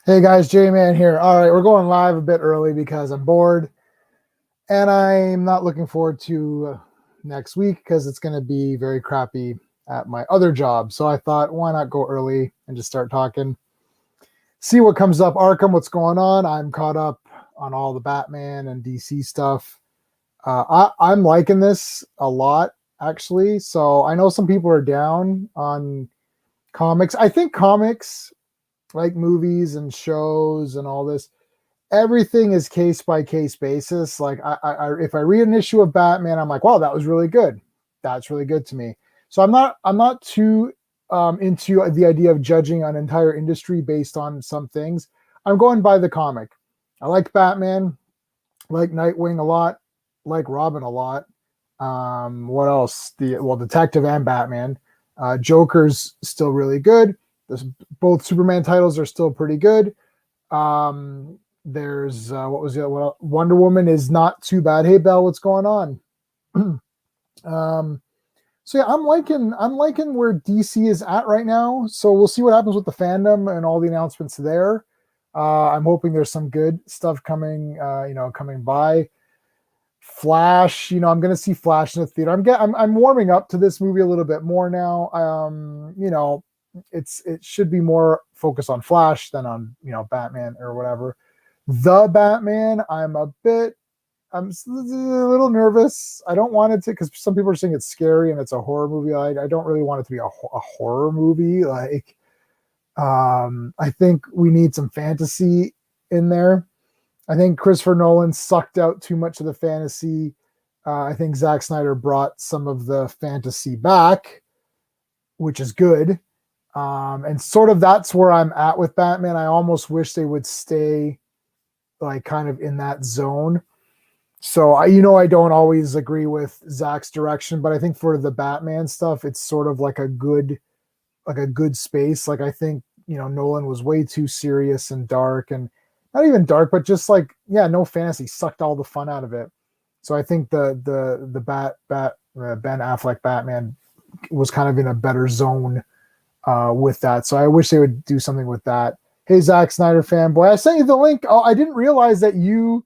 Hey guys, J-Man here. All right, we're going live a bit early because I'm bored and I'm not looking forward to next week because it's going to be very crappy at my other job. So I thought, why not go early and just start talking, see what comes up. Arkham, what's going on? I'm caught up on all the Batman and DC stuff. I'm liking this a lot, actually. So I know some people are down on comics. I think comics, like movies and shows and all this, everything is case by case basis. Like if I read an issue of Batman, I'm like, wow, that was really good. That's really good to me. So I'm not too into the idea of judging an entire industry based on some things. I'm going by the comic. I like Batman, like Nightwing a lot, like Robin a lot. What else? Detective and Batman. Joker's still really good. This, both Superman titles are still pretty good. There's what was it? Well, Wonder Woman is not too bad. Hey Belle, what's going on? um, so yeah, I'm liking where DC is at right now. So we'll see what happens with the fandom and all the announcements there. I'm hoping there's some good stuff coming, coming by. Flash, I'm gonna see Flash in the theater. I'm warming up to this movie a little bit more now. It should be more focused on Flash than on Batman or whatever. The Batman, I'm a little nervous. I don't want it to, because some people are saying it's scary and it's a horror movie. I don't really want it to be a horror movie. I think we need some fantasy in there. I think Christopher Nolan sucked out too much of the fantasy. I think Zack Snyder brought some of the fantasy back, which is good. And sort of that's where I'm at with Batman. I almost wish they would stay like kind of in that zone. So I don't always agree with Zack's direction, but I think for the Batman stuff, it's sort of like a good space. Like I think Nolan was way too serious and dark, and not even dark, but just like no fantasy, sucked all the fun out of it. So I think the Ben Affleck Batman was kind of in a better zone with that. So I wish they would do something with that. Hey, Zack Snyder fanboy, I sent you the link. Oh, I didn't realize that you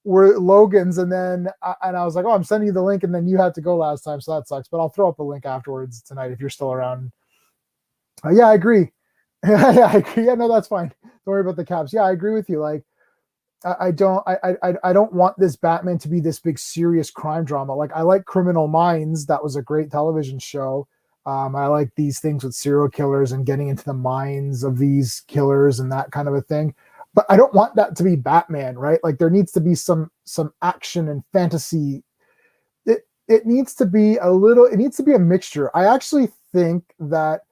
were Logan's, and then I was like, oh, I'm sending you the link, and then you had to go last time, so that sucks. But I'll throw up a link afterwards tonight if you're still around. Yeah, I agree. Yeah, I agree. Yeah, no, that's fine. Don't worry about the caps. Yeah, I agree with you. Like, I don't want this Batman to be this big serious crime drama. Like I like Criminal Minds. That was a great television show. I like these things with serial killers and getting into the minds of these killers and that kind of a thing. But I don't want that to be Batman, right? Like there needs to be some action and fantasy. It needs to be a little. It needs to be a mixture. I actually think that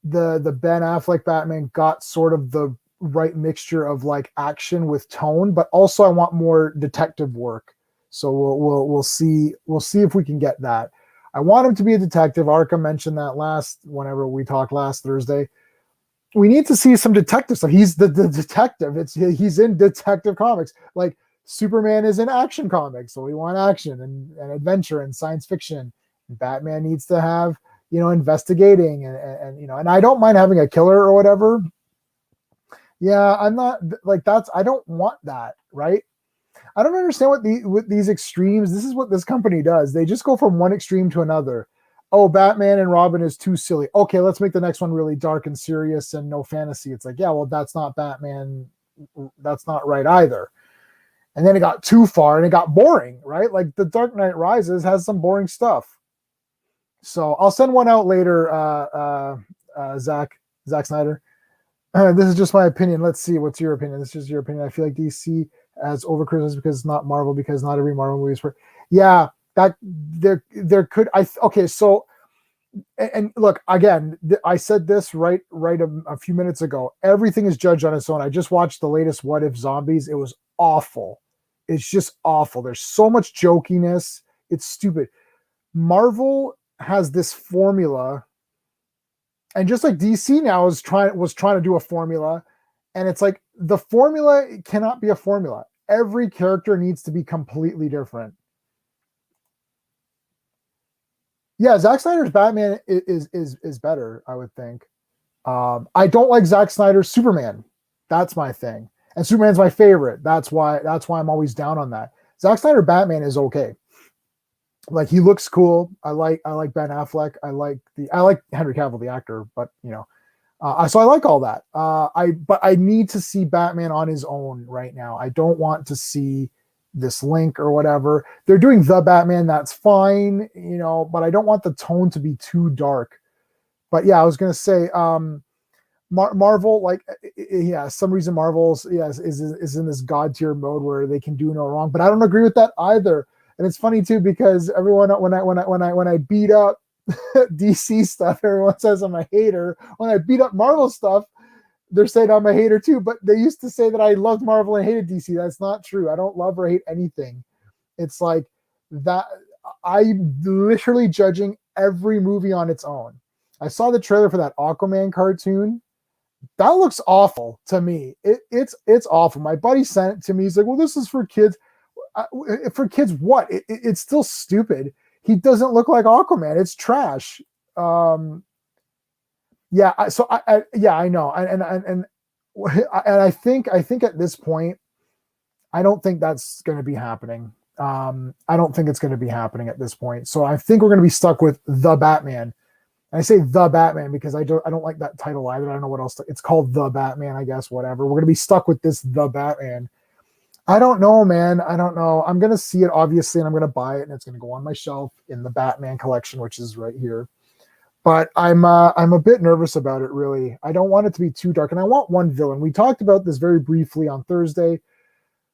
the Ben Affleck Batman got sort of the right mixture of like action with tone, but also I want more detective work. So we'll see if we can get that. I want him to be a detective. Arkham mentioned that whenever we talked last Thursday. We need to see some detective stuff. He's the detective. He's in Detective Comics. Like Superman is in action comics, so we want action and adventure and science fiction. Batman needs to have investigating and I don't mind having a killer or whatever. Yeah, I'm not like that's I don't want that, right? I don't understand what these extremes. This is what this company does. They just go from one extreme to another. Oh, Batman and Robin is too silly. Okay, let's make the next one really dark and serious and no fantasy. It's like, yeah, well, that's not Batman. That's not right either. And then it got too far and it got boring, right? Like The Dark Knight Rises has some boring stuff. So I'll send one out later, Zack Snyder. This is just my opinion. Let's see. What's your opinion? This is your opinion. I feel like DC has overcriticized because it's not Marvel, because not every Marvel movie is for. Yeah, that there could I okay. So and look again. I said this right a few minutes ago. Everything is judged on its own. I just watched the latest What If Zombies. It was awful. It's just awful. There's so much jokiness. It's stupid. Marvel has this formula, and just like DC now was trying to do a formula, and it's like the formula cannot be a formula. Every character needs to be completely different. Yeah, Zack Snyder's Batman is better, I would think. I don't like Zack Snyder's Superman. That's my thing. And Superman's my favorite. That's why I'm always down on that. Zack Snyder Batman is okay. Like he looks cool. I like Ben Affleck. I like Henry Cavill the actor, but so I like all that. But I need to see Batman on his own right now. I don't want to see this link or whatever. They're doing the Batman, that's fine, but I don't want the tone to be too dark. But yeah, I was gonna say, Marvel, like, yeah, some reason Marvel's is in this god tier mode where they can do no wrong. But I don't agree with that either. And it's funny too because everyone when I beat up DC stuff, everyone says I'm a hater. When I beat up Marvel stuff, they're saying I'm a hater too. But they used to say that I loved Marvel and hated DC. That's not true. I don't love or hate anything. It's like that. I'm literally judging every movie on its own. I saw the trailer for that Aquaman cartoon. That looks awful to me. It's awful. My buddy sent it to me. He's like, "Well, this is for kids." For kids, what? It's still stupid. He doesn't look like Aquaman. It's trash. Yeah. I know. And I think at this point, I don't think that's going to be happening. I don't think it's going to be happening at this point. So I think we're going to be stuck with the Batman. And I say the Batman because I don't like that title either. I don't know what else. It's called the Batman, I guess. Whatever. We're going to be stuck with this the Batman. I don't know, man. I don't know. I'm going to see it, obviously, and I'm going to buy it, and it's going to go on my shelf in the Batman collection, which is right here. But I'm a bit nervous about it, really. I don't want it to be too dark, and I want one villain. We talked about this very briefly on Thursday.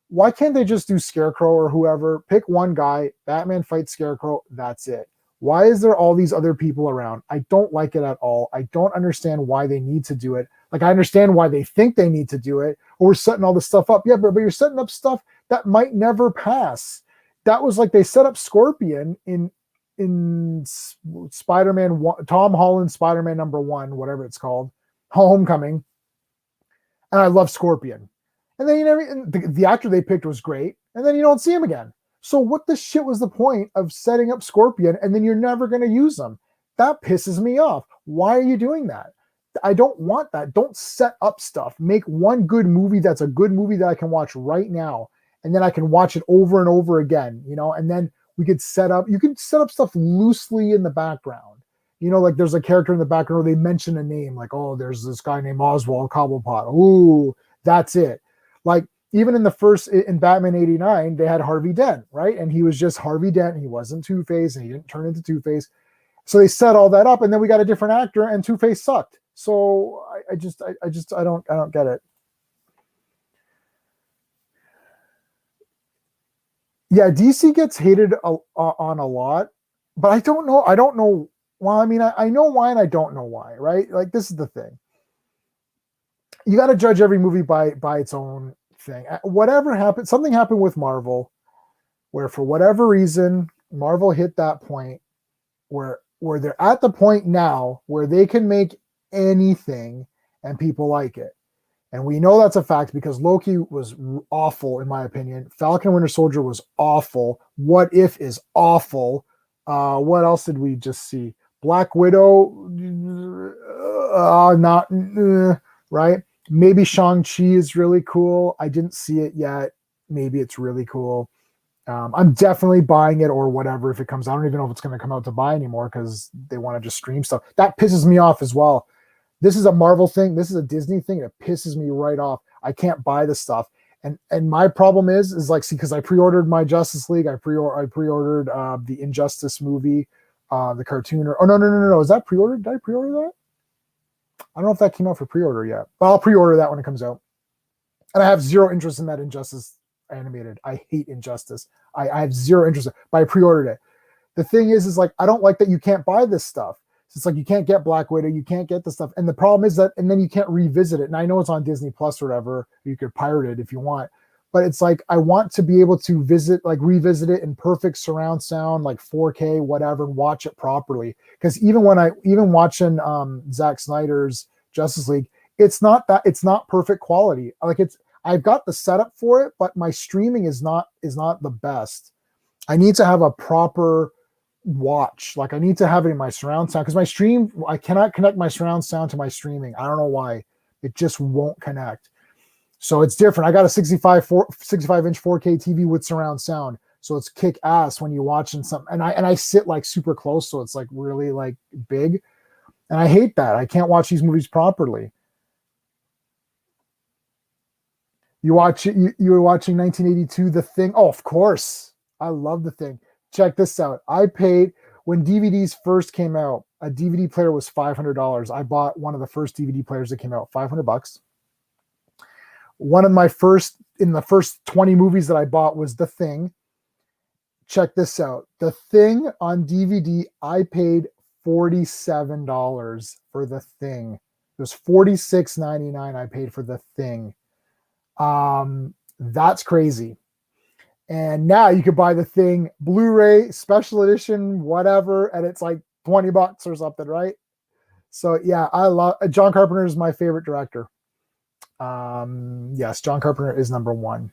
Why can't they just do Scarecrow or whoever? Pick one guy, Batman fights Scarecrow, that's it. Why is there all these other people around? I don't like it at all. I don't understand why they need to do it. Like, I understand why they think they need to do it, or we're setting all this stuff up. Yeah, but you're setting up stuff that might never pass. That was like they set up Scorpion in Spider-Man 1, Tom Holland Spider-Man #1, whatever it's called, Homecoming. And I love Scorpion. And then the actor they picked was great, and then you don't see him again. So what the shit was the point of setting up Scorpion and then you're never going to use them? That pisses me off. Why are you doing that? I don't want that. Don't set up stuff. Make one good movie that's a good movie that I can watch right now, and then I can watch it over and over again, and then you could set up stuff loosely in the background. Like there's a character in the background where they mention a name, like, oh, there's this guy named Oswald Cobblepot. Ooh, that's it. Like, even in Batman 89, they had Harvey Dent, right? And he was just Harvey Dent. He wasn't Two-Face, and he didn't turn into Two-Face. So they set all that up, and then we got a different actor, and Two-Face sucked. So I don't get it. Yeah, DC gets hated on a lot, but I don't know. Well, I mean, I know why, and I don't know why, right? Like, this is the thing. You got to judge every movie by its own thing. Whatever happened, something happened with Marvel, where for whatever reason, Marvel hit that point where they're at the point now where they can make anything and people like it. And we know that's a fact because Loki was awful, in my opinion. Falcon Winter Soldier was awful. What If is awful. What else did we just see? Black Widow, right? Maybe Shang-Chi is really cool. I didn't see it yet. Maybe it's really cool. I'm definitely buying it or whatever if it comes out. I don't even know if it's going to come out to buy anymore because they want to just stream stuff. That pisses me off as well. This is a Marvel thing. This is a Disney thing. It pisses me right off. I can't buy this stuff. And my problem is like, see, because I pre-ordered my Justice League. I pre-ordered the Injustice movie, the cartoon. No. Is that pre-ordered? Did I pre-order that? I don't know if that came out for pre-order yet, but I'll pre-order that when it comes out. And I have zero interest in that Injustice animated. I hate Injustice. I have zero interest, but I pre-ordered it. The thing is like, I don't like that you can't buy this stuff. So it's like, you can't get Black Widow, you can't get the stuff. And the problem is that, and then you can't revisit it. And I know it's on Disney Plus or whatever. You could pirate it if you want. But it's like, I want to be able to revisit it in perfect surround sound, like 4K, whatever, and watch it properly. Because even watching Zack Snyder's Justice League, it's not perfect quality. Like, I've got the setup for it, but my streaming is not the best. I need to have a proper watch. Like, I need to have it in my surround sound because my stream, I cannot connect my surround sound to my streaming. I don't know why. It just won't connect. So it's different. I got a 65-inch 4K TV with surround sound. So it's kick ass when you're watching something. And I sit like super close. So it's like really like big. And I hate that. I can't watch these movies properly. You were watching 1982, The Thing. Oh, of course. I love The Thing. Check this out. I paid when DVDs first came out, a DVD player was $500. I bought one of the first DVD players that came out, $500. One of my first 20 movies that I bought was The Thing. Check this out. The Thing on DVD, I paid $47 for The Thing. It was $46.99 I paid for The Thing. That's crazy. And now you could buy The Thing Blu-ray, special edition, whatever, and it's like $20 or something, right? So yeah, I love John Carpenter is my favorite director. Yes, John Carpenter is number one.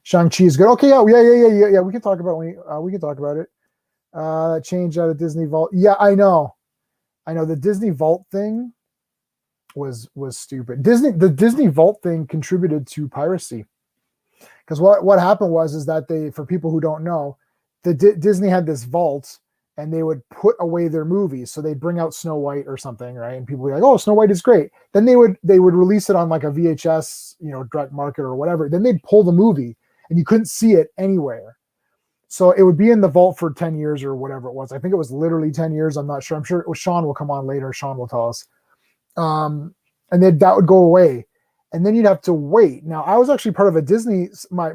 Shang-Chi is good. Okay, yeah. We can talk about we can talk about it. Change out of Disney Vault. Yeah, I know. The Disney Vault thing was stupid. The Disney Vault thing contributed to piracy. Because what happened was that for people who don't know, Disney had this vault and they would put away their movies. So they'd bring out Snow White or something, right? And people would be like, "Oh, Snow White is great." Then they would release it on like a VHS, direct market or whatever. Then they'd pull the movie and you couldn't see it anywhere. So it would be in the vault for 10 years or whatever it was. I think it was literally 10 years. I'm not sure. I'm sure it was Sean will come on later. Sean will tell us. And then that would go away. And then you'd have to wait. Now, I was actually part of a Disney, my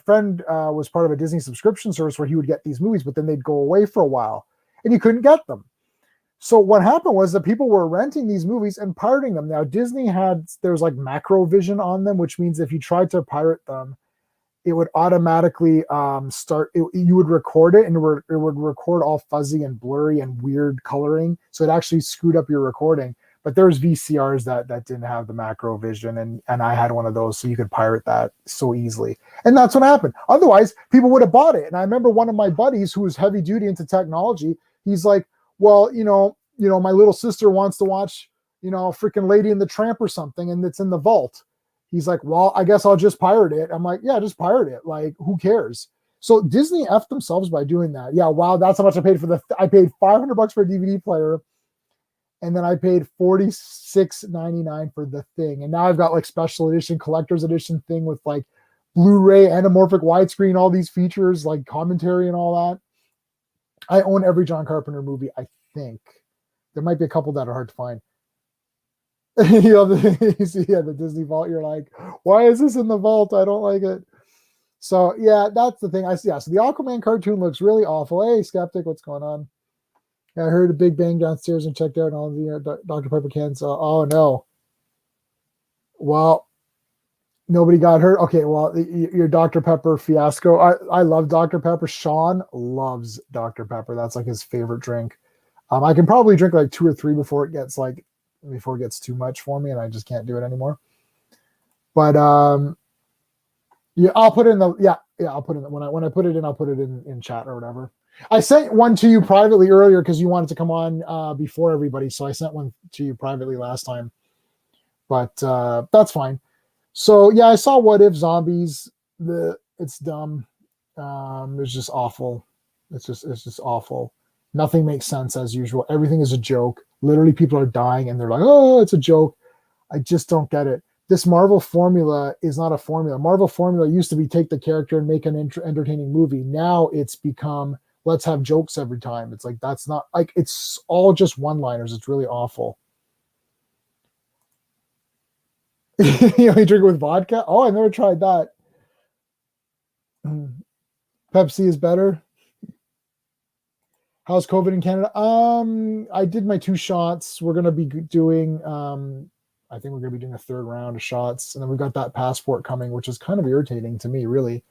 friend was part of a Disney subscription service where he would get these movies, but then they'd go away for a while and you couldn't get them. So what happened was that people were renting these movies and pirating them. Now, Disney there was like macro vision on them, which means if you tried to pirate them, it would automatically you would record it and it would record all fuzzy and blurry and weird coloring. So it actually screwed up your recording. But there's VCRs that didn't have the macro vision, and I had one of those, so you could pirate that so easily. And that's what happened. Otherwise, people would have bought it. And I remember one of my buddies who was heavy duty into technology. He's like, "Well, my little sister wants to watch, freaking Lady and the Tramp or something, and it's in the vault." He's like, "Well, I guess I'll just pirate it." I'm like, "Yeah, just pirate it. Like, who cares?" So Disney effed themselves by doing that. Yeah, wow, that's how much I paid for I paid $500 for a DVD player. And then I paid $46.99 for The Thing. And now I've got like special edition, collector's edition thing with like Blu-ray, anamorphic widescreen, all these features, like commentary and all that. I own every John Carpenter movie, I think. There might be a couple that are hard to find. You see the Disney Vault, you're like, why is this in the vault? I don't like it. So yeah, that's the thing. So the Aquaman cartoon looks really awful. Hey, Skeptic, what's going on? I heard a big bang downstairs and checked out all the Dr. Pepper cans. Oh no. Well, nobody got hurt. Okay, well, your Dr. Pepper fiasco. I love Dr. Pepper. Sean loves Dr. Pepper. That's like his favorite drink. I can probably drink like 2 or 3 before it gets too much for me and I just can't do it anymore. But yeah, I'll put it in I'll put it in when I put it in, I'll put it in chat or whatever. I sent one to you privately earlier because you wanted to come on before everybody. So I sent one to you privately last time, but that's fine. So yeah, I saw What If Zombies. It's dumb. It's just awful. It's just awful. Nothing makes sense as usual. Everything is a joke. Literally people are dying and they're like, "Oh, it's a joke." I just don't get it. This Marvel formula is not a formula. Marvel formula used to be take the character and make an entertaining movie. Now it's become, let's have jokes every time. It's like, that's not like, it's all just one-liners. It's really awful. You drink it with vodka? Oh, I never tried that. Pepsi is better. How's COVID in Canada? I did my 2 shots. We're going to be doing, I think we're going to be doing a 3rd round of shots. And then we've got that passport coming, which is kind of irritating to me, really.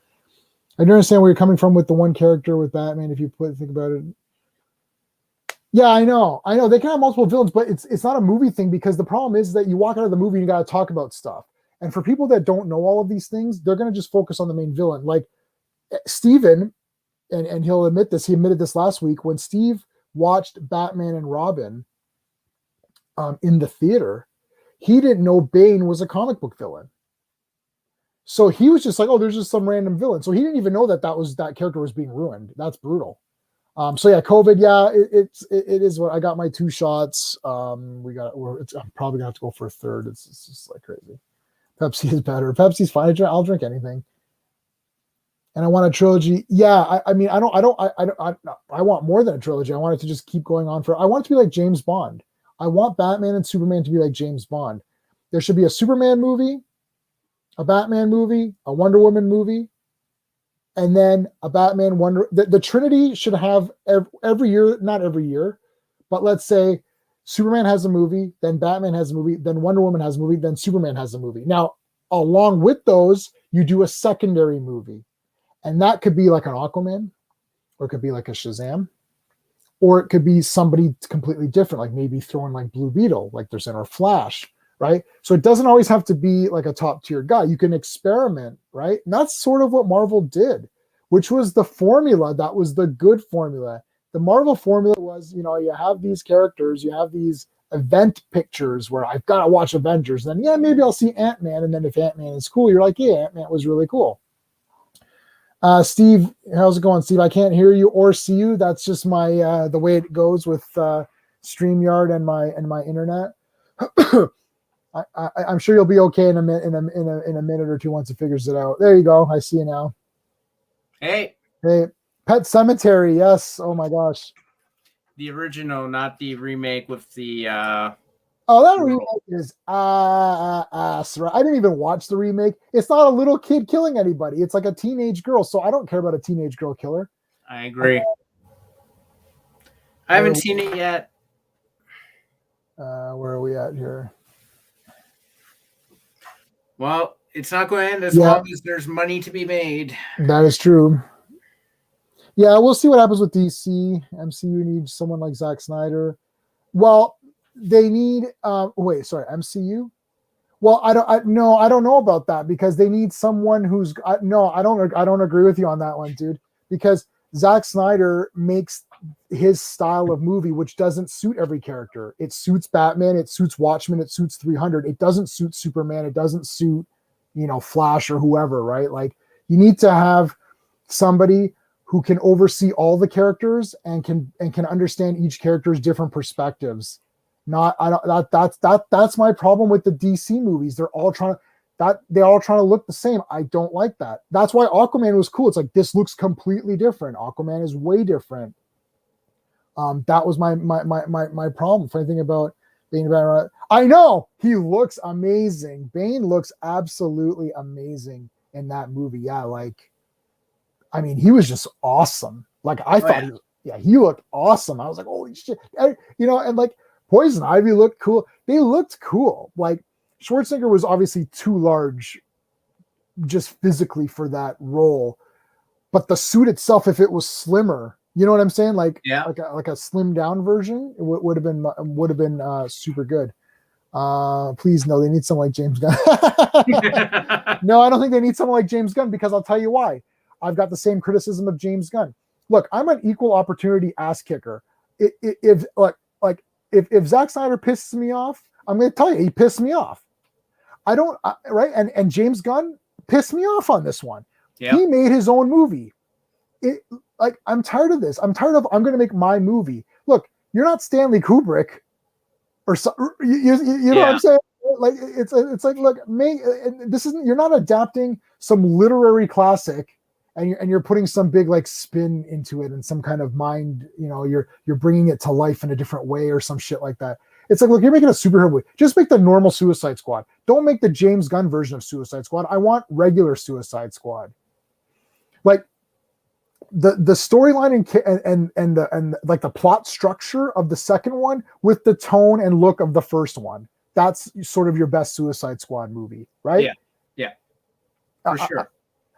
I don't understand where you're coming from with the one character with Batman, if you think about it. Yeah, I know. They can have multiple villains, but it's not a movie thing because the problem is that you walk out of the movie and you got to talk about stuff. And for people that don't know all of these things, they're going to just focus on the main villain. Like Steven, and he'll admit this, he admitted this last week, when Steve watched Batman and Robin in the theater, he didn't know Bane was a comic book villain. So he was just like, oh, there's just some random villain. So he didn't even know that that character was being ruined. That's brutal. So yeah, COVID. Yeah, it is what I got my 2 shots. I'm probably gonna have to go for a third. It's just like crazy. Pepsi is better. Pepsi's fine. I'll drink anything. And I want a trilogy. Yeah, I mean, I want more than a trilogy. I want it to just keep going on I want it to be like James Bond. I want Batman and Superman to be like James Bond. There should be a Superman movie, a Batman movie, a Wonder Woman movie, and then a Batman the Trinity should have every year, not every year, but let's say Superman has a movie, then Batman has a movie, then Wonder Woman has a movie, then Superman has a movie. Now, along with those, you do a secondary movie. And that could be like an Aquaman, or it could be like a Shazam, or it could be somebody completely different, like maybe throwing like Blue Beetle, like there's in our Flash, right? So it doesn't always have to be like a top tier guy. You can experiment, right? And that's sort of what Marvel did, which was the formula. That was the good formula. The Marvel formula was, you have these characters, you have these event pictures where I've got to watch Avengers. And then, yeah, maybe I'll see Ant-Man. And then if Ant-Man is cool, you're like, yeah, Ant-Man was really cool. Steve, how's it going, Steve? I can't hear you or see you. That's just my the way it goes with StreamYard and my internet. I'm sure you'll be okay in a minute or two once it figures it out. There you go. I see you now. Hey. Pet Cemetery. Yes. Oh my gosh. The original, not the remake with the. That remake is ass. Right? I didn't even watch the remake. It's not a little kid killing anybody. It's like a teenage girl. So I don't care about a teenage girl killer. I agree. I haven't seen it yet. Where are we at here? Well, it's not going to end as long as there's money to be made. That is true. Yeah, we'll see what happens with DC. MCU needs someone like Zack Snyder. Well, they need MCU. Well, I don't know about that, because they need someone who's I don't agree with you on that one, dude, because Zack Snyder makes his style of movie, which doesn't suit every character. It suits Batman, it suits Watchmen, it suits 300. It doesn't suit Superman, it doesn't suit, Flash or whoever, right? Like, you need to have somebody who can oversee all the characters and can understand each character's different perspectives. That's my problem with the DC movies. They're all trying to look the same. I don't like that. That's why Aquaman was cool. It's like, this looks completely different. Aquaman is way different. That was my problem. Funny thing about Bane, I know he looks amazing. Bane looks absolutely amazing in that movie. Yeah, like, I mean, he was just awesome. Like, I thought he looked awesome. I was like, holy shit. And like, Poison Ivy looked cool. They looked cool. Like, Schwarzenegger was obviously too large just physically for that role. But the suit itself, if it was slimmer, you know what I'm saying? Like, like a slimmed down version, it would have been super good. Please, no, they need someone like James Gunn. No, I don't think they need someone like James Gunn, because I'll tell you why. I've got the same criticism of James Gunn. Look, I'm an equal opportunity ass kicker. If Zack Snyder pisses me off, I'm going to tell you, he pissed me off. Right? And James Gunn pissed me off on this one. Yep. He made his own movie. I'm tired of this. I'm going to make my movie. Look, you're not Stanley Kubrick, or so, you know what I'm saying? Like, it's like, look, you're not adapting some literary classic and you're putting some big like spin into it and some kind of mind, you're bringing it to life in a different way or some shit like that. It's like, look, you're making a superhero movie. Just make the normal Suicide Squad. Don't make the James Gunn version of Suicide Squad. I want regular Suicide Squad. Like, the storyline and like the plot structure of the second one with the tone and look of the first one. That's sort of your best Suicide Squad movie, right? Yeah. For sure.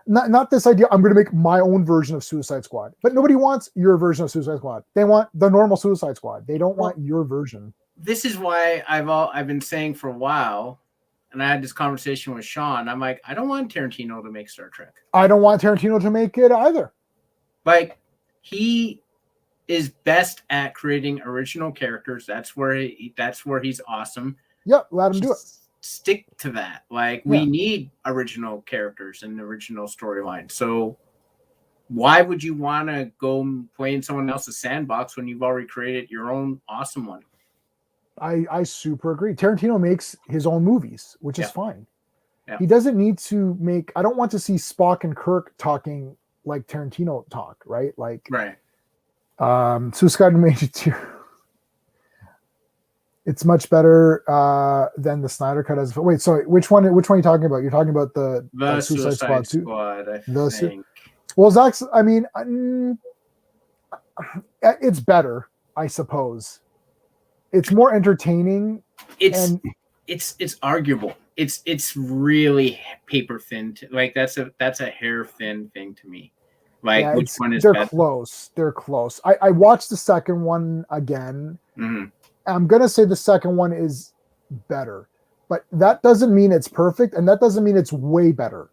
Not this idea, I'm going to make my own version of Suicide Squad. But nobody wants your version of Suicide Squad. They want the normal Suicide Squad. They don't want your version. This is why I've been saying for a while, and I had this conversation with Sean. I'm like, I don't want Tarantino to make Star Trek. I don't want Tarantino to make it either. Like, he is best at creating original characters. That's where he's awesome. Yep, let him do it. stick to that. Like we need original characters and original storyline. So why would you want to go play in someone else's sandbox when you've already created your own awesome one? I super agree. Tarantino makes his own movies, which is fine. Yeah. He doesn't need to make. I don't want to see Spock and Kirk talking like Tarantino talk, right? Like, right. Suicide Major 2. It's much better than the Snyder Cut. As wait, sorry, which one? Which one are you talking about? You're talking about the Suicide Squad 2. I think. Well, Zach's. I mean, it's better, I suppose. It's more entertaining. It's arguable. It's really paper thin. Like that's a hair thin thing to me. Like which one is they're better? Close. They're close. I watched the second one again. Mm-hmm. I'm gonna say the second one is better, but that doesn't mean it's perfect, and that doesn't mean it's way better.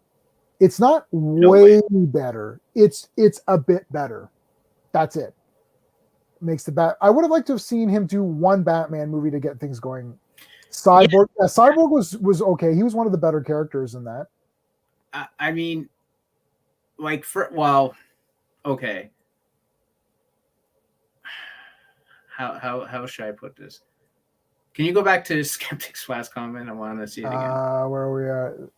It's not way better. It's a bit better. That's it. Makes the bat. I would have liked to have seen him do one Batman movie to get things going. Cyborg, Cyborg was okay. He was one of the better characters in that. I mean, like okay. How should I put this? Can you go back to Skeptic's last comment? I want to see it again. Where are we at?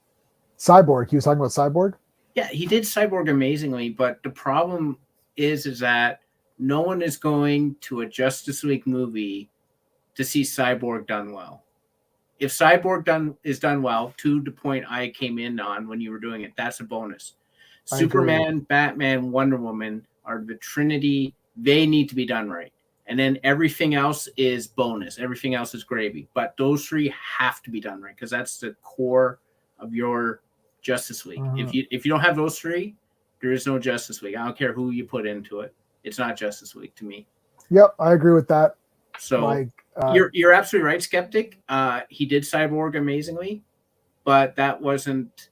Cyborg. He was talking about Cyborg. Yeah, he did Cyborg amazingly, but the problem is that no one is going to a Justice League movie to see Cyborg done well. If Cyborg is done well, to the point I came in on when you were doing it, that's a bonus. Superman, Batman, Wonder Woman are the Trinity. They need to be done right. And then everything else is bonus. Everything else is gravy. But those three have to be done right because that's the core of your Justice League. If you don't have those three, there is no Justice League. I don't care who you put into it. It's not Justice League to me. Yep, I agree with that. So you're absolutely right, Skeptic. He did Cyborg amazingly, but that wasn't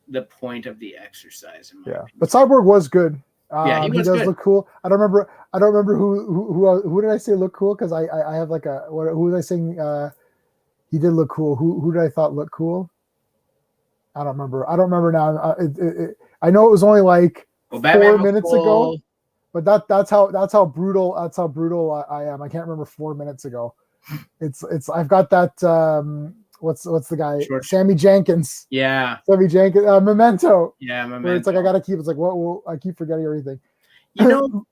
the point of the exercise. But Cyborg was good. He does good. Look cool. I don't remember who did I say look cool because I have like who was I saying he did look cool. Who did I thought looked cool? I don't remember now. I know it was only like 4 minutes ago. But that's how brutal I am. I can't remember 4 minutes ago. It's I've got that what's the guy Sammy Jenkins. Yeah. Sammy Jenkins Memento. Yeah, Memento. Where it's like I gotta keep. It's like what I keep forgetting everything. You know,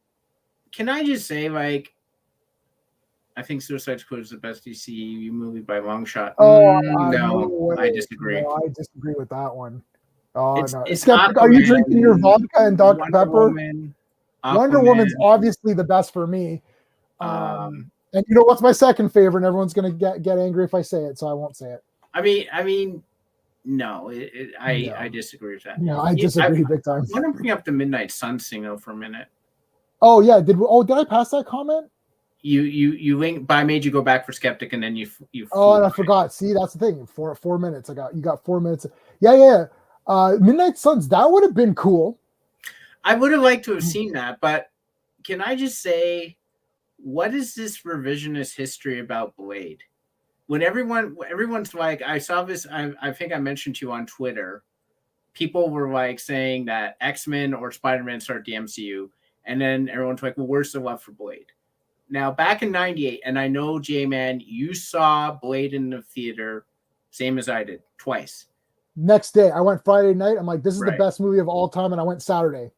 can I just say like I think Suicide Squad is the best DC movie by a long shot. No, I disagree. No, I disagree with that one. Oh no! It's are you drinking your vodka and Dr. Pepper? Wonder Woman's obviously the best for me. And you know what's my second favorite? And everyone's gonna get angry if I say it, so I won't say it. I mean, no, I disagree with that. Yeah, I disagree big time. I want to bring up the Midnight Sun signal for a minute. Oh yeah, did I pass that comment? You link, but I made you go back for Skeptic, and then you. Oh, and I forgot. See, that's the thing. 4 minutes. You got 4 minutes. Yeah. Midnight Suns. That would have been cool. I would have liked to have seen that, but can I just say, what is this revisionist history about Blade? When everyone's like, I saw this, I think I mentioned to you on Twitter, people were like saying that X-Men or Spider-Man start the MCU, and then everyone's like, well, where's the love for Blade? Now, back in 98, and I know, J-Man, you saw Blade in the theater, same as I did, twice. Next day, I went Friday night. I'm like, this is the best movie of all time, and I went Saturday.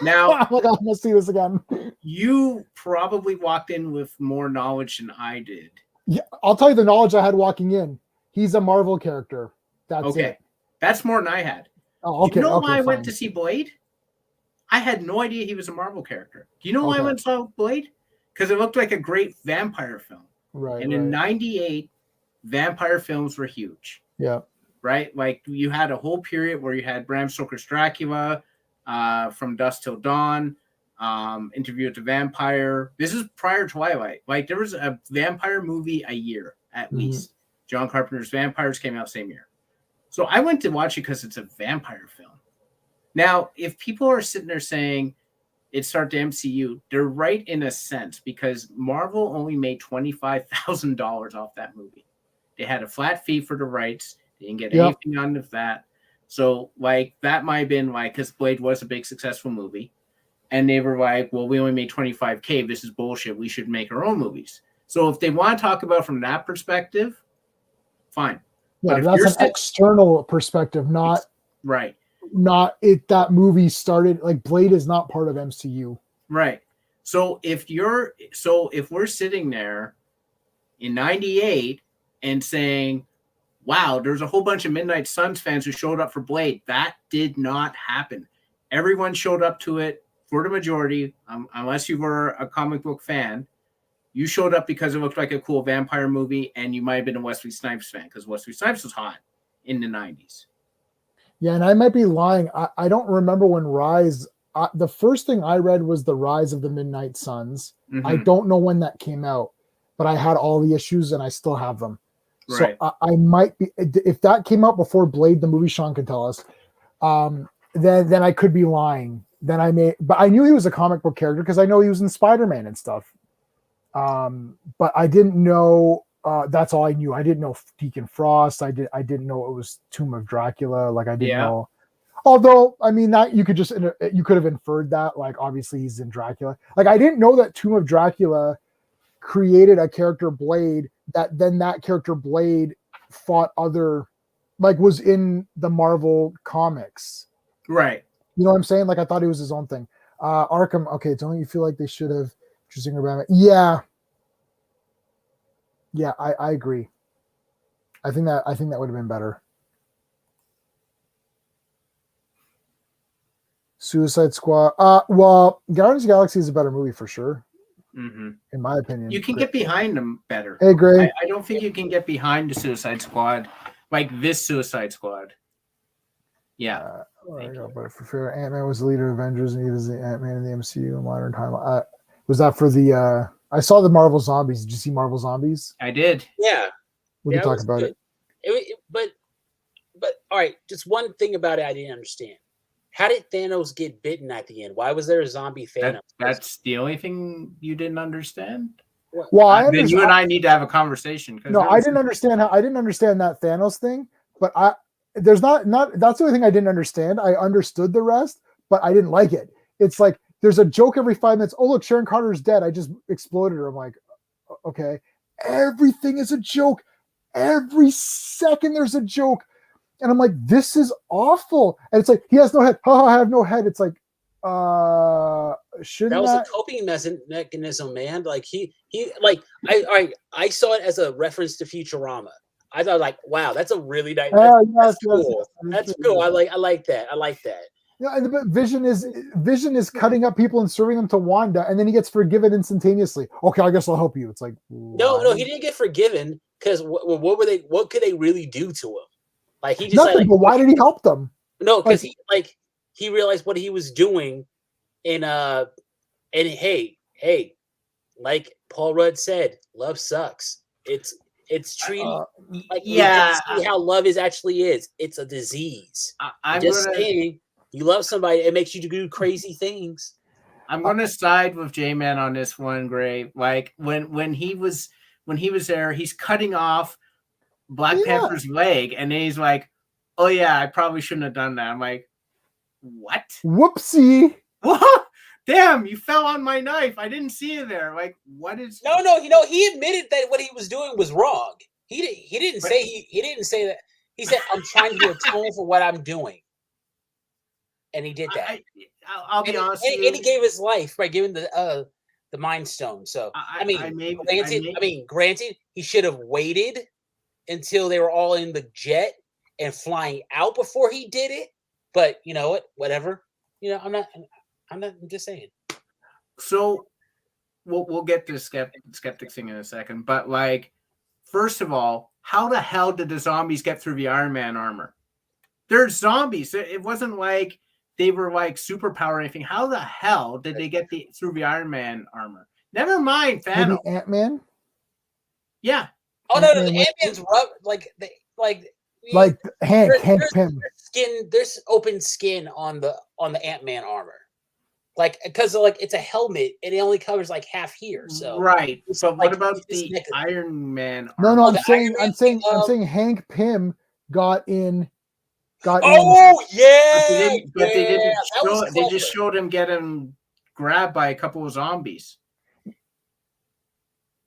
Now, I'm like, I'm gonna see this again. You probably walked in with more knowledge than I did. Yeah, I'll tell you the knowledge I had walking in. He's a Marvel character. That's it. That's more than I had. Oh, okay. Do you know why I fine. went to see Blade? I had no idea he was a Marvel character. Do you know why I went to see Blade? Because it looked like a great vampire film. Right. And in 98, vampire films were huge. Yeah. Right? Like you had a whole period where you had Bram Stoker's Dracula, From Dusk Till Dawn, Interview with the Vampire. This is prior to Twilight. Like there was a vampire movie a year at least. John Carpenter's Vampires came out same year. So I went to watch it because it's a vampire film. Now, if people are sitting there saying it started the MCU, they're right in a sense because Marvel only made $25,000 off that movie. It had a flat fee for the rights. They didn't get Yep. anything out of that. So like that might have been like because Blade was a big successful movie, and they were like, well, we only made 25K. This is bullshit. We should make our own movies. So if they want to talk about from that perspective, fine. Yeah, But if that's you're an external perspective, not right. it. That movie started like Blade is not part of MCU. Right. So if we're sitting there in 98 and saying, wow, there's a whole bunch of Midnight Suns fans who showed up for Blade. That did not happen. Everyone showed up to it for the majority, unless you were a comic book fan. You showed up because it looked like a cool vampire movie, and you might have been a Wesley Snipes fan because Wesley Snipes was hot in the 90s. Yeah, and I might be lying. I don't remember when Rise. The first thing I read was The Rise of the Midnight Suns. Mm-hmm. I don't know when that came out, but I had all the issues and I still have them. Right. So I might be, if that came out before Blade, the movie, Sean can tell us, then I could be lying. Then I may, but I knew he was a comic book character because I know he was in Spider-Man and stuff. But I didn't know, that's all I knew. I didn't know Deacon Frost. I didn't know it was Tomb of Dracula. Like I didn't know. Although, I mean, that you could have inferred that, like, obviously he's in Dracula. Like, I didn't know that Tomb of Dracula created a character Blade that character Blade fought was in the Marvel comics. Right. You know what I'm saying? Like, I thought he was his own thing. Arkham, okay, don't you feel like they should have interesting about it? Yeah. Yeah, I agree. I think that would have been better. Suicide Squad. Well, Guardians of the Galaxy is a better movie for sure. Mm-hmm. In my opinion. You can get behind them better. Hey, Gray. I don't think you can get behind the Suicide Squad like this Suicide Squad. Yeah. But for fair, Ant-Man was the leader of Avengers and he was the Ant-Man in the MCU in modern time. Was that for the I saw the Marvel Zombies. Did you see Marvel Zombies? I did. Yeah. We can talk about it. But all right, just one thing about it I didn't understand. How did Thanos get bitten at the end? Why was there a zombie Thanos? That's the only thing you didn't understand? Well, then you and I need to have a conversation. No, I didn't understand that Thanos thing, but that's the only thing I didn't understand. I understood the rest, but I didn't like it. It's like there's a joke every 5 minutes. Oh, look, Sharon Carter's dead. I just exploded her. I'm like, okay. Everything is a joke. Every second there's a joke. And I'm like, this is awful. And it's like, he has no head. Oh, I have no head. It's like, shouldn't that was a coping mechanism, man. Like I saw it as a reference to Futurama. I thought, like, wow, that's a really nice. That's cool. That's cool. I like that. Yeah, but Vision is cutting up people and serving them to Wanda, and then he gets forgiven instantaneously. Okay, I guess I'll help you. It's like, no, he didn't get forgiven because what could they really do to him? Like he just nothing. But why did he help them? No, because he realized what he was doing, and hey, like Paul Rudd said, love sucks. It's treating like see how love actually is. It's a disease. I'm just saying, you love somebody, it makes you do crazy things. I'm gonna side with J-Man on this one, Gray. Like when he was there, he's cutting off Black Panther's leg, and then he's like, "Oh yeah, I probably shouldn't have done that." I'm like, "What? Whoopsie! What? Damn, you fell on my knife. I didn't see you there. Like, what is?" No. He admitted that what he was doing was wrong. He didn't say that. He said, "I'm trying to atone for what I'm doing," and he did that. I'll be honest. And he gave his life by giving the Mind Stone. So granted, he should have waited until they were all in the jet and flying out before he did it. But you know what? Whatever. You know, I'm just saying. So we'll get to the skeptic thing in a second. But like, first of all, how the hell did the zombies get through the Iron Man armor? They're zombies. It wasn't like they were like superpower or anything. How the hell did they get through the Iron Man armor? Never mind, Fantom. Maybe Ant-Man? Yeah. Oh no, the Ant-Man's rough, Hank Pym. There's open skin on the Ant-Man armor. like because like it's a helmet and it only covers like half here. So right. it's But like what about this the neck- Iron Man? No, armor? no, I'm the saying, Iron Man I'm saying Hank Pym got in. Oh yeah, But they didn't that was show it. They clever. just showed him getting grabbed by a couple of zombies.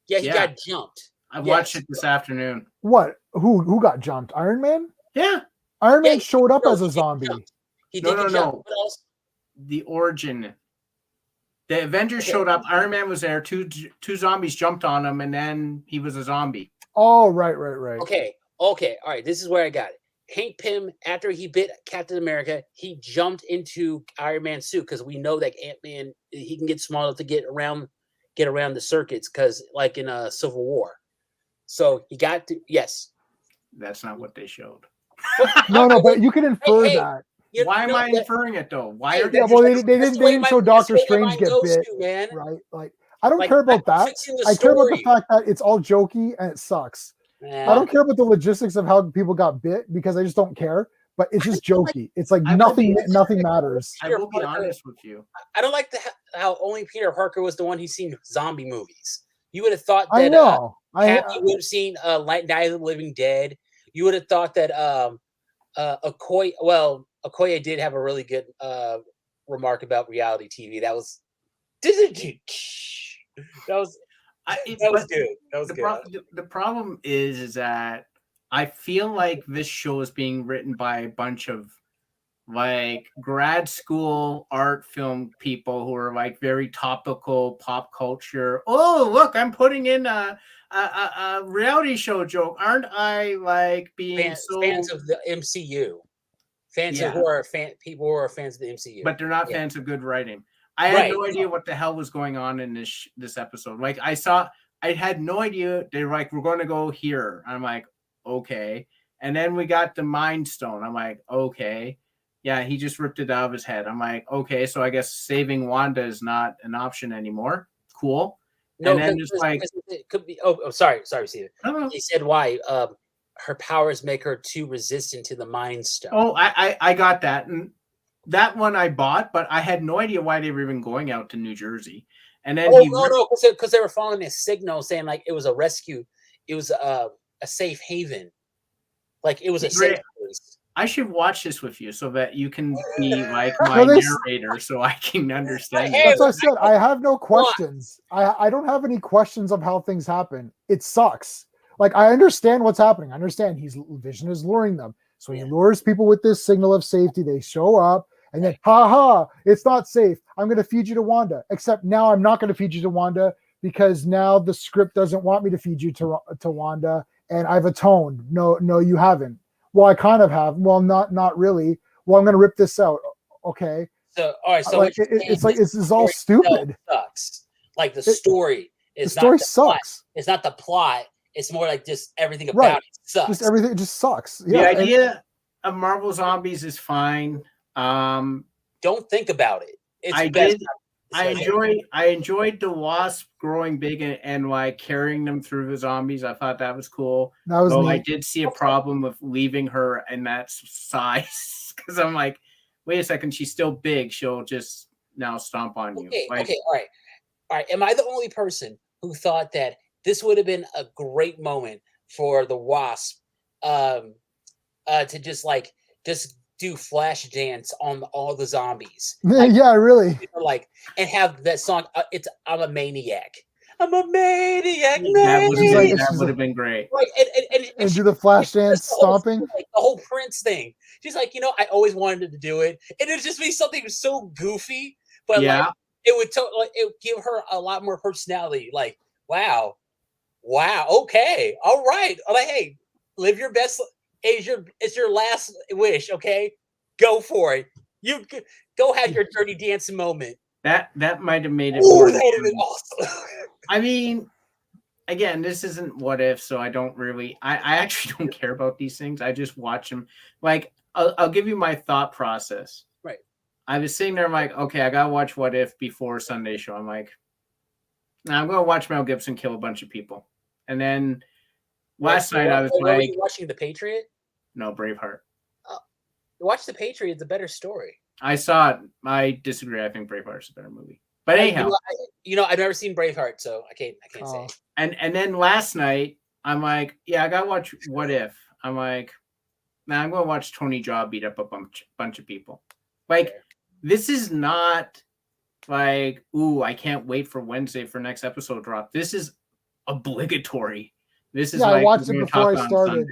Yeah, he Yeah. got jumped. I watched it this afternoon. What? Who got jumped? Iron Man? Yeah. Iron Yeah, Man showed up as a he did zombie. jump. He No, did no, the jump. no. What else? The origin. The Avengers Okay. showed up. Iron Man was there. Two zombies jumped on him, and then he was a zombie. Oh, right. Okay, all right. This is where I got it. Hank Pym, after he bit Captain America, he jumped into Iron Man's suit because we know that Ant-Man he can get small enough to get around the circuits because like in a Civil War. So he got to yes. That's not what they showed. No, but you can infer hey, that. Why am I inferring it though? Why are Yeah, well, they didn't show Doctor Strange get bit, man. right? Like, I don't Like, care about I'm that. fixing the I care about the story. fact that it's all jokey and it sucks. Yeah. I don't care about the logistics of how people got bit because I just don't care. But it's just jokey. It's like nothing matters. I will be honest with you. I don't like how only Peter Parker was the one who's seen zombie movies. You would have thought that I know. Happy would have seen Night of the Living Dead. You would have thought that Okoye did have a really good remark about reality TV. That was good. That was good. The problem is that I feel like this show is being written by a bunch of like grad school art film people who are like very topical pop culture. Oh, look, I'm putting in a reality show joke. Aren't I like being fans of the MCU? Fans who are people who are fans of the MCU. But they're not fans of good writing. I had no idea what the hell was going on in this episode. Like I had no idea. They're like, we're going to go here. I'm like, okay. And then we got the Mind Stone. I'm like, okay. Yeah, he just ripped it out of his head. I'm like, okay, so I guess saving Wanda is not an option anymore. Cool. No, and then just like it could be. Oh, sorry, Steven. No. He said why? Her powers make her too resistant to the Mind Stone. Oh, I got that, and that one I bought, but I had no idea why they were even going out to New Jersey. And then because they were following a signal saying like it was a rescue, it was a safe haven, like it was a safe place. I should watch this with you so that you can be like my narrator, so I can understand. That's what I said. I have no questions. I don't have any questions of how things happen. It sucks. Like I understand what's happening. I understand Vision is luring them, so he lures people with this signal of safety. They show up. And then, it's not safe. I'm going to feed you to Wanda. Except now I'm not going to feed you to Wanda because now the script doesn't want me to feed you to Wanda, and I've atoned. No, you haven't. Well, I kind of have. Well, not really. Well, I'm going to rip this out. Okay. So, all right. So like, it's like it's all stupid. Sucks. Like the story is the story sucks. It's not the plot. It's more like just everything about it sucks. Just everything just sucks. Yeah, the idea of Marvel Zombies is fine. Don't think about it. I enjoyed the Wasp growing big and like carrying them through the zombies. I thought that was cool. That was neat. I did see a problem with leaving her in that size because I'm like, wait a second, she's still big. She'll just now stomp on you. Okay, all right. Am I the only person who thought that this would have been a great moment for the Wasp to just do flash dance on all the zombies? Yeah, really. Like, and have that song. I'm a maniac. I'm a maniac. That would have been great. Right, and do the flash dance stomping. Like the whole Prince thing. She's like, I always wanted to do it, and it'd just be something so goofy, but like it would give her a lot more personality. Like, wow, okay, all right. Like, hey, live your best. It's your last wish, okay? Go for it. You go have your dirty dancing moment. That might have made it more. That would have been awesome. I mean, again, this isn't What If, so I don't really. I actually don't care about these things. I just watch them. Like, I'll give you my thought process. Right. I was sitting there, I'm like, okay, I gotta watch What If before Sunday show. I'm like, nah, I'm gonna watch Mel Gibson kill a bunch of people, and then last night I was like, were you watching The Patriot? No, Braveheart. Watch The Patriot. It's a better story. I saw it. I disagree. I think Braveheart's a better movie. But anyhow, I've never seen Braveheart, so I can't say. And then last night, I'm like, yeah, I gotta watch What If. I'm like, nah, I'm gonna watch Tony Jaa beat up a bunch of people. Like, this is not like, ooh, I can't wait for Wednesday for next episode drop. This is obligatory. This is I watched it before I started.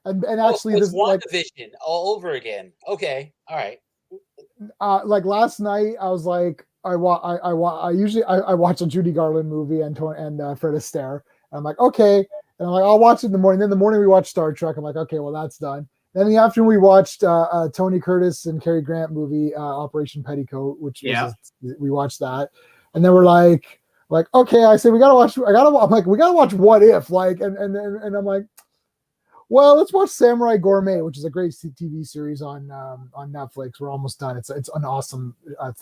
And actually, this WandaVision all over again. Okay, all right. Like last night, I was like, I watch a Judy Garland movie and Fred Astaire. And I'm like, okay, and I'm like, I'll watch it in the morning. Then in the morning we watch Star Trek. I'm like, okay, well that's done. Then in the afternoon we watched Tony Curtis and Cary Grant movie Operation Petticoat, which we watched that, and then we're like, okay, I said we gotta watch. I'm like, we gotta watch What If, like, and I'm like, well, let's watch Samurai Gourmet, which is a great TV series on Netflix. We're almost done. It's an awesome.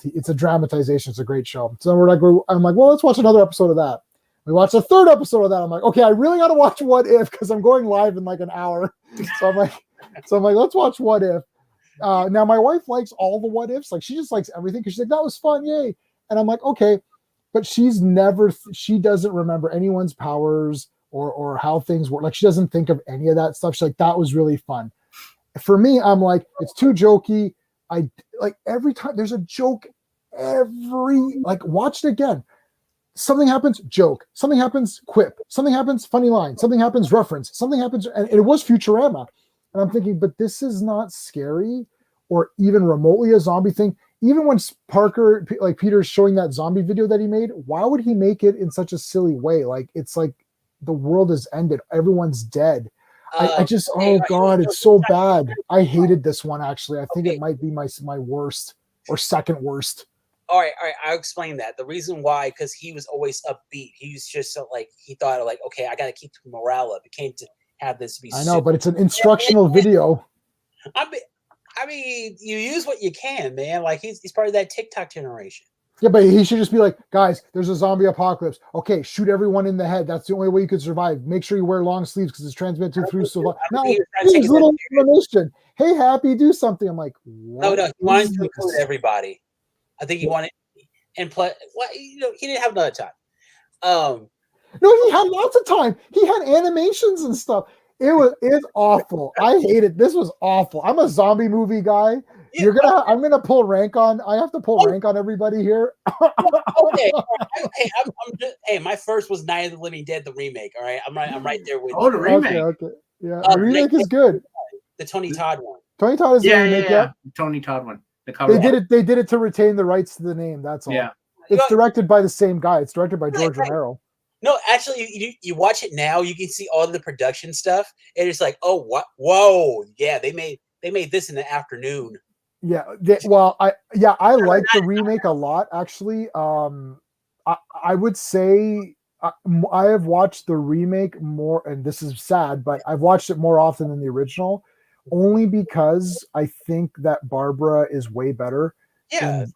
It's a dramatization. It's a great show. So I'm like, well, let's watch another episode of that. We watched a third episode of that. I'm like, okay, I really got to watch What If because I'm going live in like an hour. So I'm like, let's watch What If. Now my wife likes all the What Ifs. Like she just likes everything because she's like, that was fun, yay. And I'm like, okay, but she doesn't remember anyone's powers or how things work. Like she doesn't think of any of that stuff. She's like, that was really fun. For me, I'm like, it's too jokey. I like every time there's a joke, watch it again. Something happens, joke. Something happens, quip. Something happens, funny line. Something happens, reference. Something happens, and it was Futurama. And I'm thinking, but this is not scary or even remotely a zombie thing. Even when Peter's showing that zombie video that he made, why would he make it in such a silly way? Like, it's like the world has ended. Everyone's dead. I just, God, it's so bad. I hated this one, actually. I think it might be my worst or second worst. All right. I'll explain that. The reason why, because he was always upbeat. He was just he thought like, okay, I got to keep the morale up. It came to have this be. I know, but it's an instructional video. I mean, you use what you can, man. Like he's part of that TikTok generation. Yeah, but he should just be like, guys, there's a zombie apocalypse. Okay, shoot everyone in the head. That's the only way you could survive. Make sure you wear long sleeves because it's transmitted through. So no, he's little information. Hey, Happy, do something. I'm like, what? No, he wanted to include everybody. I think he wanted and play. Well, he didn't have another time. No, he had lots of time. He had animations and stuff. It's awful. I hate it. This was awful. I'm a zombie movie guy. Yeah. I'm gonna pull rank on. I have to pull rank on everybody here. Okay. Hey, my first was Night of the Living Dead, the remake. All right, I'm right there with. Oh, the remake. Okay. Yeah, the remake is good. The Tony Todd one. Tony Todd is the remake. Yeah. Tony Todd one. They did it to retain the rights to the name. That's all. Yeah. It's directed by the same guy. It's directed by George Romero. No, actually, you watch it now. You can see all the production stuff, and it's like, oh, what? Whoa, yeah, they made this in the afternoon. Yeah, I like the remake a lot. Actually, I would say I have watched the remake more, and this is sad, but I've watched it more often than the original, only because I think that Barbara is way better in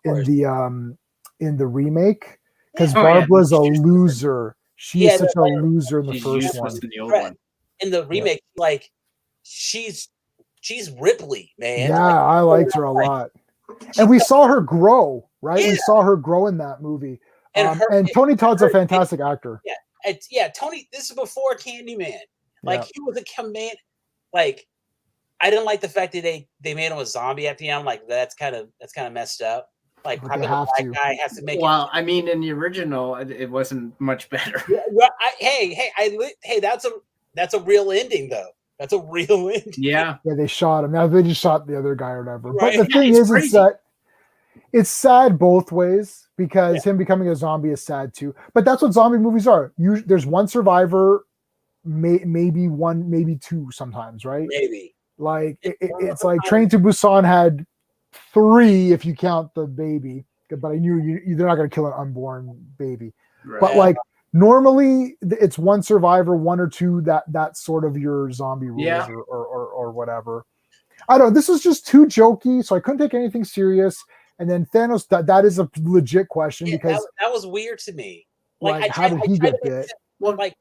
the remake because Barbara's a loser. She is such a loser in the first one. In the old one. In the remake, like she's Ripley, man. Yeah, I liked her a lot. And we saw her grow, right? Yeah. We saw her grow in that movie. And Tony Todd's a fantastic actor. Yeah, Tony, this is before Candyman. Like he was a command. Like I didn't like the fact that they made him a zombie at the end. Like that's kind of messed up. Like probably the black guy has to make it. Well, I mean, in the original, it wasn't much better. Yeah, well, that's a real ending, though. That's a real ending. Yeah. Yeah, they shot him. Now they just shot the other guy or whatever. Right. But the thing is that it's sad both ways because him becoming a zombie is sad too. But that's what zombie movies are. There's one survivor, maybe one, maybe two sometimes, right? Maybe. Like it's like Train to Busan had 3 if you count the baby, but I knew they're not going to kill an unborn baby. Right. But like normally it's one survivor, 1 or 2 that's sort of your zombie rules or whatever. I don't know. This was just too jokey, so I couldn't take anything serious. And then Thanos, that is a legit question because that was weird to me. Like how did he get bit? Well, like,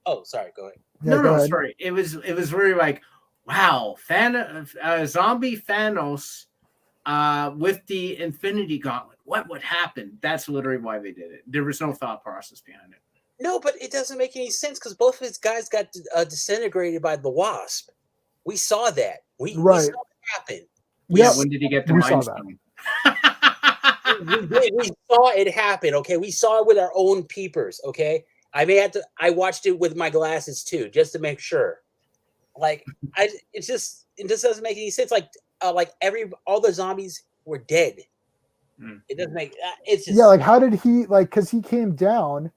oh, sorry, go ahead. Yeah, go ahead. Sorry. It was really like, wow, zombie Thanos with the Infinity Gauntlet, what would happen? That's literally why they did it. There was no thought process behind it. No, but it doesn't make any sense because both of his guys got disintegrated by the Wasp. We saw that. We saw it happen. Yeah, when did he get the Mind Stone? we saw it happen. Okay, we saw it with our own peepers. Okay, I watched it with my glasses too, just to make sure. Like, it just doesn't make any sense. Like all the zombies were dead. It doesn't make it's just like how did he because he came down.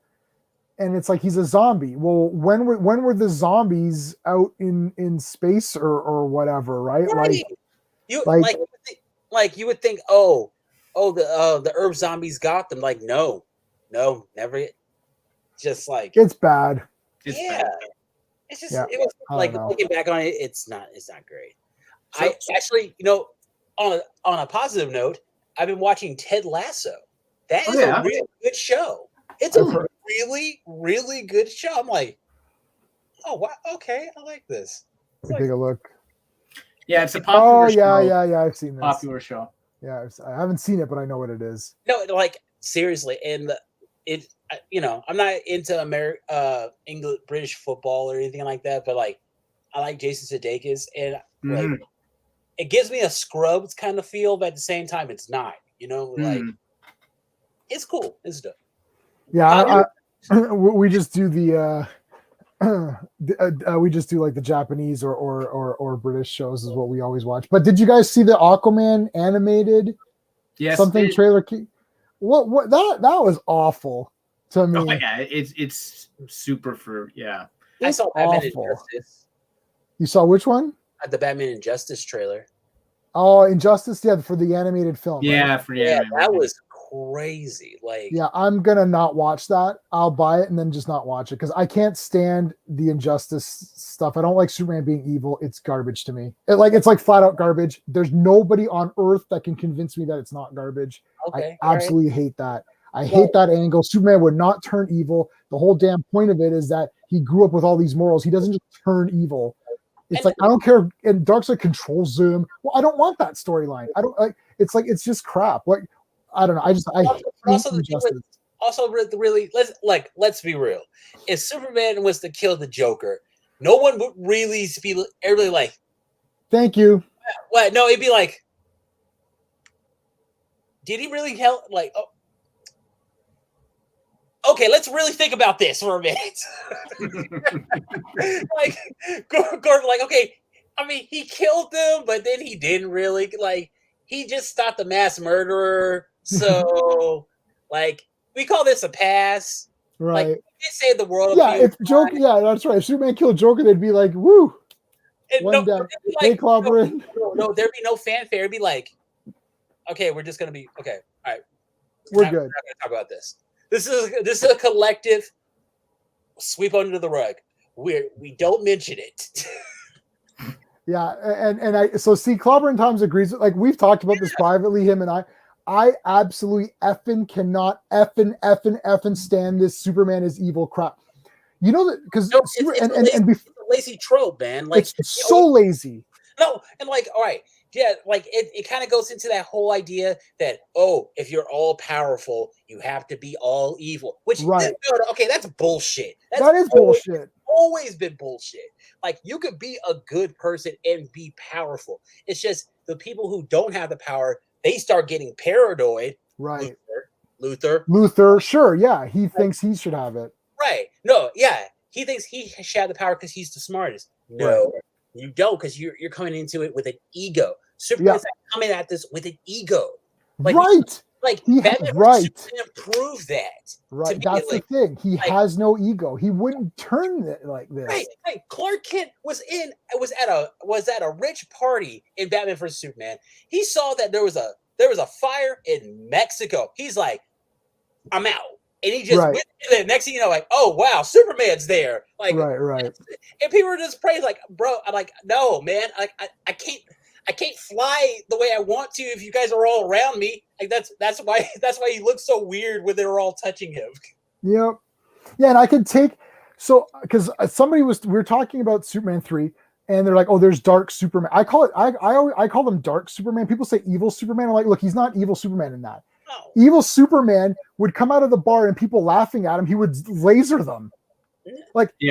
And it's like he's a zombie. Well, when were the zombies out in space or whatever, right? Right. You would think, the herb zombies got them. Like, no, never. Just like it's bad. It's just it was like looking back on it, it's not great. So, I actually, on a positive note, I've been watching Ted Lasso. That is a really good show. It's a really, really good show. I'm like, oh, wow, okay, I like this. Take a look. Yeah, it's a popular show. Yeah, I've seen this. Popular show. Yeah, I haven't seen it, but I know what it is. No, like, seriously, and I'm not into English, British football or anything like that, but, like, I like Jason Sudeikis, and, like, it gives me a Scrubs kind of feel, but at the same time, it's not, like, it's cool. It's dope. Yeah, we just do we just do like the Japanese or British shows is what we always watch. But did you guys see the Aquaman animated? Yes. Something trailer. What that was awful to me. Oh yeah, it's super for I saw Batman Injustice. You saw which one? The Batman Injustice trailer. Oh, Injustice, for the animated film. Yeah, right? for that was crazy. Like, I'm gonna not watch that. I'll buy it and then just not watch it because I can't stand the Injustice stuff. I don't like Superman being evil. It's garbage to me. It's like flat out garbage. There's nobody on earth that can convince me that it's not garbage. Okay, I absolutely hate that. I hate that angle. Superman would not turn evil. The whole damn point of it is that he grew up with all these morals. He doesn't just turn evil. It's like, I don't care. And Darkseid controls him. Well, I don't want that storyline. I don't like. It's like it's just crap. Like, I don't know. I hate Injustice. Also, really, let's be real. If Superman was to kill the Joker, no one would really be everybody like, thank you. What? No, it'd be like, did he really help? Like, oh, okay, let's really think about this for a minute. Like, Gordon, like, okay, I mean, he killed them, but then he didn't really, like, he just stopped the mass murderer. So, like, we call this a pass. Right. Like, they saved the world. Yeah, if Joker, that's right. If Superman killed Joker, they'd be like, woo. One down. Hey, Clobberin. No, there'd be no fanfare. It'd be like, okay, we're just going to be, okay, all right. We're good. We're not going to talk about this. This is a collective sweep under the rug. We don't mention it. Yeah, and so see, Clobberin Times agrees. Like, we've talked about this privately, him and I absolutely cannot effing stand this Superman is evil crap. You know that because it's a lazy trope, man. Like, it's so lazy. No, and like, all right, yeah, like it kind of goes into that whole idea that, oh, if you're all powerful, you have to be all evil. Which, right? Okay, that's bullshit. That is bullshit. Always been bullshit. Like, you could be a good person and be powerful. It's just the people who don't have the power, they start getting paranoid. Right. Luther, sure, yeah, he thinks he should have it. Right. No, yeah, he thinks he should have the power because he's the smartest. No, right. You don't, because you're coming into it with an ego. Superman's coming at this with an ego. Like, right. Like, Batman Superman proved that. Right. That's the thing. He has no ego. He wouldn't turn it like this. Right. Clark Kent was at a rich party in Batman vs Superman. He saw that there was a fire in Mexico. He's like, I'm out. And he just went to the next thing you know, like, oh wow, Superman's there. Like, right. And people were just praising, like, bro, I'm like, no, man, I can't fly the way I want to if you guys are all around me. Like, that's why he looks so weird when they were all touching him. Yep. Yeah, and I could take because we were talking about Superman 3, and they're like, oh, there's dark Superman. I call them dark Superman. People say evil Superman. I'm like, look, he's not evil Superman in that. Oh. Evil Superman would come out of the bar and people laughing at him, he would laser them. Like he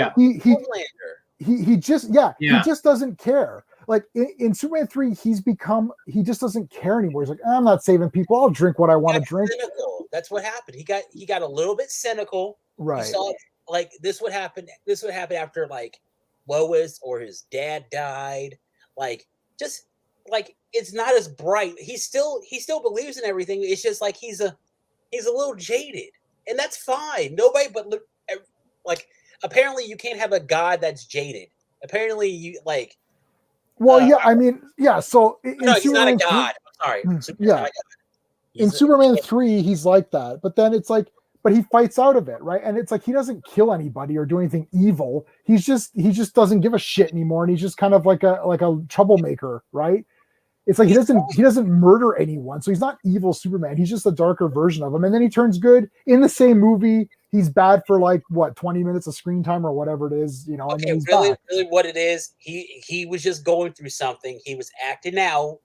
just he just doesn't care. Like in Superman 3, he just doesn't care anymore. He's like, I'm not saving people. I'll drink what I want to drink. Cynical. That's what happened. He got a little bit cynical. Right. He saw like this would happen. This would happen after like Lois or his dad died. Like just like it's not as bright. He still believes in everything. It's just like he's a little jaded, and that's fine. Nobody but like apparently you can't have a god that's jaded. Apparently you like. Well, I mean, So he's not a god. I'm sorry. In Superman 3, he's like that, but then it's like, but he fights out of it, right? And it's like he doesn't kill anybody or do anything evil. He just doesn't give a shit anymore, and he's just kind of like a troublemaker, right? It's like he doesn't murder anyone, so he's not evil Superman. He's just a darker version of him, and then he turns good in the same movie. He's bad for like 20 minutes of screen time or whatever it is, you know. Okay, and really, what it is, he was just going through something. He was acting out,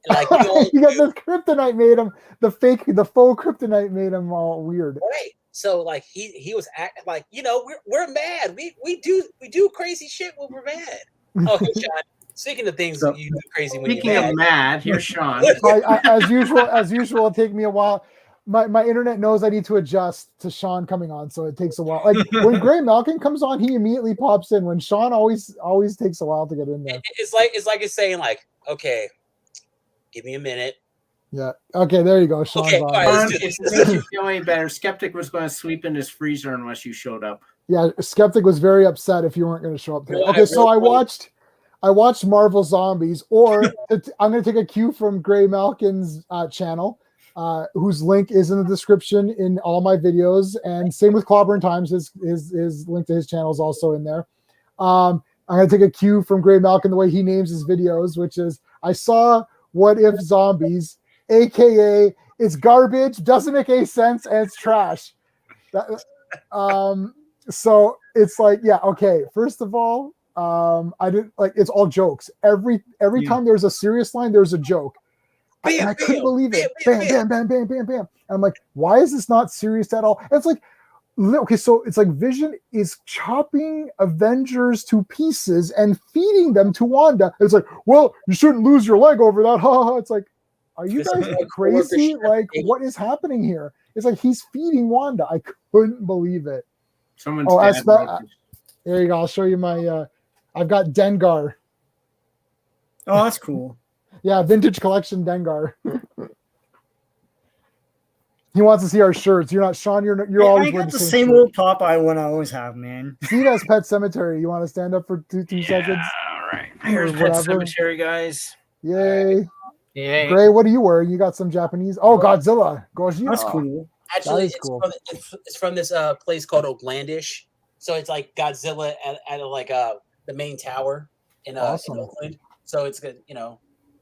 like he got the kryptonite made him the faux kryptonite made him all weird. Right. So like he was acting like we're mad. We do crazy shit when we're mad. Oh, hey, Sean. Speaking of things that you do crazy when you're mad. Speaking of mad, here's Sean. As usual, it'll take me a while. My internet knows I need to adjust to Sean coming on, so it takes a while. Like when Greymalkin comes on, he immediately pops in. When Sean always takes a while to get in there. It's like it's saying like, okay, give me a minute. Yeah. Okay, there you go, Sean. Okay, if it makes you feel any better, Skeptic was going to sleep in his freezer unless you showed up. Yeah, Skeptic was very upset if you weren't going to show up today. Okay, so I watched Marvel Zombies, or I'm going to take a cue from Greymalkin's channel, whose link is in the description in all my videos, and same with Clobberin Times. His link to his channel is also in there. I'm going to take a cue from Greymalkin the way he names his videos, which is I saw What If Zombies, aka it's garbage, doesn't make any sense, and it's trash. So it's like, yeah, okay. First of all, I didn't like it's all jokes. Every time there's a serious line, there's a joke. I couldn't believe it. Bam, bam, bam, bam, bam. And I'm like, why is this not serious at all? And it's like, okay, so it's like Vision is chopping Avengers to pieces and feeding them to Wanda. It's like, well, you shouldn't lose your leg over that. Ha ha. It's like, are you guys crazy? Like, what is happening here? It's like he's feeding Wanda. I couldn't believe it. Someone's there you go. I'll show you my I've got Dengar. Oh, that's cool. Yeah, vintage collection Dengar. He wants to see our shirts. You're not Sean. You're always wearing the same old Popeye one I always have, man. See, that's Pet Cemetery. You want to stand up for two seconds? All right. Here's Pet Cemetery, guys. Yay. Yay. Gray, what are you wearing? You got some Japanese. Oh, Godzilla. That's cool. Actually, that is cool. It's from this place called Oaklandish. So it's like Godzilla at like the main tower in Oakland. So it's good,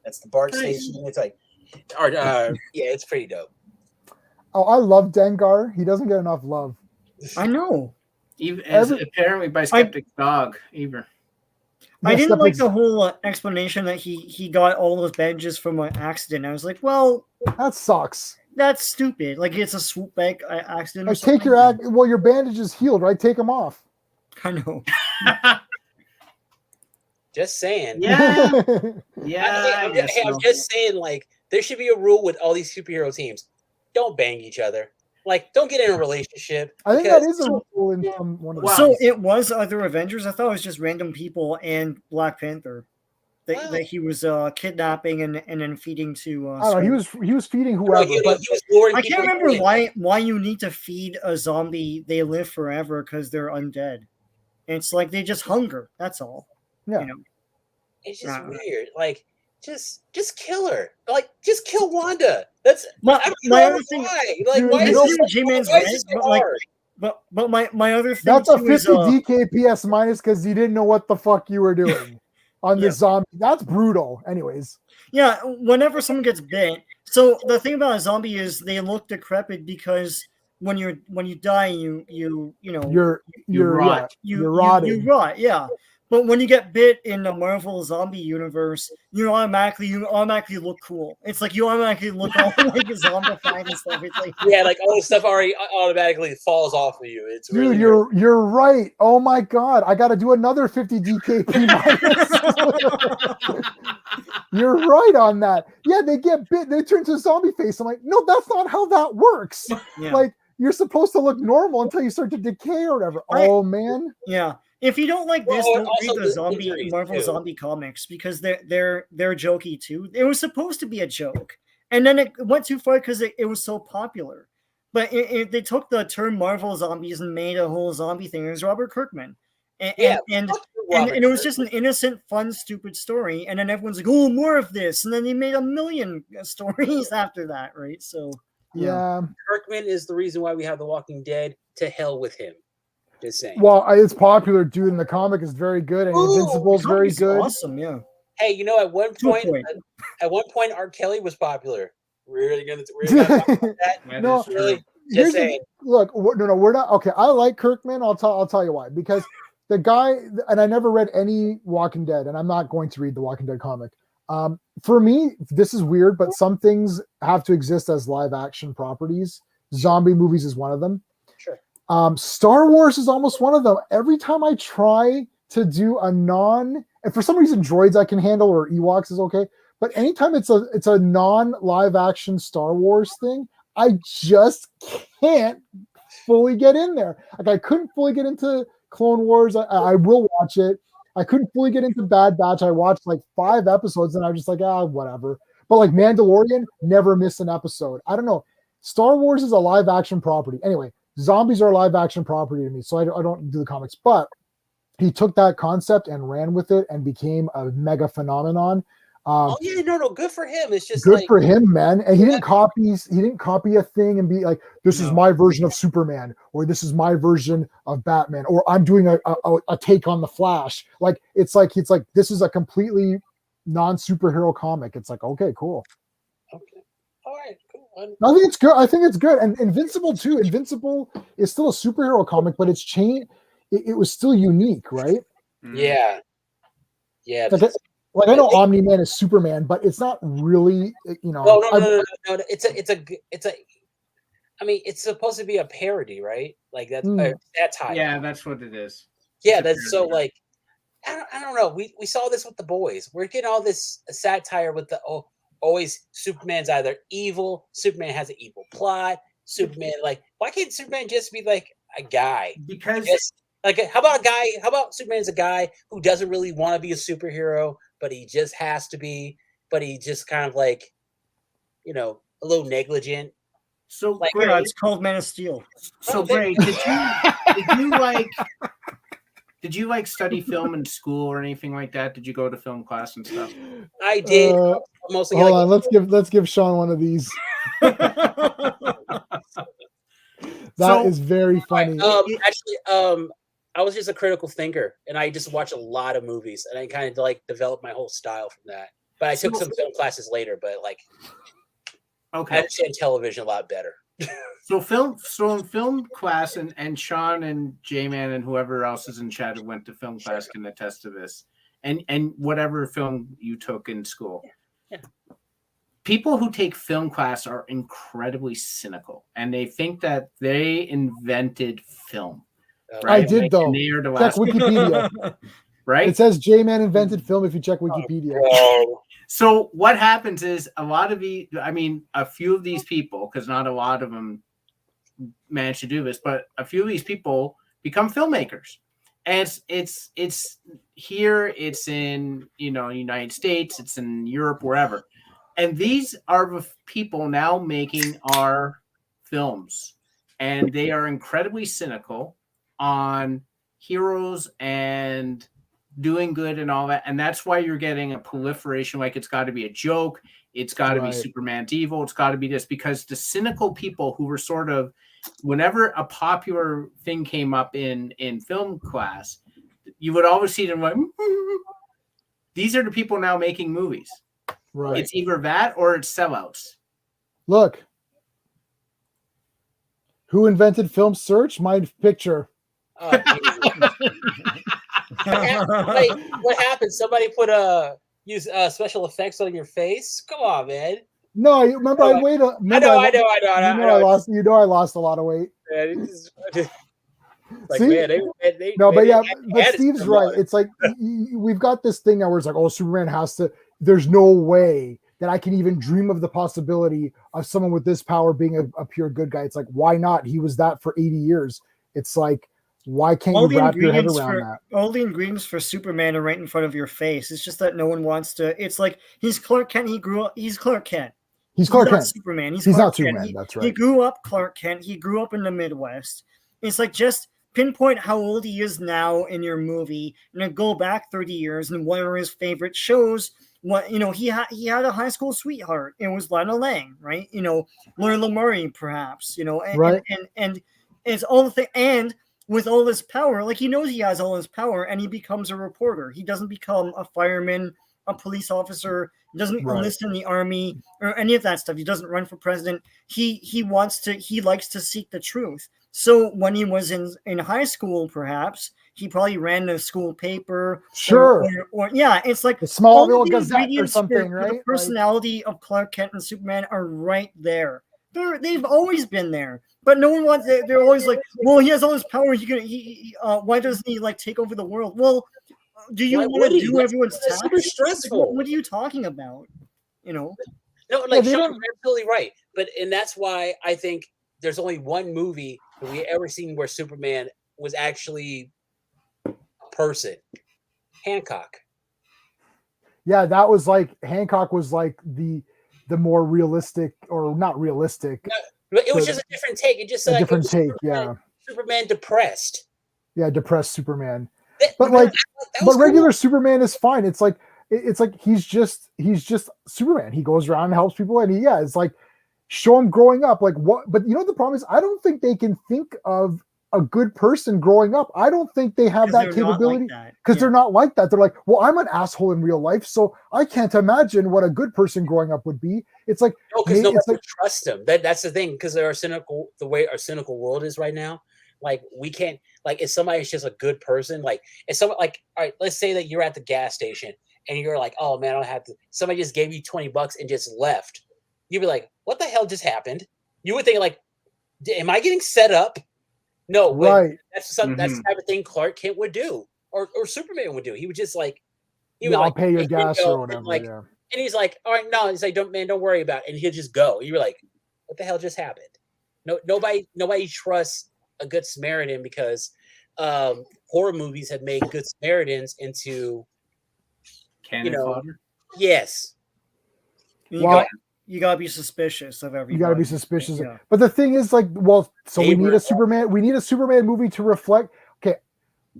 that's the BART station. It's like, yeah, it's pretty dope. Oh, I love Dengar. He doesn't get enough love. I know. Even apparently by Skeptic's dog, either. I didn't like the whole explanation that he got all those bandages from an accident. I was like, well, that sucks. That's stupid. Like it's a swoop back accident. Like take your bandage is healed, right? Take them off. I know. Just saying. Yeah. I'm just saying, like, there should be a rule with all these superhero teams. Don't bang each other. Like, don't get in a relationship. I think that is a rule in one of the So it was other Avengers? I thought it was just random people and Black Panther. That he was kidnapping and then feeding to. I don't know. He was feeding whoever. I can't remember why you need to feed a zombie. They live forever because they're undead. And it's like they just hunger. That's all. Yeah. It's just weird. Like, just kill her. Like, just kill Wanda. That's my other thing. Why? Like, why is this so hard? But my other thing. That's a 50 DKPS minus because you didn't know what the fuck you were doing. On the zombie, that's brutal. Anyways, yeah. Whenever someone gets bit, so the thing about a zombie is they look decrepit because when you die, you rot. You're rotting. You rot, yeah. But when you get bit in the Marvel zombie universe, you automatically look cool. It's like you automatically look all like a zombified and stuff. It's like Yeah, like all this stuff already automatically falls off of you. It's Dude, really you're right. Oh my god, I got to do another 50 DKP minus. You're right on that. Yeah, they get bit, they turn to zombie face. I'm like, no, that's not how that works. Yeah. Like, you're supposed to look normal until you start to decay or whatever. Oh man. Yeah. If you don't like this, Well, don't also read the the zombie injuries, Marvel too. zombie comics because they're jokey too. It was supposed to be a joke, and then it went too far because it was so popular. But they took the term Marvel zombies and made a whole zombie thing. It was Robert Kirkman, and Yeah, and fuck you, Robert it was just an innocent, fun, stupid story. And then everyone's like, "Oh, more of this!" And then they made a million stories after that, right? So Yeah. Kirkman is the reason why we have The Walking Dead. To hell with him. Just saying. Well, it's popular, dude, and the comic is very good, and Ooh, Invincible's very Comics good. awesome, yeah. Hey, you know, at one To a point, point. R. Kelly was popular. We're really gonna talk about that. That No, is true. Really? Here's Just the- saying. Look, no, we're not okay. I like Kirkman. I'll tell you why. Because the guy, and I never read any Walking Dead, and I'm not going to read the Walking Dead comic. For me, this is weird, but some things have to exist as live action properties. Zombie movies is one of them. Sure. Star Wars is almost one of them. Every time I try to do a and for some reason droids I can handle or Ewoks is okay, but anytime it's a non live action Star Wars thing, I just can't fully get in there. Like I couldn't fully get into Clone Wars. I will watch it. I couldn't fully get into Bad Batch. I watched like 5 episodes and I was just like, whatever. But like Mandalorian, never miss an episode. I don't know. Star Wars is a live action property. Anyway, zombies are a live action property to me, so I don't do the comics. But he took that concept and ran with it and became a mega phenomenon. Oh yeah, no, good for him. It's just Good like, for him, man. And he didn't copy a thing and be like, this is my version of Superman, or this is my version of Batman, or I'm doing a take on the Flash. Like it's like this is a completely non-superhero comic. It's like, okay, cool. okay, all right, cool. I think it's good. I think it's good. And Invincible too. Invincible is still a superhero comic, but it's changed. It was still unique, right? Yeah, yeah. Like I know Omni-Man is Superman, but it's not really, No. It's a. I mean, it's supposed to be a parody, right? Like that's satire. Yeah, that's what it is. Yeah, that's so like. I don't know. We saw this with The Boys. We're getting all this satire with the always Superman's either evil. Superman has an evil plot. Superman, like, why can't Superman just be like a guy? Because like, how about Superman's a guy who doesn't really want to be a superhero, but he just has to be, but he just kind of like, a little negligent. So like, Gray, It's called Man of Steel. so Gray, did you like study film in school or anything like that? Did you go to film class and stuff? I did. Mostly. Hold on, let's give Sean one of these. That is very funny. Actually, I was just a critical thinker, and I just watched a lot of movies, and I kind of like developed my whole style from that. But I took some film classes later, but like, I understand television a lot better. So in film class, and Sean and J-Man and whoever else is in chat who went to film class can attest to this, and whatever film you took in school. Yeah. People who take film class are incredibly cynical, and they think that they invented film. Right? I did though. Check Wikipedia. Right? It says J-Man invented film if you check Wikipedia. So what happens is a few of these people, because not a lot of them manage to do this, but a few of these people become filmmakers. And it's here, it's in United States, it's in Europe, wherever. And these are the people now making our films. And they are incredibly cynical on heroes and doing good and all that. And that's why you're getting a proliferation. Like, it's got to be a joke. It's got to be Superman's evil. It's got to be this, because the cynical people who were sort of, whenever a popular thing came up in film class, you would always see them like, these are the people now making movies. Right. It's either that or it's sellouts. Look. Who invented film search? My picture. Oh, Wait, what happened? Somebody put use special effects on your face? Come on, man. No, remember I weighed. Remember, I know. I lost. You know, I lost a lot of weight. Man, like, See? man, No, but yeah, they but added Steve's some right. on. It's like we've got this thing now where it's like, oh, Superman has to. There's no way that I can even dream of the possibility of someone with this power being a pure good guy. It's like, why not? He was that for 80 years. It's like, why can't you wrap your head around that? All the ingredients for Superman are right in front of your face. It's just that no one wants to. It's like he's Clark Kent. He's Clark Kent. He's Clark not Kent. Superman. He's not Clark Kent. Superman. That's right. He grew up Clark Kent. He grew up in the Midwest. It's like just pinpoint how old he is now in your movie, and then go back 30 years and what are his favorite shows. What he had a high school sweetheart. It was Lana Lang, right? Laura Murray, perhaps. Right. And it's all the thing. And with all this power, like he knows he has all this power, and he becomes a reporter. He doesn't become a fireman, a police officer. He doesn't enlist in the army or any of that stuff. He doesn't run for president. He likes to seek the truth. So when he was in high school, perhaps he probably ran the school paper. Sure. Or yeah, it's like the Smallville Gazette or something, right? The personality of Clark Kent and Superman are right there. They've always been there, but no one wants. They're always like, well, he has all this power. Why doesn't he like take over the world? Well, do you want to do everyone's tasks? Super stressful. What are you talking about? No, like Sean's absolutely right. And that's why I think there's only one movie that we ever seen where Superman was actually a person. Hancock. Yeah, that was like Hancock was like the more realistic, or not realistic. No, it was just a different take. It just a different take. Superman depressed. Yeah, depressed Superman. But regular Superman is fine. It's like he's just Superman. He goes around and helps people, and it's like show him growing up. Like what? But the problem is, I don't think they can think of a good person growing up. I don't think they have that capability because they're not like that. They're like, well, I'm an asshole in real life, so I can't imagine what a good person growing up would be. It's like because nobody would trust them. That's the thing, because they're cynical. The way our cynical world is right now. Like we can't, like if somebody's just a good person, like if someone like, all right, let's say that you're at the gas station and you're like, oh man, I don't have to, somebody just gave you $20 and just left. You'd be like, what the hell just happened? You would think like, am I getting set up? No, right. That's the type of thing Clark Kent would do, or Superman would do. He would just like, I'll pay your gas or whatever. And he's like, all right, no, he's like, don't worry about it. And he'll just go. You're like, what the hell just happened? No, nobody trusts a good Samaritan because horror movies have made good Samaritans into cannon fodder. Yes. You gotta be suspicious of everybody. You gotta be suspicious. Yeah. But the thing is, like, well, so we need a Superman movie to reflect. Okay,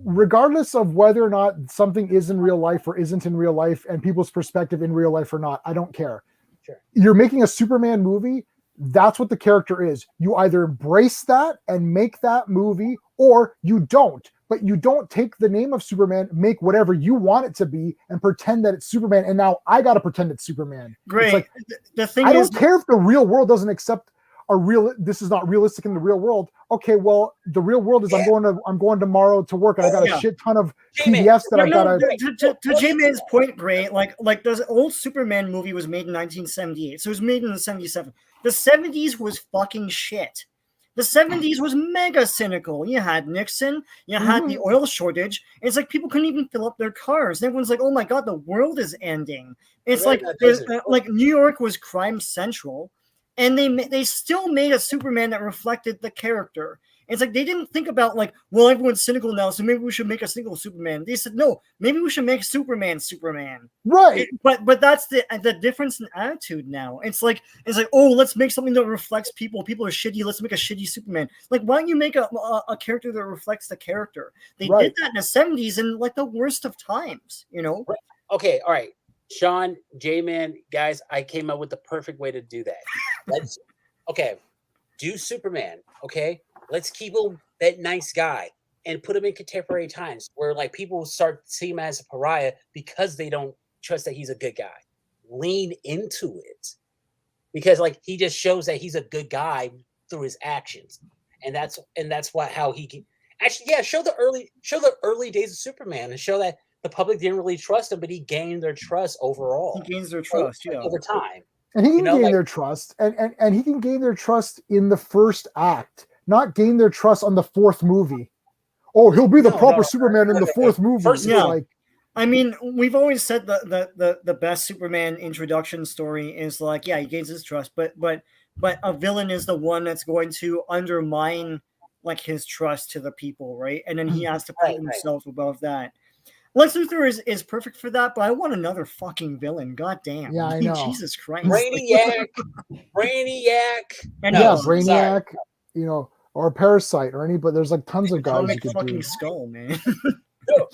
regardless of whether or not something is in real life or isn't in real life, and people's perspective in real life or not, I don't care. Sure. You're making a Superman movie. That's what the character is. You either embrace that and make that movie, or you don't. But you don't take the name of Superman, make whatever you want it to be, and pretend that it's Superman. And now I got to pretend it's Superman. Great. It's like, the thing I don't care if the real world doesn't accept this is not realistic in the real world. Okay, well, the real world is I'm going tomorrow to work, and I got a shit ton of PDFs that I got to J-Man's point, Gray, like the old Superman movie was made in 1978. So it was made in the 77. The 70s was fucking shit. The 70s was mega cynical. You had Nixon, you had the oil shortage. It's like people couldn't even fill up their cars. And everyone's like, "Oh my god, the world is ending." It's like New York was crime central, and they still made a Superman that reflected the character. It's like they didn't think about like, well, everyone's cynical now, so maybe we should make a cynical Superman. They said, no, maybe we should make Superman. Right. But that's the difference in attitude now. It's like, oh, let's make something that reflects people. People are shitty. Let's make a shitty Superman. Like, why don't you make a character that reflects the character? They did that in the 70s in like the worst of times, Right. Okay. All right. Sean, J-Man, guys, I came up with the perfect way to do that. Do Superman. Okay. Let's keep him that nice guy and put him in contemporary times where like people start to see him as a pariah because they don't trust that he's a good guy. Lean into it because like he just shows that he's a good guy through his actions, and that's how he can. Actually, yeah, show the early days of Superman and show that the public didn't really trust him, but he gained their trust overall. He gains their trust, over time. And he can gain their trust, and he can gain their trust in the first act, not gain their trust on the fourth movie. Oh, he'll be the proper Superman in the fourth movie. I mean, we've always said the best Superman introduction story is like, yeah, he gains his trust, but a villain is the one that's going to undermine like his trust to the people, right? And then he has to prove himself above that. Lex Luthor is perfect for that, but I want another fucking villain. God damn. Yeah, I know. Jesus Christ. Brainiac. Brainiac, or Parasite or any, but there's like tons of guys you could fucking do. Skull, man.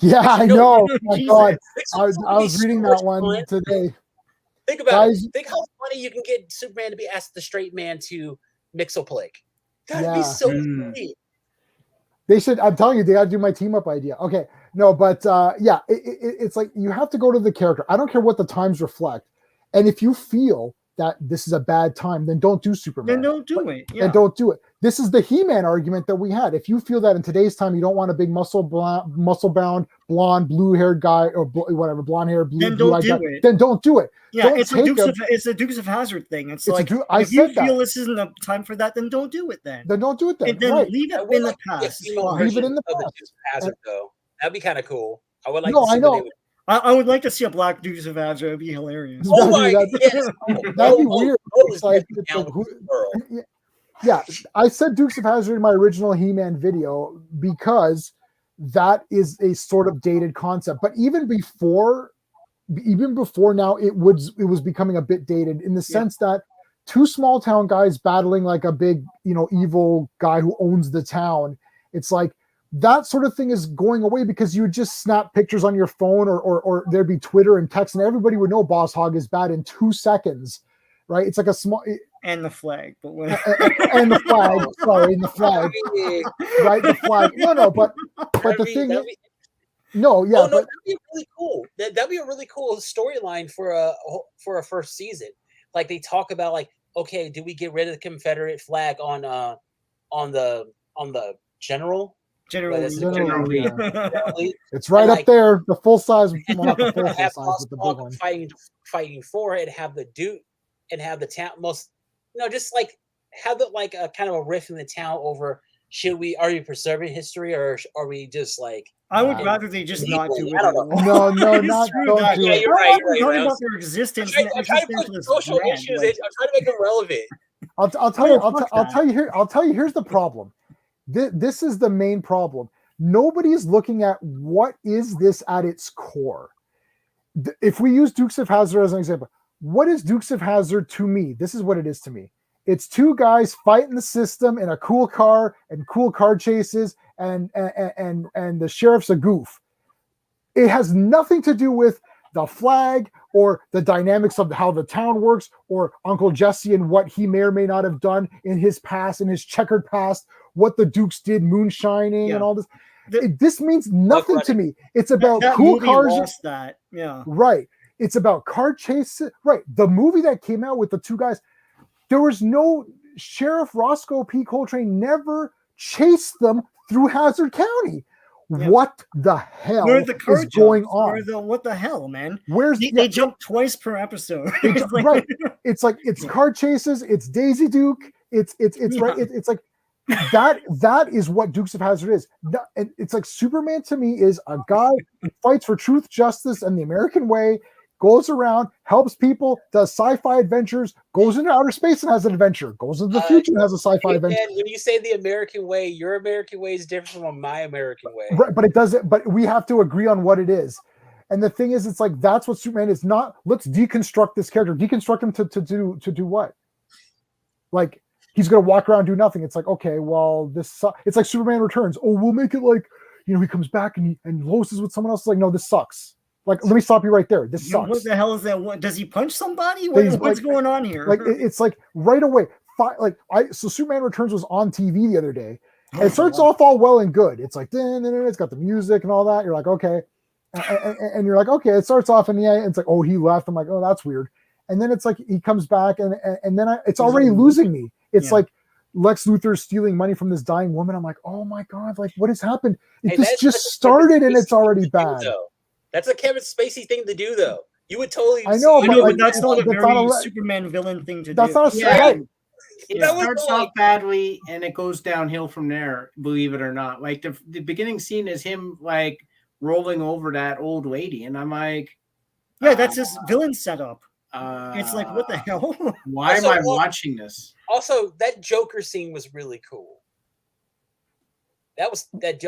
Yeah, I know. Oh my God. I was reading that one today. Think about it. Think how funny you can get Superman to be asked the straight man to Mixoplick. That'd be so funny. They should. I'm telling you, they got to do my team up idea. Okay, no, but it's like you have to go to the character. I don't care what the times reflect, and if you feel that this is a bad time, then don't do Superman. Then don't do it. Yeah. And don't do it. This is the He-Man argument that we had. If you feel that in today's time you don't want a big muscle-bound, blonde, blue-haired guy or whatever, blonde-haired, blue-eyed guy, then don't do it. Yeah, it's a Dukes of Hazzard thing. It's like if you feel this isn't a time for that, then don't do it. Then don't do it. Then and then leave it in the past. Leave it in the past. Hazard, though. That'd be kind of cool. I would like. No, I know. I would like to see a black Dukes of Hazzard. It'd be hilarious. Oh my god, that'd be weird. Yeah, I said Dukes of Hazzard in my original He-Man video because that is a sort of dated concept. But even before now, it was becoming a bit dated in the sense that two small town guys battling like a big, evil guy who owns the town. It's like that sort of thing is going away because you would just snap pictures on your phone or there'd be Twitter and text and everybody would know Boss Hogg is bad in 2 seconds, right? It's like a small... And the flag. But and the flag. Sorry, and the flag. Right, the flag. No, but the thing is... that'd be really cool. That'd be a really cool storyline for a first season. Like they talk about like, okay, do we get rid of the Confederate flag on the General? Generally. It's right up there. The full size, not the full size, but the big one. Fighting for it, have the Duke and have the town just like have the like a kind of a riff in the town over are we preserving history or are we just like I would rather they just not do it. I don't know. No, not don't do it. You're right. Talking about their existence. I'm trying to put social issues. I'm trying to make them relevant. I'll tell you. Here's the problem. This is the main problem. Nobody's looking at what is this at its core. If we use Dukes of Hazzard as an example, what is Dukes of Hazzard to me? This is what it is to me. It's two guys fighting the system in a cool car and cool car chases, and the sheriff's a goof. It has nothing to do with the flag or the dynamics of how the town works or Uncle Jesse and what he may or may not have done in his past, in his checkered past, what the Dukes did, moonshining and all this. This means nothing to me. It's about cool cars. Right. It's about car chases. Right. The movie that came out with the two guys, there was no Sheriff Roscoe P. Coltrane never chased them through Hazard County. Yeah. What the hell is going on? What the hell, man? They jump twice per episode. Right. It's like it's car chases. It's Daisy Duke. It's right. It's like that is what Dukes of Hazzard is. It's like Superman to me is a guy who fights for truth, justice, and the American way. Goes around, helps people, does sci-fi adventures, goes into outer space and has an adventure, goes into the future and has a sci-fi adventure. When you say the American way, your American way is different from my American way. Right, but it doesn't. But we have to agree on what it is. And the thing is, it's like that's what Superman is. Not let's deconstruct this character. Deconstruct him to do what? Like he's gonna walk around and do nothing. It's like okay, well it's like Superman Returns. Oh, we'll make it like he comes back and Lois is with someone else. It's like no, this sucks. Like, let me stop you right there. This sucks. What the hell is that? What, does he punch somebody? What's going on here? Like, it's like right away. So Superman Returns was on TV the other day. And it starts off all well and good. It's like, it's got the music and all that. You're like, okay. And you're like, okay. It starts off and it's like, oh, he left. I'm like, oh, that's weird. And then it's like he comes back and then it's already losing me. It's like Lex Luthor stealing money from this dying woman. I'm like, oh my god, like what has happened? Hey, This just started and it's already bad. That's a Kevin Spacey thing to do, though. You would totally. I know, I but know, like, but that's not a that's very not a- Superman villain thing to That's do. not a Yeah. right. It That was starts like- off badly and it goes downhill from there, believe it or not. Like the beginning scene is him like rolling over that old lady, and I'm like, Yeah, that's his villain setup. uh, It's like, what the hell? why Also, am I watching this? Also, that Joker scene was really cool. That was that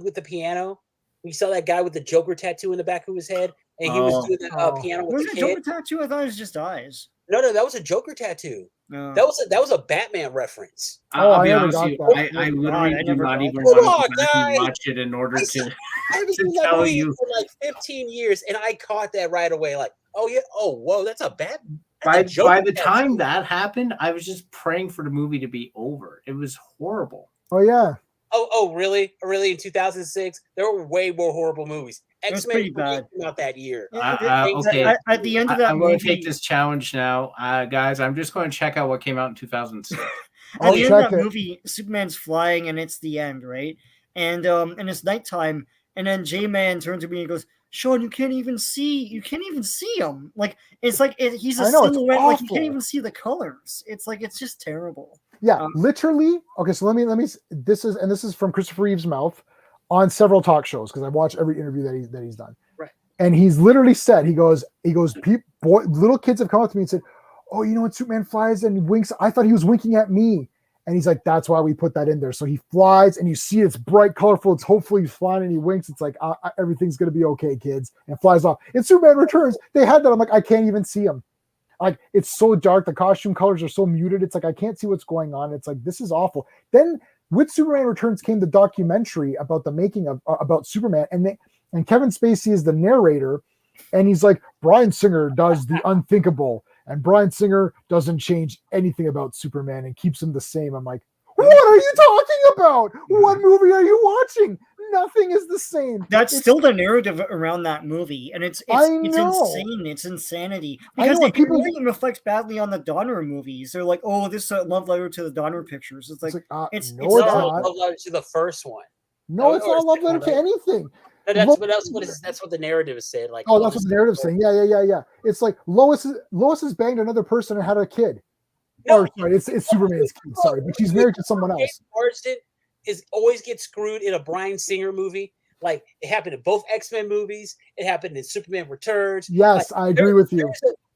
with the piano. We saw that guy with the Joker tattoo in the back of his head, and he was doing the piano with Was the it kid. Joker tattoo? I thought it was just eyes. No, that was a Joker tattoo. No. That was a Batman reference. I'll be I never honest got with you. that. I Oh, literally God, I do never not got even that. want Come on, to go back and guys. watch it in order to. I haven't to seen that tell movie you. for like 15 years, and I caught that right away. Like, oh yeah, oh whoa, that's a Batman. By the time that happened, I was just praying for the movie to be over. It was horrible. Oh yeah. Oh, really? Really? In 2006, there were way more horrible movies. was X-Men pretty bad. came out that year. Okay. At the end of that I'm movie, going to take this challenge now, guys. I'm just going to check out what came out in 2006. at I'll the end of check that it. movie, Superman's flying and it's the end, right? And it's nighttime, and then J-Man turns to me and goes, Sean, you can't even see him. Like he's a I know, it's silhouette, like you awful. can't even see the colors. It's like it's just terrible. Yeah, literally. Okay, so let me. This is from Christopher Reeve's mouth on several talk shows because I watch every interview that he's done. Right. And he's literally said, he goes, little kids have come up to me and said, "Oh, you know when Superman flies and winks, I thought he was winking at me." And he's like, "That's why we put that in there." So he flies, and you see it's bright, colorful. It's hopefully he's flying, and he winks. It's like everything's gonna be okay, kids, and flies off. In Superman Returns, they had that. I'm like, I can't even see him. Like it's so dark, the costume colors are so muted. It's like I can't see what's going on. It's like this is awful. Then with Superman Returns came the documentary about the making of about Superman, and Kevin Spacey is the narrator, and he's like, Bryan Singer does the unthinkable, and Bryan Singer doesn't change anything about Superman and keeps him the same. I'm like, what are you talking about? What movie are you watching? Nothing is the same. That's still the narrative around that movie, and it's know. insane. It's insanity I because know, it really reflects badly on the Donner movies. They're like, "Oh, this is a love letter to the Donner pictures." It's like it's No, it's not. Love letter to the first one. No, it's not a love letter to anything. No, that's what the narrative is saying. Like, oh, that's what the narrative's saying. Yeah. It's like Lois has banged another person and had a kid. No, or sorry, it's Superman's kid. Sorry, but she's married to someone else. Marsden always gets screwed in a Bryan Singer movie. Like it happened in both X-Men movies. It happened in Superman Returns. Yes, like, I agree with you.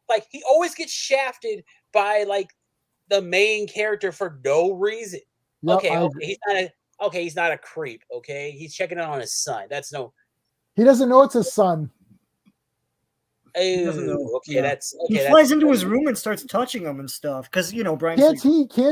Like he always gets shafted by like the main character for no reason. Yep, he's not a creep. Okay, he's checking out on his son. He doesn't know it's his son. Oh, okay, yeah. He flies into his room and starts touching him and stuff because Brian. Can't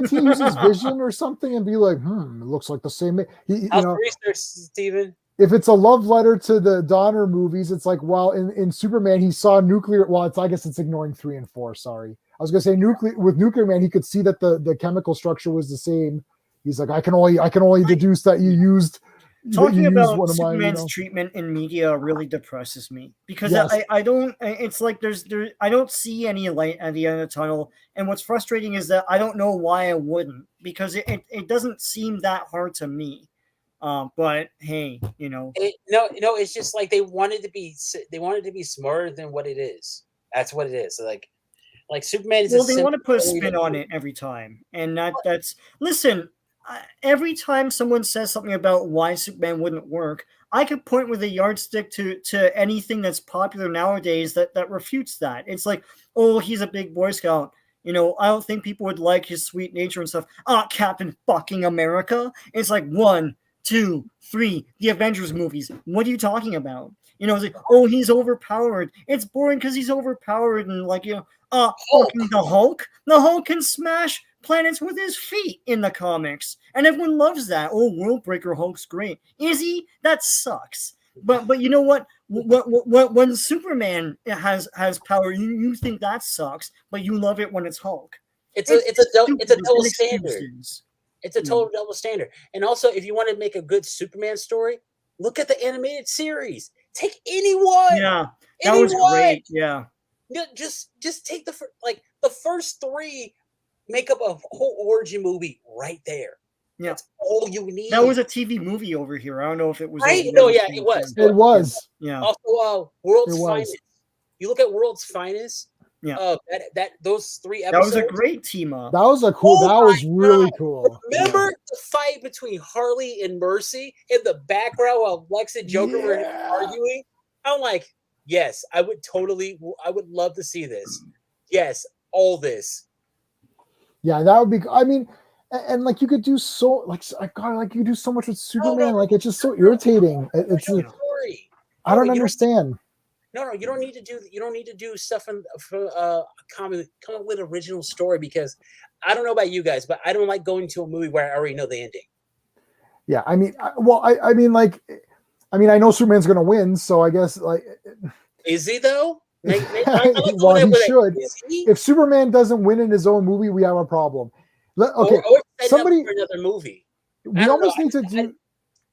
he use his vision or something and be like, it looks like the same. Research, Steven. If it's a love letter to the Donner movies, it's like, well, in Superman he saw nuclear. Well, I guess it's ignoring 3 and 4. Sorry, I was gonna say Nuclear Man. He could see that the chemical structure was the same. He's like, I can only deduce that you used. Talking about Superman's treatment in media really depresses me because I don't. It's like I don't see any light at the end of the tunnel, and what's frustrating is that I don't know why I wouldn't because it doesn't seem that hard to me. But hey, it's just like they wanted to be smarter than what it is. That's what it is. So like Superman is. Well, they want to put a spin on it every time, and that's listen. Every time someone says something about why Superman wouldn't work, I could point with a yardstick to anything that's popular nowadays that refutes that. It's like, oh, he's a big Boy Scout. I don't think people would like his sweet nature and stuff. Captain fucking America. It's like 1, 2, 3, the Avengers movies. What are you talking about? It's like, oh, he's overpowered. It's boring because he's overpowered and fucking the Hulk. The Hulk can smash planets with his feet in the comics, and everyone loves that. Oh, Worldbreaker Hulk's great. Is he? That sucks. But you know what? When Superman has power, you think that sucks, but you love it when it's Hulk. It's a double standard. It's a total double standard. And also, if you want to make a good Superman story, look at the animated series. Take anyone. Yeah, that was great. Yeah. Just take the first 3 make up a whole origin movie right there. Yeah. That's all you need. That was a TV movie over here. I don't know if it was. Right? over No, there. yeah, it was. It was. Yeah. Also, World's It was. Finest. You look at World's Finest. Yeah. Those 3 That episodes. was a great team up. That was a cool. Oh that was my really God. cool. Remember the fight between Harley and Mercy in the background while Lex and Joker were arguing? I'm like, yes, I would love to see this. Yes, all this. Yeah, that would be. I mean, and like you could do so. Like God, like you could do so much with Superman. Like it's just so irritating. It's. Story. I don't understand. No, you don't need to do stuff for come up with original story, because I don't know about you guys, but I don't like going to a movie where I already know the ending. Yeah, I mean, I know Superman's gonna win, so I guess like. Is he though? Well, he should. If Superman doesn't win in his own movie, we have a problem. Okay, or somebody for another movie. We almost need to do.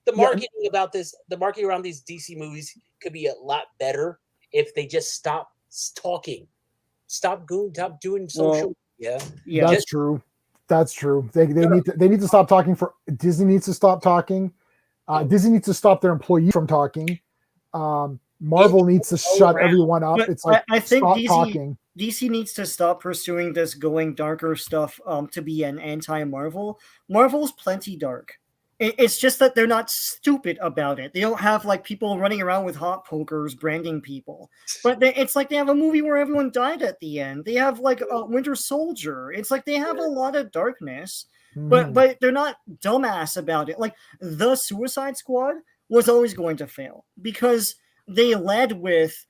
The marketing about this, the marketing around these DC movies could be a lot better if they just stop talking, stop doing social media. Yeah, that's true. That's true. They need to stop talking. Disney needs to stop talking. Disney needs to stop their employees from talking. Marvel needs to shut everyone up. But it's like I think stop talking. DC needs to stop pursuing this going darker stuff to be an anti-Marvel. Marvel's plenty dark. It's just that they're not stupid about it. They don't have like people running around with hot pokers branding people. But it's like they have a movie where everyone died at the end. They have like a Winter Soldier. It's like they have a lot of darkness, but they're not dumbass about it. Like the Suicide Squad was always going to fail because they led with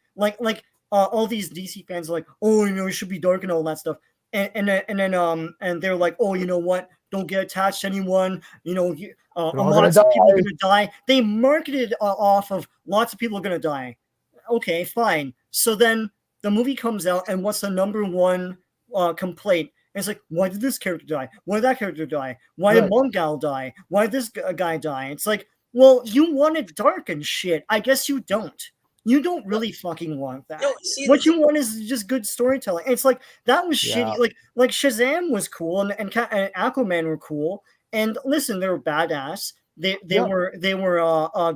all these DC fans are like, oh, it should be dark and all that stuff. And then they're like, oh, you know what? Don't get attached to anyone. Lots of people are going to die. They marketed off of lots of people are going to die. Okay, fine. So then the movie comes out, and what's the number one complaint? And it's like, why did this character die? Why did that character die? Why did Mongal die? Why did this guy die? It's like, well, you wanted dark and shit. I guess you don't. You don't really fucking want that. No, what you want is just good storytelling. It's like that was shitty. Like Shazam was cool and Aquaman were cool. And listen, they were badass. They were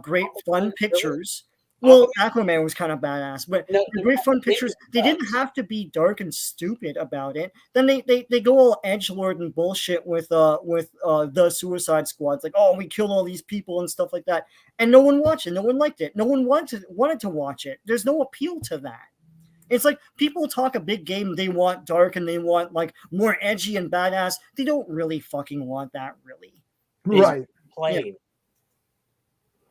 great fun pictures. Well, Aquaman was kind of badass, but great fun pictures. They didn't have to be dark and stupid about it. Then they go all edgelord and bullshit with the Suicide Squad. It's like, oh, we killed all these people and stuff like that, and no one watched it. No one liked it. No one wanted to watch it. There's no appeal to that. It's like people talk a big game. They want dark and they want like more edgy and badass. They don't really fucking want that, really. Right. Plain.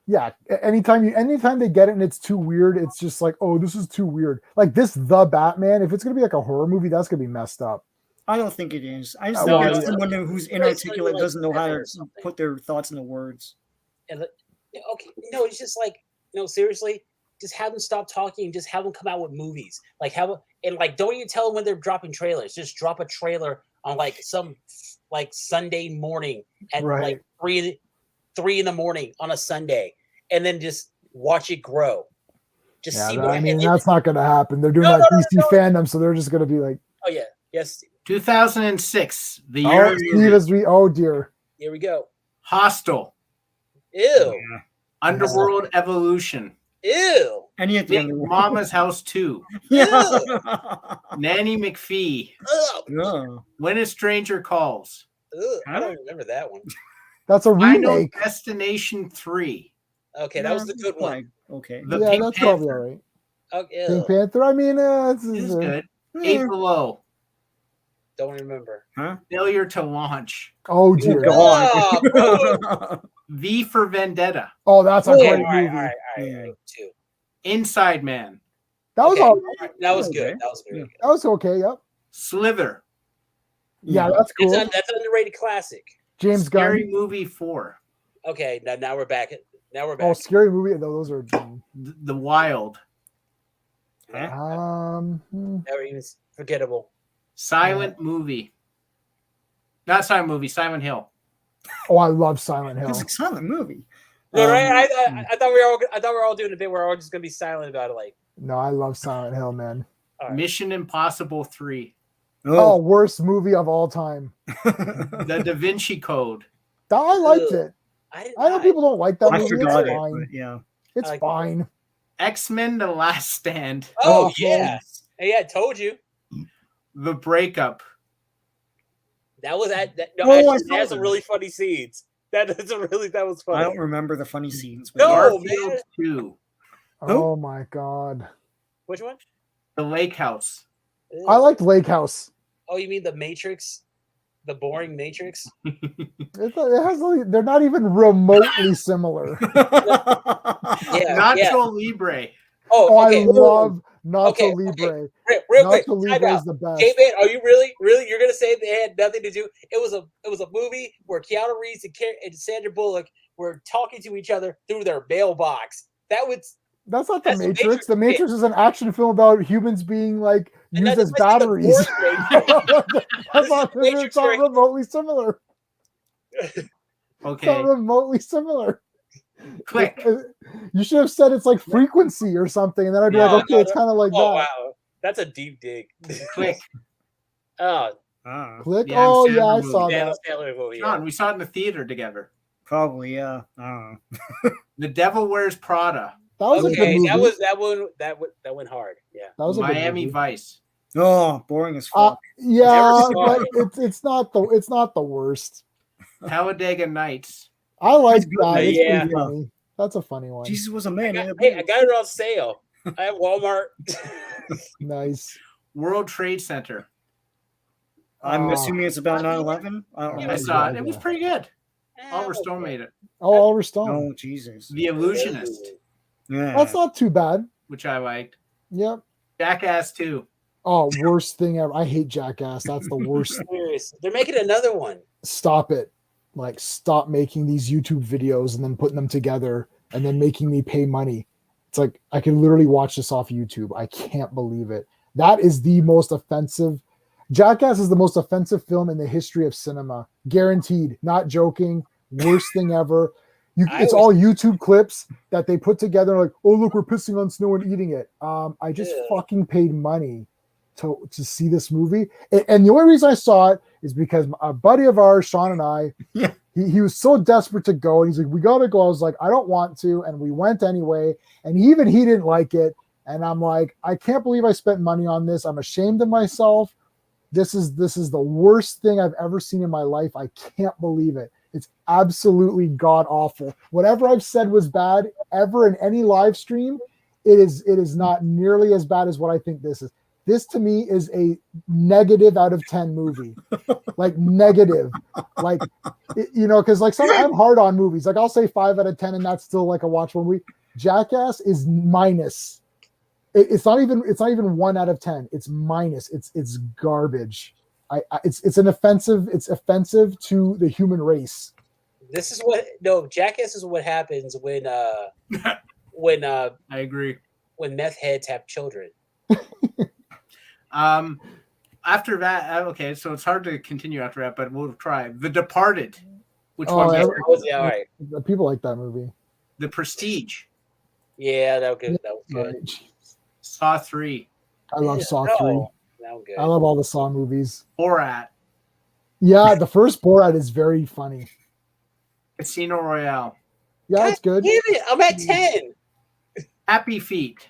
Yeah, anytime they get it and it's too weird, it's just like, oh, this is too weird. Like this, The Batman, if it's gonna be like a horror movie, that's gonna be messed up. I don't think it is. I just think it's someone who's inarticulate, doesn't know how to put their thoughts into words. And okay, no, it's just like, seriously, just have them stop talking and just have them come out with movies. Like don't even tell them when they're dropping trailers. Just drop a trailer on like some like Sunday morning at like 3 in the morning on a Sunday, and then just watch it grow. Just see. I mean, that's not going to happen. They're doing DC fandom, so they're just going to be like, oh yeah, yes. 2006, the year. Oh dear. Here we go. Hostel. Ew. Underworld Evolution. Ew. Big Mama's House 2. Yeah. Nanny McPhee. Ugh. When a Stranger Calls. Ugh. I don't remember that one. That's a remake. Final Destination 3. Okay, that was the good one. Okay. That's probably all right. Okay. Pink Panther. I mean, it's good. 8 Below. Don't remember. Huh? Failure to Launch. Oh dear God. V for Vendetta. Oh, that's a great movie. All right. 2. Inside Man. That was all right. That was good. That was very good. That was okay. Yep. Slither. Yeah, that's cool. That's an underrated classic. James Scary Gunn. Movie 4. Okay, now we're back. Oh, Scary Movie. Those are The Wild. Never even forgettable. Silent Movie. Not Silent Movie. Silent Hill. Oh, I love Silent Hill. It's a silent movie. No, right? I thought we were all doing a bit where we're all just gonna be silent about it. Like, no, I love Silent Hill, man. Right. Mission Impossible 3. Oh, worst movie of all time. The Da Vinci Code. I liked it. I know people don't like that I movie. forgot It's it, fine. but yeah. It's like fine. X-Men: The Last Stand. Oh, Oh, yeah. Yeah, I told you. The Breakup. That was that. Oh, I actually, saw that's some that. really funny scenes. That was funny. I don't remember the funny scenes. But No, Garfield man. 2. Oh my god. Which one? The Lake House. I liked Lake House. Oh, you mean the Matrix? The boring Matrix? It has they're not even remotely similar. Yeah. Nacho Libre. Oh, okay. I love Nacho Okay, Libre. Real quick, Nacho time Libre out. is the best. J-Man, are you really? You're gonna say they had nothing to do? It was a movie where Keanu Reeves and Sandra Bullock were talking to each other through their mailbox. That's not the That's the Matrix. Matrix The Matrix is an action film about humans being like And used that's as basically the batteries. boring Matrix. It's not remotely similar. It's not Okay. remotely similar. Click. You should have said it's like frequency or something, and then I'd be like, okay, it's kind of like Oh that. wow, that's a deep dig. Click. Oh, Click. Yeah, Oh Sandler yeah, I movie. saw yeah, that. Sandler movie. John, Yeah. we saw it in the theater together. Probably, yeah. I don't know. The Devil Wears Prada. That was a good Okay, movie. that went hard. Yeah. That was a good Miami movie. Vice. Oh, boring as fuck. Yeah, Never saw but it's not the worst. Talladega Nights. I like It's good, that. It's yeah. pretty funny. That's a funny one. Jesus was a man. I got it on sale at Walmart. Nice. World Trade Center. I'm assuming it's about 9/11. I don't I remember. saw it. It was pretty good. Eh, Oliver okay. Stone made it. Oh, Oliver Stone. Oh, Jesus. The Illusionist, Yeah. That's not too bad. which I liked. Yep. Jackass 2. Oh, worst thing ever. I hate Jackass. That's the worst. Serious. They're making another one. Stop it. Like, stop making these YouTube videos and then putting them together and then making me pay money. It's like, I can literally watch this off YouTube. I can't believe it. That is the most offensive. Jackass is the most offensive film in the history of cinema. Guaranteed. Not joking. Worst thing ever. It's all YouTube clips that they put together like, oh, look, we're pissing on snow and eating it. I just fucking paid money to see this movie. And the only reason I saw it is because a buddy of ours, Sean and I, he was so desperate to go. And he's like, we got to go. I was like, I don't want to. And we went anyway. And he didn't like it. And I'm like, I can't believe I spent money on this. I'm ashamed of myself. This is the worst thing I've ever seen in my life. I can't believe it. It's absolutely god awful. Whatever I've said was bad ever in any live stream, it is not nearly as bad as what I think this is. This to me is a negative out of 10 movie. Like negative. Like, because like I'm hard on movies. Like I'll say 5 out of 10 and that's still like a watchable movie. Jackass is minus. It's not even 1 out of 10. It's minus. It's garbage. It's offensive to the human race. This is Jackass is what happens when I agree. when meth heads have children. After that, okay, so it's hard to continue after that, but we'll try. The Departed, which Oh, one? yeah. Yeah, all right. People like that movie. The Prestige. Yeah, that was good. That was good. Right. Saw 3. I love Saw 3. That was good. I love all the Saw movies. Borat. Yeah, the first Borat is very funny. Casino Royale. Yeah, it's good. Damn it, I'm at 10. Happy Feet.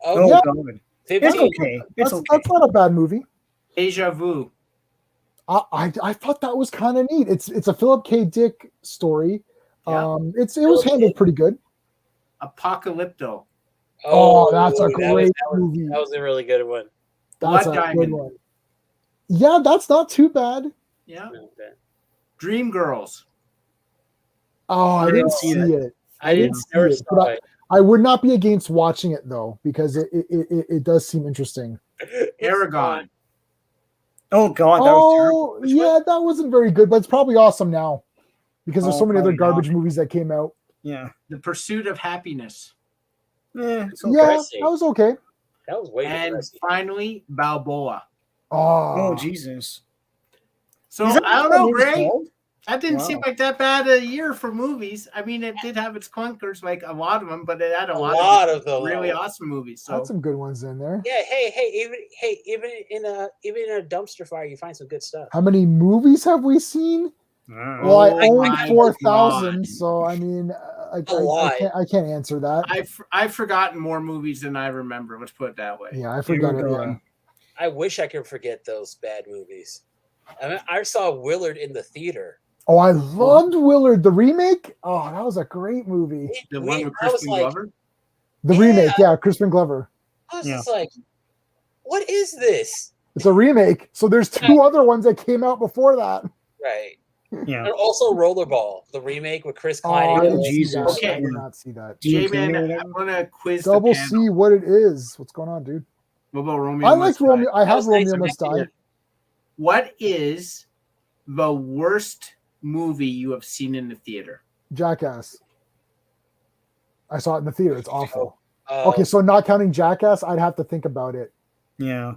Oh, Yeah. God. 15. It's okay. It's okay. That's not a bad movie. Deja Vu. I thought that was kind of neat. It's a Philip K. Dick story. Yeah. It was handled pretty good. Apocalypto. Oh, that's a that great movie. That was a really good one. That's Blood a Diamond. good one. Yeah, that's not too bad. Yeah. Okay. Dream Girls. Oh, I didn't see it. I didn't never never see it, saw but it. I would not be against watching it though, because it does seem interesting. Aragon. Oh, God. That was terrible. Oh, yeah, that wasn't very good, but it's probably awesome now because there's so many other probably not. garbage movies that came out. Yeah. The Pursuit of Happiness. It's Yeah, Depressing. that was okay. That was way And depressing. finally, Balboa. Oh, Jesus. So Is that I don't what know, it was Greg. called? That didn't seem like that bad a year for movies. I mean, it did have its clunkers, like a lot of them, but it had a lot of them, really awesome movies. So Had some good ones in there. Yeah, even in a dumpster fire, you find some good stuff. How many movies have we seen? Well, I own 4,000, so I mean, I can't answer that. I've forgotten more movies than I remember. Let's put it that way. Yeah, I forgot it. Yeah. I wish I could forget those bad movies. I mean, I saw Willard in the theater. Oh, I loved Willard, the remake. Oh, that was a great movie. The one with Crispin Glover? The remake, yeah, Crispin Glover. I was just like, what is this? It's a remake. So there's two other ones that came out before that. Right. Yeah. And also Rollerball, the remake with Chris Oh, Klein. I didn't see Jesus. that. Okay. I did not see that. J-Man, I'm going to quiz Double the panel. see what it is. What's going on, dude? What about Romeo? I like Romeo. I have nice Romeo of Must Die. What is the worst movie you have seen in the theater? Jackass. I saw it in the theater. It's awful. Oh. Okay, so not counting Jackass, I'd have to think about it. Yeah.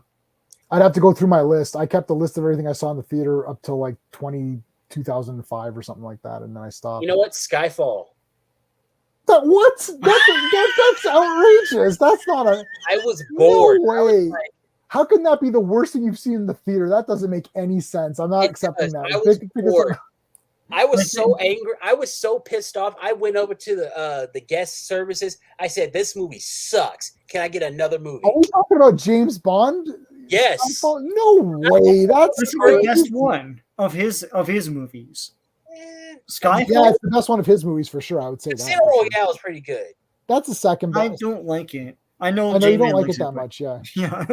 I'd have to go through my list. I kept a list of everything I saw in the theater up till like 2005 or something like that, and then I stopped. You know what? Skyfall. What? That's outrageous. That's not a. I was bored. No way. How can that be the worst thing you've seen in the theater? That doesn't make any sense. I'm not accepting that. I was bored. I was so angry. I was so pissed off. I went over to the guest services. I said, "This movie sucks. Can I get another movie?" Are we talking about James Bond? Yes. No way. That's the best one of his movies. Skyfall. Yeah, it's the best one of his movies for sure. I would say that. Casino Royale is pretty good. That's the second best. I don't like it. I know you don't like it that much. Yeah. Yeah.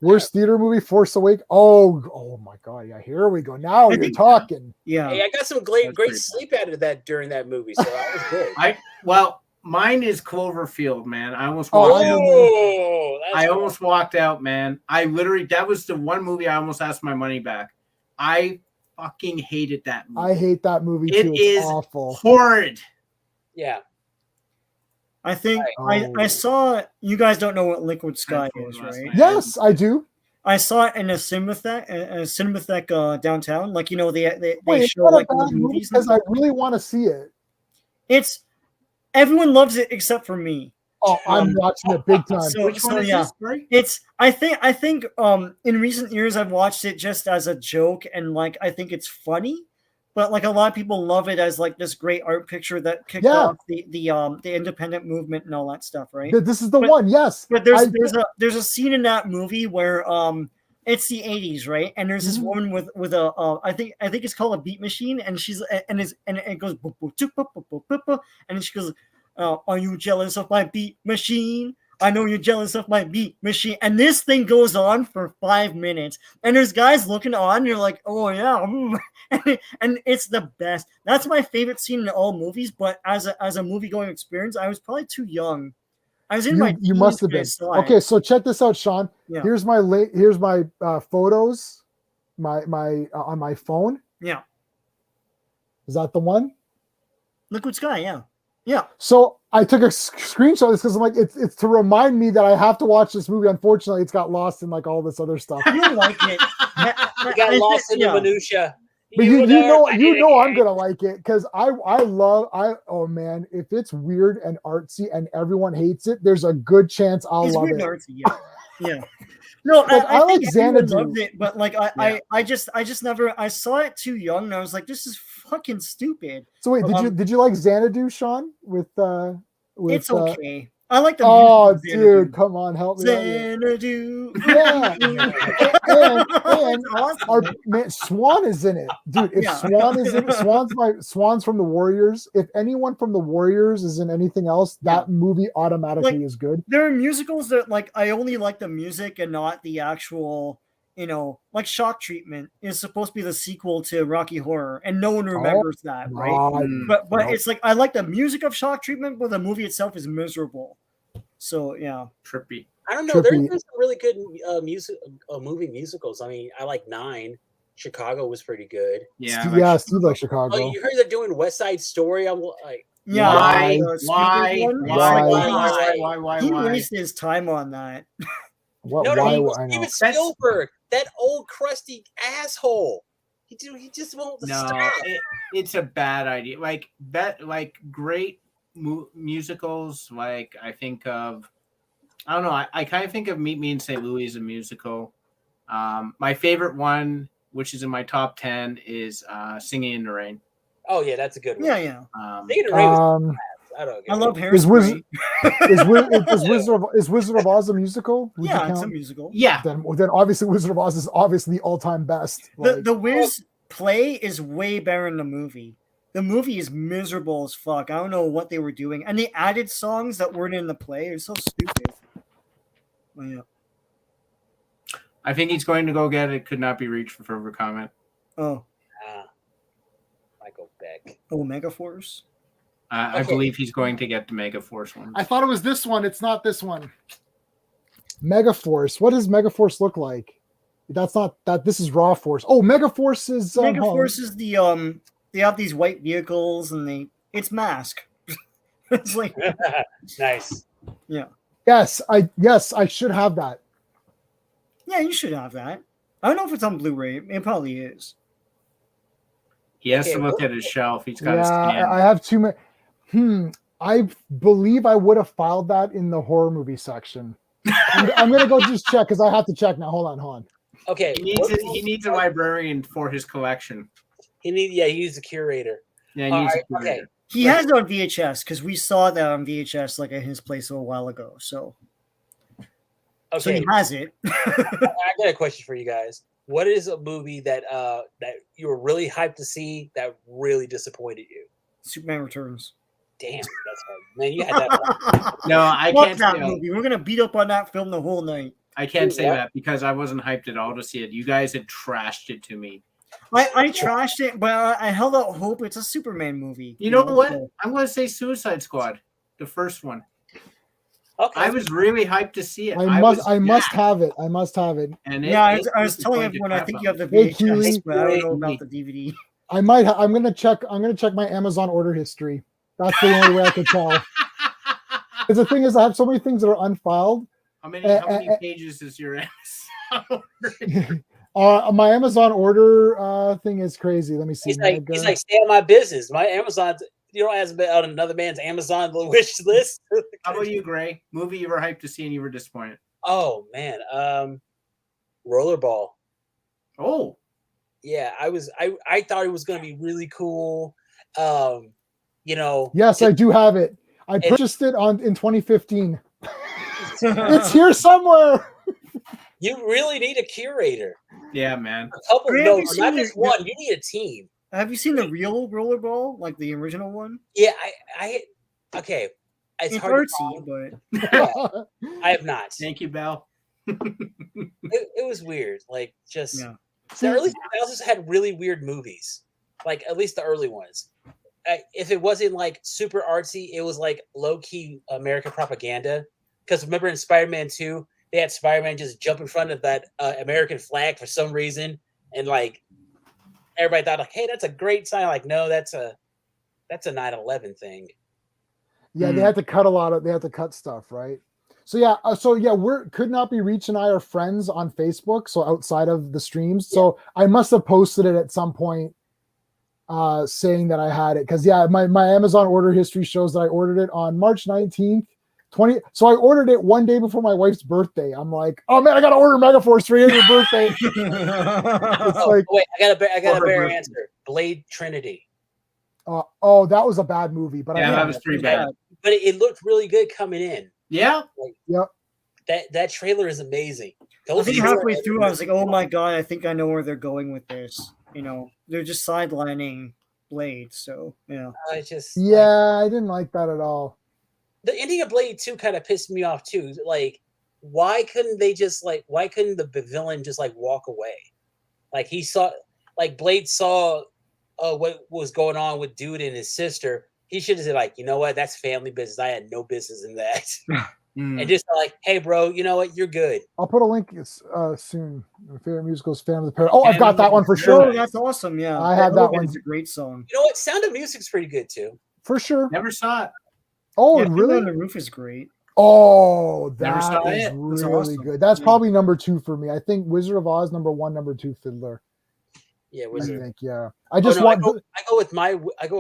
Worst theater movie, Force Awakens. Oh my God. Yeah, here we go. Now you're talking. Yeah. Hey, I got some great sleep out of that during that movie, so that was good. Mine is Cloverfield, man. I almost walked out, man. That was the one movie I almost asked my money back. I fucking hated that movie. I hate that movie too. It is awful. Horrid. Yeah. I think I saw. You guys don't know what Liquid Sky is, right? Yes, I do. I saw it in a Cinematheque downtown. Like, you know, they Wait, show like old movies because I really want to see it. It's everyone loves it except for me. Oh, I'm watching it big time. Which one is this? Sorry? It's I think in recent years I've watched it just as a joke, and like I think it's funny, but like a lot of people love it as like this great art picture that kicked off the independent movement and all that stuff, right? This is the one, yes. But there's a scene in that movie where it's the 80s, right? And there's this woman with a I think it's called a beat machine, and it goes and she goes, "Are you jealous of my beat machine? I know you're jealous of my beat machine." And this thing goes on for 5 minutes, and there's guys looking on. And you're like, "Oh yeah," and it's the best. That's my favorite scene in all movies. But as a movie going experience, I was probably too young. I was in my. You must have been. Okay, so check this out, Sean. Yeah. Here's my photos, my on my phone. Yeah. Is that the one? Liquid Sky, yeah. Yeah. So I took a screenshot of this because I'm like, it's to remind me that I have to watch this movie. Unfortunately, it's got lost in like all this other stuff. I didn't like it. You got lost in the minutia. But you know I'm gonna like it because oh man, if it's weird and artsy and everyone hates it, there's a good chance I'll love it. Artsy, yeah. No, like, I think like Xanadu. Loved it, but like I just never. I saw it too young, and I was like, this is fucking stupid. So wait, did you like Xanadu, Sean? With it's okay. I like the music. Oh, dude, come on, help me. Xanadu. Yeah. and our man, Swan is in it, dude. If Swan is in it, Swan's from the Warriors. If anyone from the Warriors is in anything else, that movie automatically is good. There are musicals that like I only like the music and not the actual. You know, like Shock Treatment is supposed to be the sequel to Rocky Horror, and no one remembers that, right? But it's like I like the music of Shock Treatment, but the movie itself is miserable. So yeah, trippy. I don't know. There's some really good movie musicals. I mean, I like 9. Chicago was pretty good. Yeah, Steve likes Chicago. Oh, you heard they're doing West Side Story? I'm like, why? He wasted his time on that. Steven Spielberg, that old crusty asshole. He just won't No, stop. it's a bad idea. Like great musicals. Like I think of, I don't know. I kind of think of Meet Me in St. Louis as a musical. My favorite one, which is in my top 10, is Singing in the Rain. Oh yeah, that's a good one. Yeah. Singing in the Rain was I don't I love Is Hairspray. Wizard of Oz a musical? Would you Yeah, it's a count? musical. Yeah, Then obviously Wizard of Oz is obviously the all-time best. The Wiz play is way better than the movie. The movie is miserable as fuck. I don't know what they were doing, and they added songs that weren't in the play. It's so stupid. Well, yeah. I think he's going to go get it. Could not be reached for further comment. Oh, Michael Beck. oh, Megaforce. I believe he's going to get the Mega Force one. I thought it was this one. It's not this one. Megaforce. What does Megaforce look like? That's not that. This is Raw Force. Oh, Megaforce is Megaforce is the They have these white vehicles, and it's Mask. It's like Nice. Yeah. Yes, I should have that. Yeah, you should have that. I don't know if it's on Blu-ray. It probably is. He has to look at his shelf. He's got his Yeah, scan. I have too many. I believe I would have filed that in the horror movie section. I'm gonna go just check because I have to check now. Hold on. Okay. He needs a librarian for his collection. He needs a curator. Yeah, he needs a Okay. curator. He has it on VHS because we saw that on VHS like at his place a little while ago. So Okay. he has it. I got a question for you guys. What is a movie that you were really hyped to see that really disappointed you? Superman Returns. Damn, that's hard. Man, you had that. No, I Fuck can't that say movie. We're gonna beat up on that film the whole night. I can't say What? that because I wasn't hyped at all to see it. You guys had trashed it to me. I trashed it, but I held out hope. It's a Superman movie. You know what? so- I'm going to say Suicide Squad, the first one. Okay. I was really hyped to see it. I must have it. I must have it. And Yeah, I it was telling disappointed everyone I crap think out you have the of me. Hey, Keely. VHS, but I don't know Hey, about the DVD. I might. I'm gonna check. I'm gonna check my Amazon order history. That's the only way I could tell. Because the thing is, I have so many things that are unfiled. How many pages is your Amazon? My Amazon order thing is crazy. Let me see. He's like, stay on my business. My Amazon, you don't ask me on another man's Amazon wish list. How about you, Gray? Movie you were hyped to see and you were disappointed. Oh man, Rollerball. Oh, Yeah, I thought it was gonna be really cool. Yes, I do have it. I purchased it in 2015. It's here somewhere. You really need a curator. yeah, man. A couple, Graham, no, you seen not it? just one. You need a team. Have you seen the real Rollerball, like the original one? Yeah, okay. It's It's hard to artsy, find. but I have not. Thank you, Belle. It was weird. Like just Yeah. the early 2000s had really weird movies. Like at least the early ones. If it wasn't like super artsy, it was like low key American propaganda. Because remember in Spider-Man 2, they had Spider-Man just jump in front of that American flag for some reason, and like everybody thought like, hey, that's a great sign. Like, no, that's a 9/11 thing. Yeah, they had to cut stuff, right? So could not be reached and I are friends on Facebook, so outside of the streams. So I must have posted it at some point saying that I had it. Because my Amazon order history shows that I ordered it on March 19th. So I ordered it one day before my wife's birthday. I'm like, oh man, I gotta order Megaforce for your birthday. Wait, I got a better answer. Blade Trinity. That was a bad movie, but that was pretty bad. But it looked really good coming in. Yeah. Yep. That trailer is amazing. I think halfway through, I was like, "Oh my god, I think I know where they're going with this." They're just sidelining Blade. So I just I didn't like that at all. The ending of Blade 2 kind of pissed me off too. Like, why couldn't the villain just like walk away? Like Blade saw what was going on with dude and his sister. He should have said like, you know what, that's family business. I had no business in that. And just like, hey bro, you know what, you're good. I'll put a link soon. My favorite musicals, Phantom of the Paradise. Oh, I've got that one for sure. Oh, that's awesome. Yeah, I have that one. It's a great song. You know what, Sound of Music's pretty good too. For sure. Never saw it. Oh, Yeah, really? on the Roof is great. Oh, Never saw that is it. really That's awesome. good. That's probably number 2 for me. I think Wizard of Oz, number 1, number 2, Fiddler. Yeah, I Wizard. think, yeah. I just want. I go with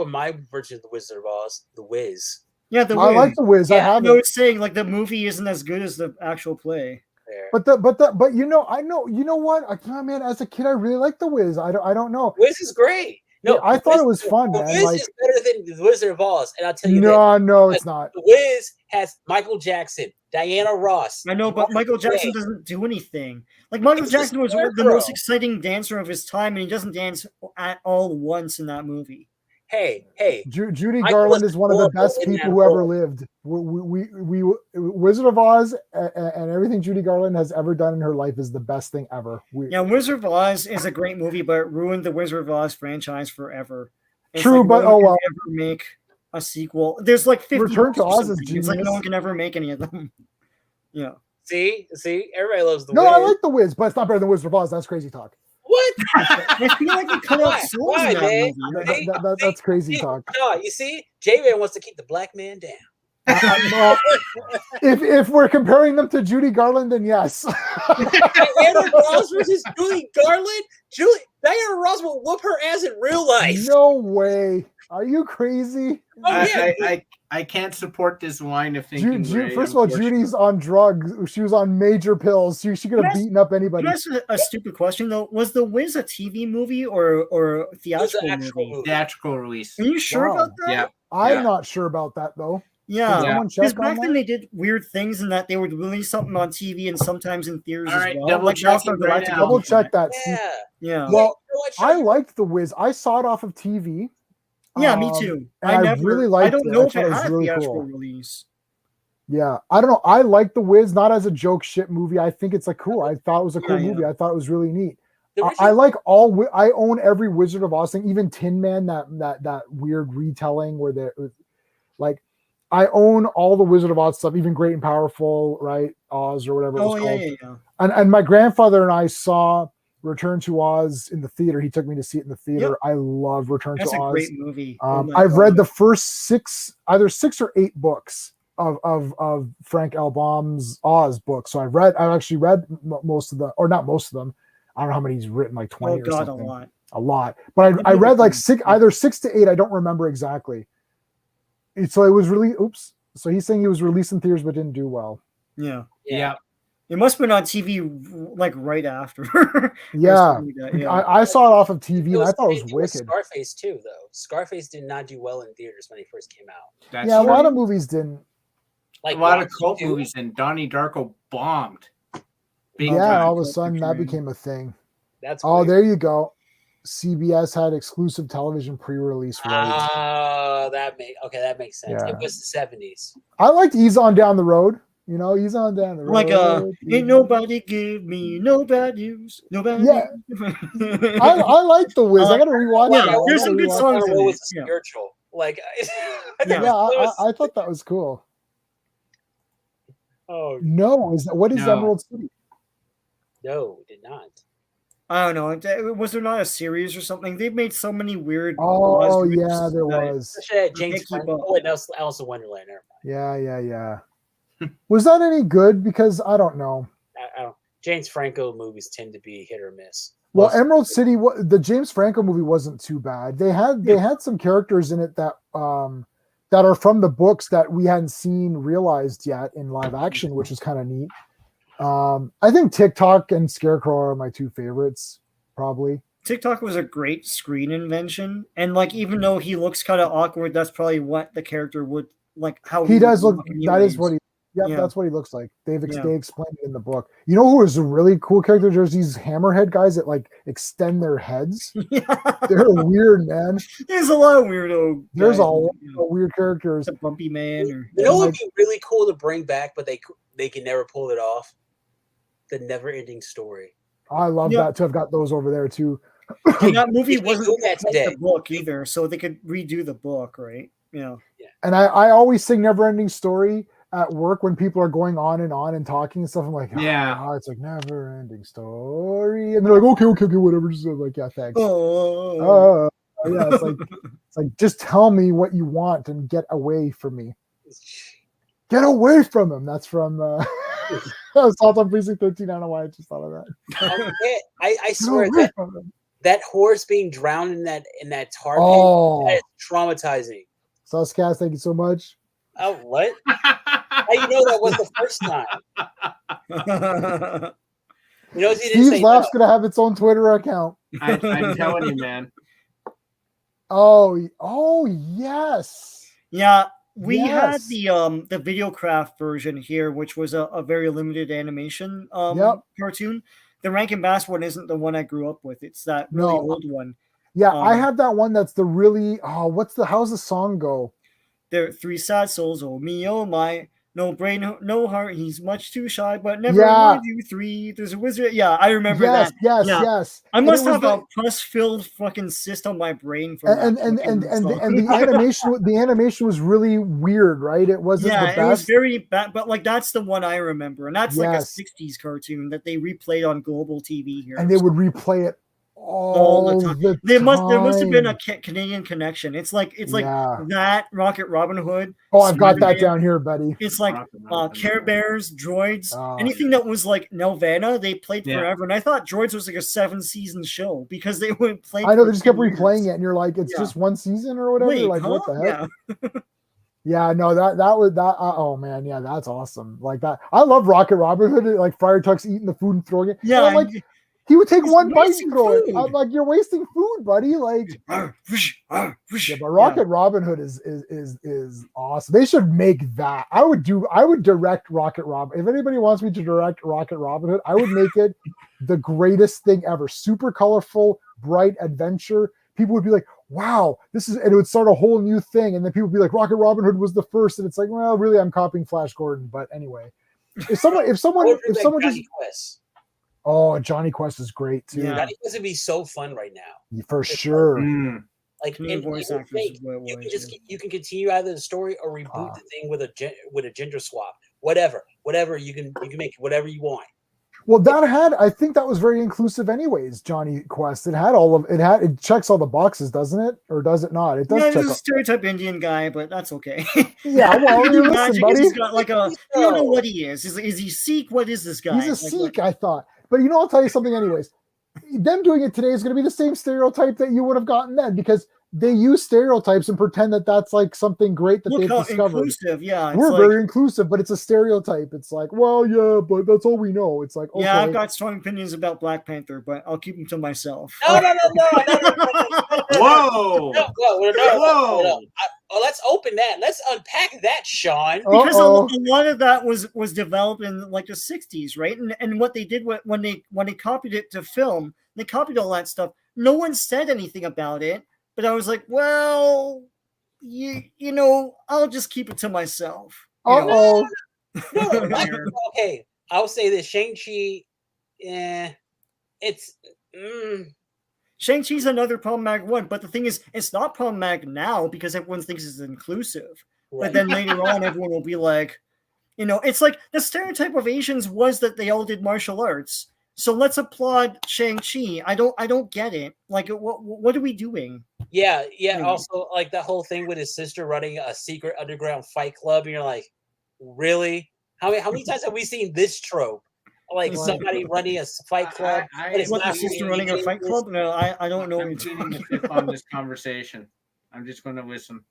my version of the Wizard of Oz, The Wiz. Yeah, the I Wiz. like the Wiz. I Yeah, have I it. was saying like the movie isn't as good as the actual play. There. But you know, I know, you know what? Man, as a kid, I really liked the Wiz. I don't know. Wiz is great. No, Yeah, I thought it was fun, The man. Wiz Like, is better than The Wizard of Oz, and I'll tell you no, this. it's not. The Wiz has Michael Jackson, Diana Ross. I know, but Michael Jackson doesn't do anything. Like Michael He's Jackson was the the most scarecrow. exciting dancer of his time, and he doesn't dance at all once in that movie. Hey, Judy Michael Garland was is one of the adorable best in people that who ever role. lived. We Wizard of Oz and everything Judy Garland has ever done in her life is the best thing ever. Yeah, Wizard of Oz is a great movie, but it ruined the Wizard of Oz franchise forever. It's True, like but no one oh can well. ever make a sequel. There's like 50 Return to books or Oz is something. It's like no genius. one can ever make any of them. Yeah. see, everybody loves the No, Wiz. I like the Wiz, but it's not better than Wizard of Oz. That's crazy talk. What? I feel like they cut out Why? souls Why, in that man? movie. That's crazy talk. No, you see, J-Man wants to keep the black man down. Well, if we're comparing them to Judy Garland, then yes. Diana Ross versus Julie Garland. Diana Ross will whoop her ass in real life. No way. Are you crazy? Oh, yeah. I can't support this line of thinking. Ray, First of all, Judy's on drugs. She was on major pills. She could have Yes. beaten up anybody. Can I ask a stupid question though? Was The Wiz a TV movie or a theatrical actual movie? movie. theatrical release. Are you sure Wow. about that? Yeah. I'm Yeah. not sure about that though. Yeah. Can someone Because check on back then that? they did weird things in that they would release something on TV and sometimes in theaters All as right, well. double Like checking Battlestar right Galactica now. Double did check that. that. Yeah. Yeah. Well, Yeah, I liked the Wiz. I saw it off of TV. Yeah, me too. and I really liked I don't it. know I if thought it it was had really a theatrical cool. release. Yeah, I don't know. I like the Wiz, not as a joke shit movie. I think it's like cool. I thought it was a cool Yeah, movie. yeah. I thought it was really neat. The I original- like I own every Wizard of Oz thing, even Tin Man, that weird retelling where like I own all the Wizard of Oz stuff, even Great and Powerful, right? Oz or whatever it was Oh called. yeah. And my grandfather and I saw Return to Oz in the theater. He took me to see it in the theater. Yep. I love Return That's to a Oz. great movie. Oh my I've God. read the first either 6 or 8 books of Frank L. Baum's Oz book. So I've actually read most of them, or not most of them. I don't know how many he's written, like 20 Oh or God, something. a lot. A lot. But I read like either 6 to 8. I don't remember exactly. So it was really, so he's saying he was released in theaters but didn't do well. Yeah. Yeah. It must have been on TV like right after. Yeah. Yeah. I saw it off of TV and I thought it was same thing with wicked. Scarface too, though. Scarface did not do well in theaters when he first came out. That's Yeah, a true. lot of movies didn't. Like a lot of Rocky cult 2. movies, and Donnie Darko bombed. Big Yeah, time. all of a sudden that became a thing. That's Oh, weird. there you go. CBS had exclusive television pre-release rights. Oh, that makes sense. Yeah. It was the 70s. I liked Ease On Down the Road. You know, Ease On Down the Road. Like ain't nobody give me no bad news. No bad Yeah. news. I like the Wiz. I gotta rewatch Wow, it. I there's gotta some good rewatch songs it. in What it. was Yeah. spiritual? Like, Yeah. Yeah, I thought that was cool. Oh No, what is No. Emerald City? no, it did not. I don't know. Was there not a series or something? They've made so many weird. Oh Oz yeah, movies there that- was. Especially at I James can't keep Franco. up. Oh, and Alice in Wonderland. Never mind. Yeah. Was that any good? Because I don't know. I don't. James Franco movies tend to be hit or miss. Well, Most- Emerald City, the James Franco movie wasn't too bad. They had some characters in it that are from the books that we hadn't seen realized yet in live action, which is kind of neat. I think TikTok and Scarecrow are my 2 favorites, probably. TikTok was a great screen invention, and like even though he looks kind of awkward, that's probably what the character would like. How He does would look. in That is anyways. what he. Yep, Yeah. that's what he looks like. They Yeah. explained it in the book. You know who is a really cool character? There's these hammerhead guys that like extend their heads. Yeah. They're weird, man. There's a lot of weirdo. There's guys, a lot you know, of weird characters. the bumpy man or You know what like- would be really cool to bring back, but they can never pull it off? The never-ending story. I love Yeah. that too. I've got those over there too. and that movie If we wasn't do that like today- the book either, so they could redo the book, right? Yeah. And I always sing Never Ending Story at work when people are going on and talking and stuff. I'm like, Yeah. it's like Never Ending Story. And they're like, okay, whatever. Just like, yeah, thanks. Oh. Yeah, it's like just tell me what you want and get away from me. Get away from him. That's from Assault on Precinct 13. I don't know why I just thought of that. I Get swear away that from him. that horse being drowned in that tar pit, Oh, that is traumatizing. Suscast, thank you so much. Oh, what? How you know that was the first time? You know, he didn't Steve's say Laugh's no. gonna have its own Twitter account. I'm telling you, man. Oh yes. Yeah, we had Yes. the Videocraft version here, which was a very limited animation Yep. cartoon. The Rankin Bass one isn't the one I grew up with. It's that really No. old one. Yeah, I have that one that's the really how's the song go? There are three sad souls, oh me, oh my, no brain, no heart, he's much too shy, but never Yeah. mind you three. There's a wizard. Yeah, I remember Yes, that. yes, Yeah. yes. I And must it was have a pus-filled fucking cyst on my brain for and the animation was really weird, right? It wasn't the best. It was very bad, but like that's the one I remember, and that's like a Yes. 60s cartoon that they replayed on global TV here. And they would replay it all the time. There must have been a time. Canadian connection. It's like Yeah. that Rocket Robin Hood. Oh, I've got that Spider-Man. down here, buddy. It's like Care Bears, Droids, anything that was like Nelvana, they played forever. And I thought Droids was like a 7-season show because they would play. I know they just kept replaying it, and you're like, it's just one season or whatever. Wait, you're like, what the heck? Yeah. Yeah, no, that was that. Oh man, yeah, that's awesome. Like that, I love Rocket Robin Hood. Like Friar Tuck's eating the food and throwing it. Yeah, I'm like he would take one bite and throw food. it. I'm like, you're wasting food, buddy. Like, yeah, but Rocket Robin Hood is awesome. They should make that. I would direct Rocket Robin. If anybody wants me to direct Rocket Robin Hood, I would make it the greatest thing ever. Super colorful, bright adventure. People would be like, wow, this is, and it would start a whole new thing. And then people would be like, Rocket Robin Hood was the first. And it's like, well, really, I'm copying Flash Gordon. But anyway, if someone just, Quest. oh, Johnny Quest is great too. Johnny Quest would be so fun right now. For sure. Like voice actors you can continue either the story or reboot the thing with a gender swap. Whatever you can make it whatever you want. Well, I think that was very inclusive anyways, Johnny Quest. It checks all the boxes, doesn't it? Or does it not? It does check. He's a stereotype Indian guy, but that's okay. Yeah, well, listen, buddy. He's got like you don't know what he is. Is he Sikh? What is this guy? He's a Sikh, I thought. But I'll tell you something anyways. Them doing it today is going to be the same stereotype that you would have gotten then, because they use stereotypes and pretend that that's like something great that they've discovered. Inclusive, yeah. We're very inclusive, but it's a stereotype. It's like, well, yeah, but that's all we know. It's like, okay. Yeah, I've got strong opinions about Black Panther, but I'll keep them to myself. No. Whoa. Whoa. Let's open that. Let's unpack that, Sean. Because a lot of that was developed in like the 60s, right? And what they did when they copied it to film, they copied all that stuff. No one said anything about it. But I was like, well, you know, I'll just keep it to myself. No, okay, I'll say this. Shang-Chi, it's... Shang-Chi's another problematic one, but the thing is, it's not problematic now because everyone thinks it's inclusive. Right. But then later on, everyone will be like, it's like the stereotype of Asians was that they all did martial arts. So let's applaud Shang-Chi. I don't get it. Like, what are we doing? Yeah. Also, like the whole thing with his sister running a secret underground fight club, and you're like, really? How many times have we seen this trope? Like somebody running a fight club. What, the sister running a fight club? No, I don't know. I'm pleading the fifth on this conversation. I'm just going to listen.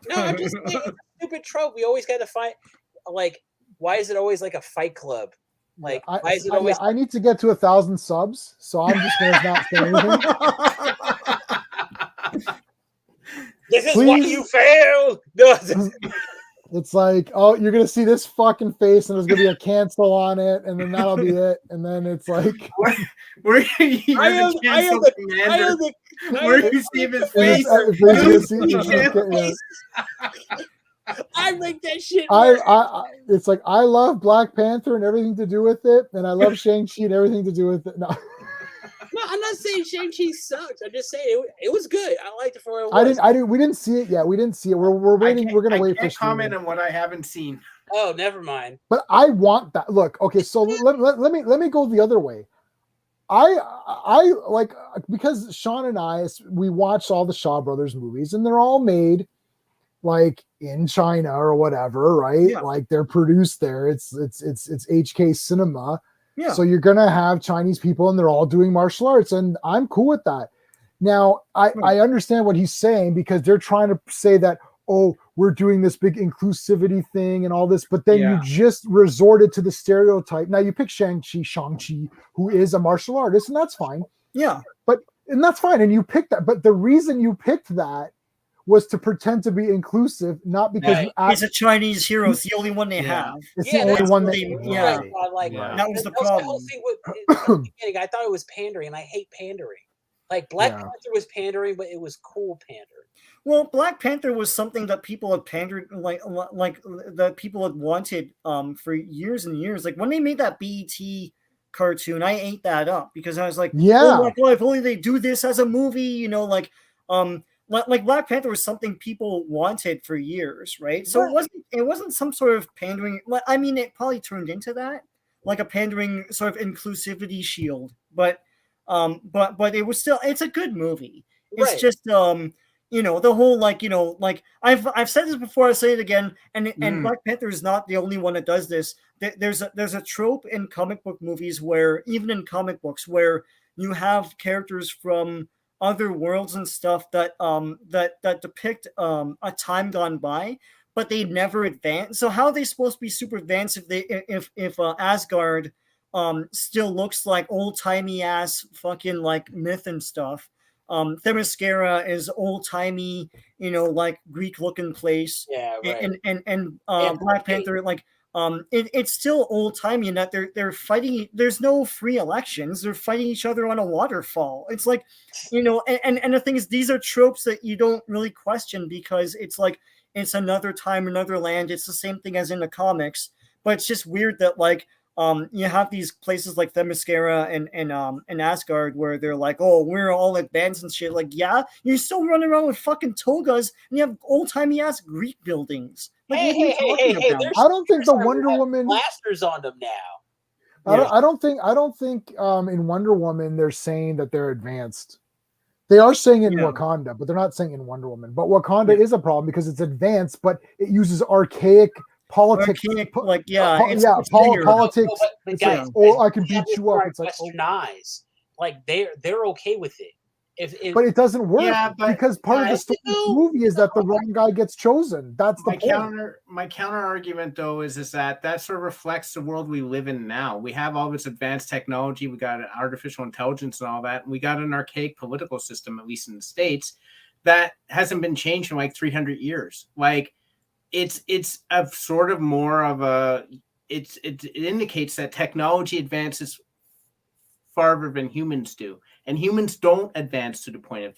No, I'm just saying, it's a stupid trope. We always got to fight. Like, why is it always like a fight club? Like, why is it always? I need to get to 1,000 subs, so I'm just going to not say anything. This is why you failed. No. It's like, oh, you're going to see this fucking face, and there's going to be a cancel on it, and then that'll be it. And then it's like, where you see his face. I make that shit. It's like, I love Black Panther and everything to do with it, and I love Shang-Chi and everything to do with it. No, I'm not saying Shang-Chi sucks. I'm just saying it was good. I liked it for what it was. We didn't see it yet. We didn't see it. We're waiting. We're gonna wait for comment on what I haven't seen. Oh, never mind. But I want that. Look, okay. So let me go the other way. I like, because Sean and we watched all the Shaw Brothers movies, and they're all made like in China or whatever, right? Yeah. Like they're produced there. It's HK Cinema. Yeah. So you're gonna have Chinese people, and they're all doing martial arts, and I'm cool with that. Now, I understand what he's saying because they're trying to say that, oh, we're doing this big inclusivity thing and all this, but then you just resorted to the stereotype. Now you pick Shang-Chi, who is a martial artist, and that's fine. Yeah. And that's fine. And you picked that. But the reason you picked that was to pretend to be inclusive, not because you he's a Chinese hero. It's the only one they have. It's the only one that that was the problem. The whole thing with, at the beginning, I thought it was pandering, and I hate pandering. Like Black Panther was pandering, but it was cool pandering. Well, Black Panther was something that people had pandered, like that people had wanted for years and years. Like when they made that BET cartoon, I ate that up because I was like, oh my god, if only they do this as a movie, you know, like Black Panther was something people wanted for years, right? So it wasn't some sort of pandering. I mean, it probably turned into that, like a pandering sort of inclusivity shield, but it was still, it's a good movie. It's just you know, the whole I've said this before, I'll say it again, and Black Panther is not the only one that does this. There's a trope in comic book movies where, even in comic books, where you have characters from other worlds and stuff that depict a time gone by, but they never advance. So how are they supposed to be super advanced if Asgard still looks like old-timey ass fucking like myth and stuff? Themyscira is old-timey, you know, like Greek-looking place. Yeah, right. And Black Panther, like it's still old-timey in that they're fighting. There's no free elections. They're fighting each other on a waterfall. It's like, you know, and the thing is, these are tropes that you don't really question because it's like it's another time, another land. It's the same thing as in the comics, but it's just weird that like. You have these places like Themyscira and Asgard where they're like, oh, we're all advanced and shit. Like, yeah, you're still running around with fucking togas and you have old-timey ass Greek buildings. Like, hey, I don't think the Wonder Woman blasters on them now. I don't think in Wonder Woman they're saying that they're advanced. They are saying it in Wakanda, but they're not saying in Wonder Woman. But Wakanda is a problem because it's advanced, but it uses archaic politics, politics. But guys, I can beat you up. It's like Western eyes, like they're okay with it. But it doesn't work because part of the story of the movie is that the wrong guy gets chosen. That's the point. My counter argument though is that sort of reflects the world we live in now. We have all this advanced technology, we got artificial intelligence and all that, and we got an archaic political system, at least in the States, that hasn't been changed in like 300 years. Like it's a sort of more of a it indicates that technology advances farther than humans do, and humans don't advance to the point of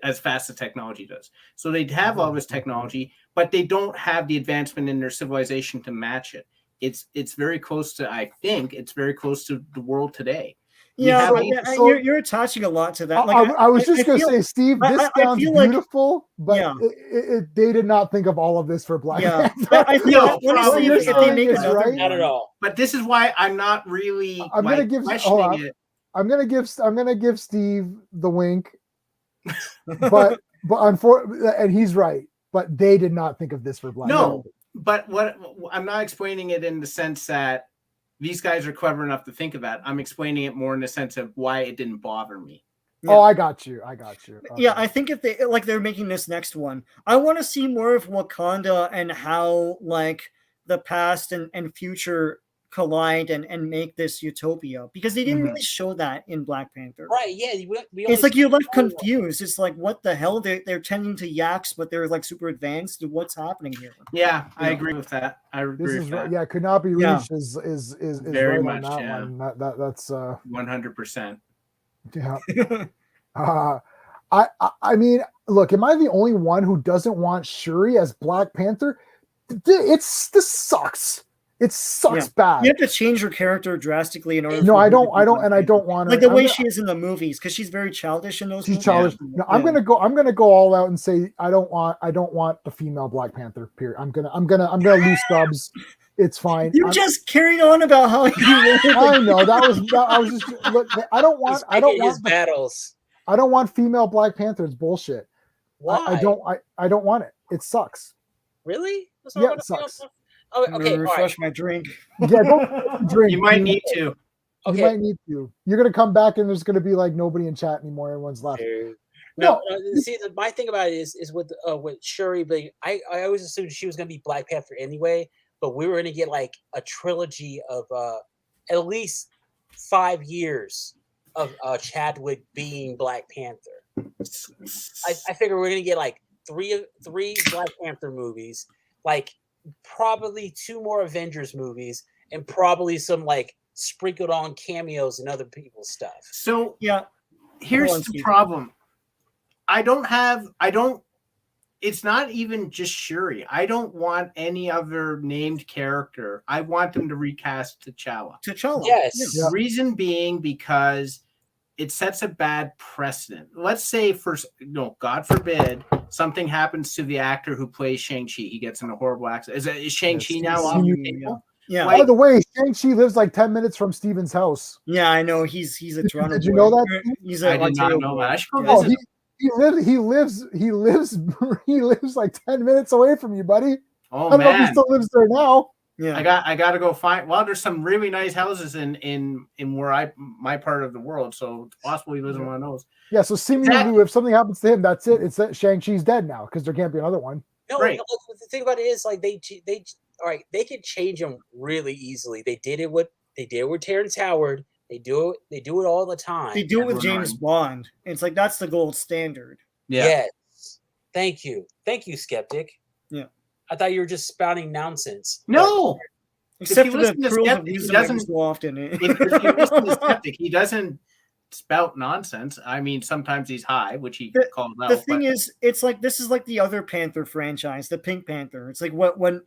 as fast as technology does. So they have all this technology, but they don't have the advancement in their civilization to match it. It's very close to, I think it's very close to the world today. You're attaching a lot to that. Like, I was just going to say, Steve, this sounds beautiful, but they did not think of all of this for Black Panther. I feel honestly, if they make another, right? Not at all. But this is why I'm not really questioning it. I'm gonna give Steve the wink, but and he's right. But they did not think of this for Black Panther. No, but what I'm not explaining it in the sense that these guys are clever enough to think of that. I'm explaining it more in the sense of why it didn't bother me. Yeah. Oh, I got you. Okay. Yeah, I think if they're making this next one, I want to see more of Wakanda and how like the past and future collide and make this utopia, because they didn't really show that in Black Panther. Right? Yeah, it's like you're left confused. It's like, what the hell? They're tending to yaks, but they're like super advanced. What's happening here? Yeah, I agree with that. Yeah, could not be reached. Is very right much. On that one. That's 100%. Yeah. I mean, look, am I the only one who doesn't want Shuri as Black Panther? This sucks. It sucks bad. You have to change her character drastically in order. No, I don't want her like the way she is in the movies, because she's very childish in those. She's childish. No, I'm gonna go all out and say I don't want the female Black Panther. Period. I'm gonna lose subs. It's fine. You just carried on about how you. I know I was just look. I don't want battles. I don't want female Black Panther. It's bullshit. Why? I don't want it. It sucks. Really? Yeah, it sucks. Oh, okay. Refresh my drink. Yeah, go drink. You might need to. You Okay. might need to. You're gonna come back and there's gonna be like nobody in chat anymore. Everyone's left. No, see, my thing about it is with Shuri, but I always assumed she was gonna be Black Panther anyway. But we were gonna get like a trilogy of at least 5 years of Chadwick being Black Panther. I figure we're gonna get like three Black Panther movies, like probably 2 more Avengers movies, and probably some like sprinkled on cameos and other people's stuff. So Yeah. here's Hold on, the Steve. problem. It's not even just Shuri. I don't want any other named character. I want them to recast T'Challa. Yes. Yeah. Reason being because it sets a bad precedent. Let's say God forbid, something happens to the actor who plays Shang-Chi. He gets in a horrible accident. Is Shang-Chi now off the table? Yeah. Like- By the way, Shang-Chi lives like 10 minutes from Steven's house. Yeah, I know. He's a Toronto. Did you boy. know that? He's I a did not Ontario know boy. that. I should go Yeah. visit him. He lives like 10 minutes away from you, buddy. Oh I don't know if he man. still lives there now. Yeah. I got to go find. Well, there's some really nice houses in where my part of the world, so it's possible he lives in one of those. Yeah, so seemingly, if something happens to him, that's it. It's that Shang-Chi's dead now because there can't be another one. No, Right. no, the thing about it is like they all right, they can change him really easily. They did it with Terrence Howard. They do it all the time. They do it with Edward James Norton. Bond. It's like that's the gold standard. Yeah. Yes. Thank you, Skeptic. Yeah. I thought you were just spouting nonsense. No. Except you for the listen to pearls of Skeptic, he wisdom every doesn't- so often. If you listen to Skeptic, he doesn't spout nonsense. I mean, sometimes he's high, which he called out. The thing is, it's like this is like the other Panther franchise, the Pink Panther. It's like when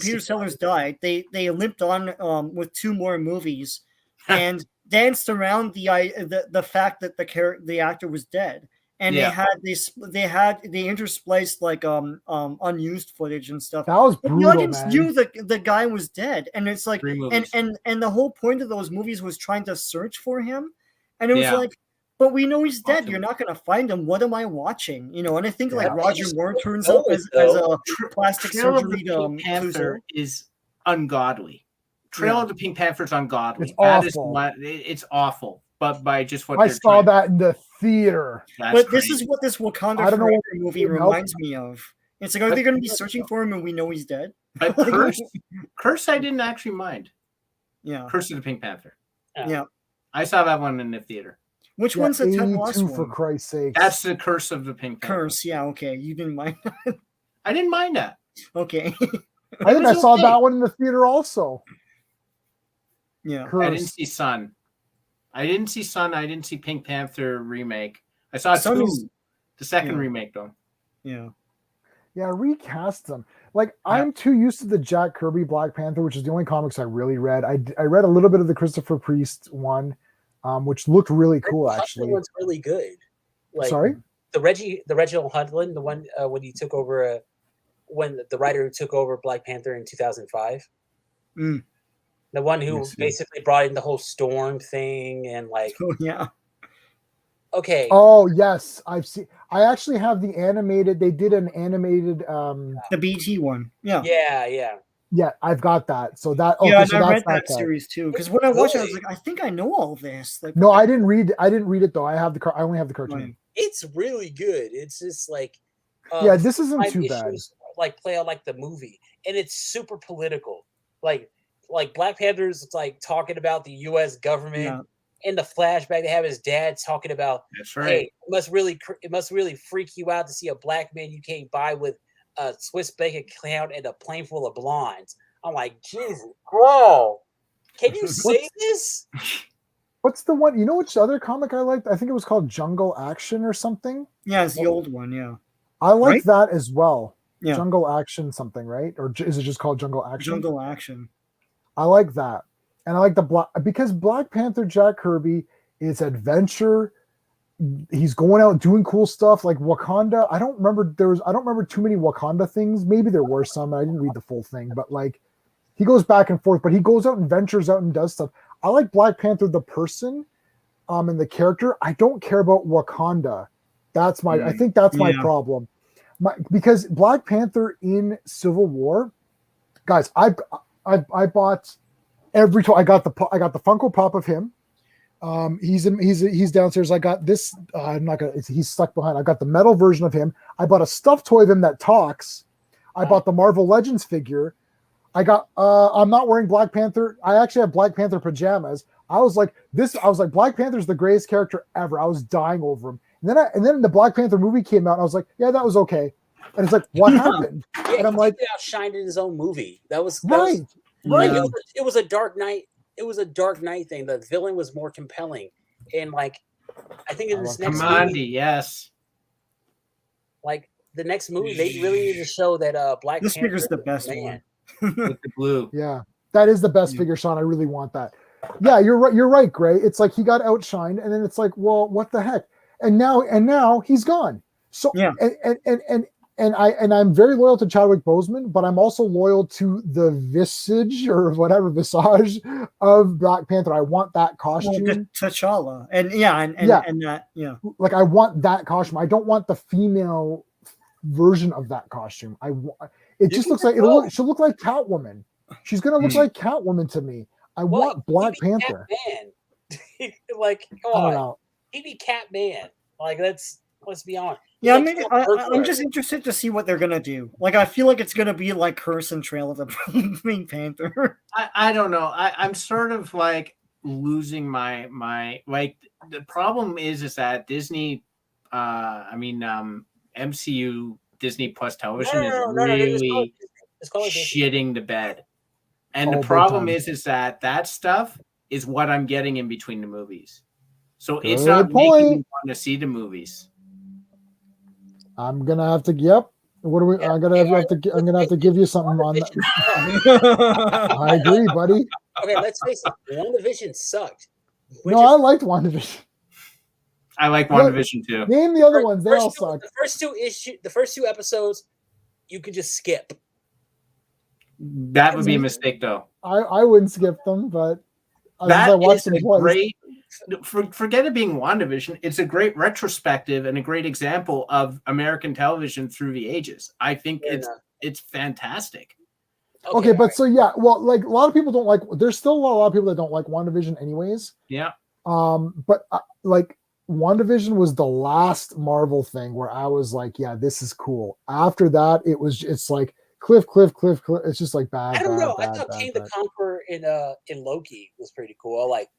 Peter Sellers died, they limped on with 2 more movies and danced around the fact that the actor was dead. And Yeah. they interspliced like unused footage and stuff. That was The brutal, audience man. knew the guy was dead, and it's like 3 movies. and the whole point of those movies was trying to search for him, and it was Yeah. like, but we know he's dead. Awesome. You're not going to find him. What am I watching? And I think like Yeah. Roger Moore turns know up it, as though. a plastic Trail of the surgery Pink Panther is ungodly. Trail Yeah. of the Pink Panther is ungodly. It's That is awful. it's awful. But by just what I they're saw trying- that in the theater. That's But this crazy. is what this Wakanda I don't know Forever what movie it helped. reminds me of. It's like, are they going to be searching for him and we know he's dead? But Curse, I didn't actually mind. Yeah. Curse of the Pink Panther. Yeah. I saw that one in the theater. Which Yeah, one's the 82 last for one? Christ's sake. That's the Curse of the Pink Panther. Curse. Yeah. Okay. You didn't mind. I didn't mind that. Okay. I think I was saw okay. that one in the theater also. Yeah. Curse. I didn't see Sun. I didn't see Pink Panther remake. I saw Sun 2. is- The second yeah. remake though. Yeah. Yeah, recast them. Like I'm too used to the Jack Kirby Black Panther, which is the only comics I really read. I read a little bit of the Christopher Priest one, which looked really cool Hudlin actually. one's really good. Like, Sorry? the Reginald Hudlin, the one when he took over, when the writer who took over Black Panther in 2005. Mm. The one who Yes, yes. basically brought in the whole storm thing and like, Oh, yeah. okay, Oh yes, I've seen. I actually have the animated. They did an animated. The BT one. Yeah. yeah. Yeah, I've got that. So that. Okay, Yeah, and so I read that's that guy. series too. Because when I watched it, I was Really? like, I think I know all this. Like, No, I didn't read. I didn't read it though. I have the. I only have the cartoon. Right. it's really good. It's just like, Yeah, this isn't 5 too bad. issues, like play out like the movie, and it's super political. Like Black Panther's like talking about the U.S. government. Yeah. In the flashback, they have his dad talking about, That's right. hey, it must really freak you out to see a black man you can't buy with a Swiss bank account and a plane full of blondes. I'm like, Jesus, bro, can you say this? What's the one? You know which other comic I liked? I think it was called Jungle Action or something. yeah, it's the old one. Yeah. I like Right? that as well. Yeah. Jungle Action something, right? Or is it just called Jungle Action? Jungle Action. I like that. And I like the Black because Black Panther Jack Kirby is adventure. He's going out doing cool stuff like Wakanda. I don't remember too many Wakanda things. Maybe there were some. I didn't read the full thing, but like he goes back and forth, but he goes out and ventures out and does stuff. I like Black Panther the person and the character. I don't care about Wakanda. That's my I think that's my Yeah. problem. Because Black Panther in Civil War, guys, I bought every time I got the Funko Pop of him. He's downstairs. I got this. I'm not gonna. He's stuck behind. I got the metal version of him. I bought a stuffed toy of him that talks. I bought the Marvel Legends figure. I got. I'm not wearing Black Panther. I actually have Black Panther pajamas. I was like this. I was like Black Panther's the greatest character ever. I was dying over him. And then the Black Panther movie came out. And I was like, yeah, that was okay. And it's like, what happened? Yeah, and I'm like, outshined in his own movie. That was right. Like, it was a Dark Knight. It was a Dark Knight thing. The villain was more compelling, and like, I think in this next movie, yes, like the next movie, they really need to show that Black This Panther figure's the best man. one. with the blue. Yeah, that is the best figure, Sean. I really want that. Yeah, you're right. You're right, Gray. It's like he got outshined, and then it's like, well, what the heck? And now he's gone. So yeah, and I'm very loyal to Chadwick Boseman, but I'm also loyal to the visage of Black Panther. I want that costume. Well, T'Challa, and that, yeah. Like I want that costume. I don't want the female version of that costume. It just looks like she'll look like Catwoman. She's gonna look like Catwoman to me. I want Black Panther. Catman. Like, come on, he'd be Catman. Like, let's be honest. Yeah, like, maybe I'm just interested to see what they're gonna do. Like, I feel like it's gonna be like Curse and Trail of the Pink Panther. I don't know. I'm sort of like losing my like. The problem is that Disney, MCU Disney Plus television is really shitting the bed. And the problem is that stuff is what I'm getting in between the movies. So it's not making me want to see the movies. I'm gonna have to. Yep. What are we? I'm gonna have to give you something on that. I agree, buddy. Okay, let's face it. WandaVision sucked. No, I liked WandaVision. I like WandaVision too. Name the other ones. They all suck. The first two episodes, you could just skip. That would be a mistake, though. I wouldn't skip them, but that is a great. Forget it being WandaVision. It's a great retrospective and a great example of American television through the ages. I think it's fantastic. Okay, but right. So yeah, well, like a lot of people don't like. There's still a lot of people that don't like WandaVision, anyways. Yeah. But like WandaVision was the last Marvel thing where I was like, yeah, this is cool. After that, it's like cliff. It's just like bad. I don't know. Bad, I thought bad, Kang bad. the Conqueror in Loki was pretty cool. Like,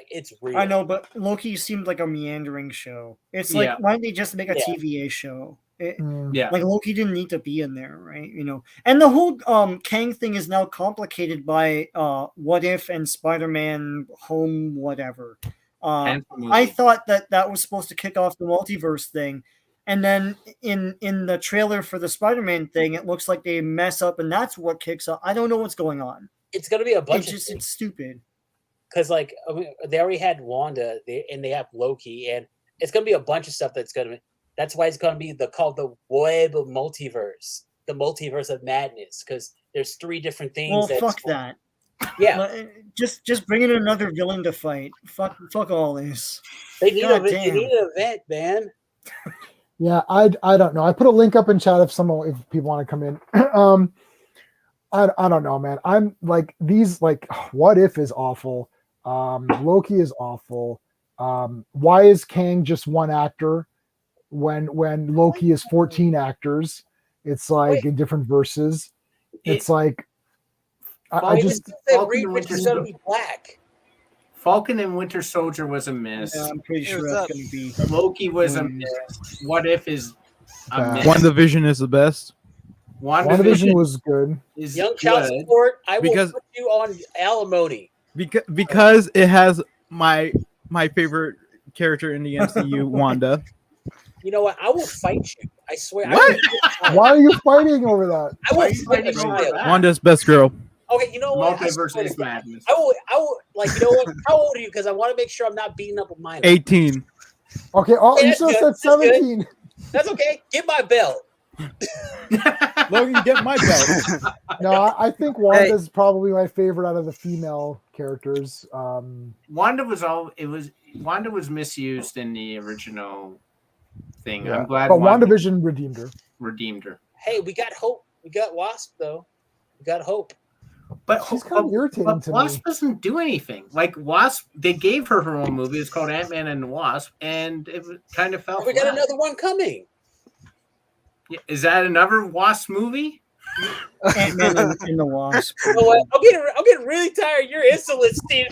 it's real. I know, but Loki seemed like a meandering show. It's like, why didn't they just make a TVA show? Like Loki didn't need to be in there, right? You know, and the whole Kang thing is now complicated by What If and Spider-Man Home whatever. I thought that was supposed to kick off the multiverse thing, and then in the trailer for the Spider-Man thing, it looks like they mess up, and that's what kicks off. I don't know what's going on. It's gonna be a bunch. It's stupid. Because like they already had Wanda, and they have Loki, and it's gonna be a bunch of stuff that's why it's gonna be called the web of multiverse, the multiverse of madness, because there's 3 different things. Well, fuck that. Yeah, just bring in another villain to fight. Fuck all this. They need an event, man. Yeah, I don't know. I put a link up in chat if people want to come in. I don't know, man. I'm like these like What If is awful. Loki is awful. Why is Kang just one actor when Loki is 14 actors? It's like in different verses. It's like I just Falcon and Winter Soldier was a miss. Yeah, I'm pretty sure that's going to be. Loki was a miss. What If is a miss. WandaVision is the best. WandaVision was good. Young child support. I will put you on alimony. Because it has my favorite character in the MCU, Wanda. You know what? I will fight you. I swear. What? Why are you fighting over that? I will fight you. Wanda's best girl. Okay, you know what? Multiverse is madness. I will. Like, you know what? How old are you? Because I want to make sure I'm not beating up a minor. 18. Okay. Oh, you should have said 17. That's okay. Get my belt. Logan, get my belt. No, I think Wanda's probably my favorite out of the female characters. Wanda was misused in the original thing. Yeah. I'm glad. But WandaVision redeemed her. Redeemed her. Hey, we got hope. We got Wasp though. We got hope. But She's kind of irritating to me. Wasp doesn't do anything. Like Wasp, they gave her own movie. It's called Ant-Man and the Wasp, and it kind of fell. We got flat. another one coming. Yeah, is that another Wasp movie? Ant-Man and the Wasp. You know what? I'm getting really tired of your insolence, Steve.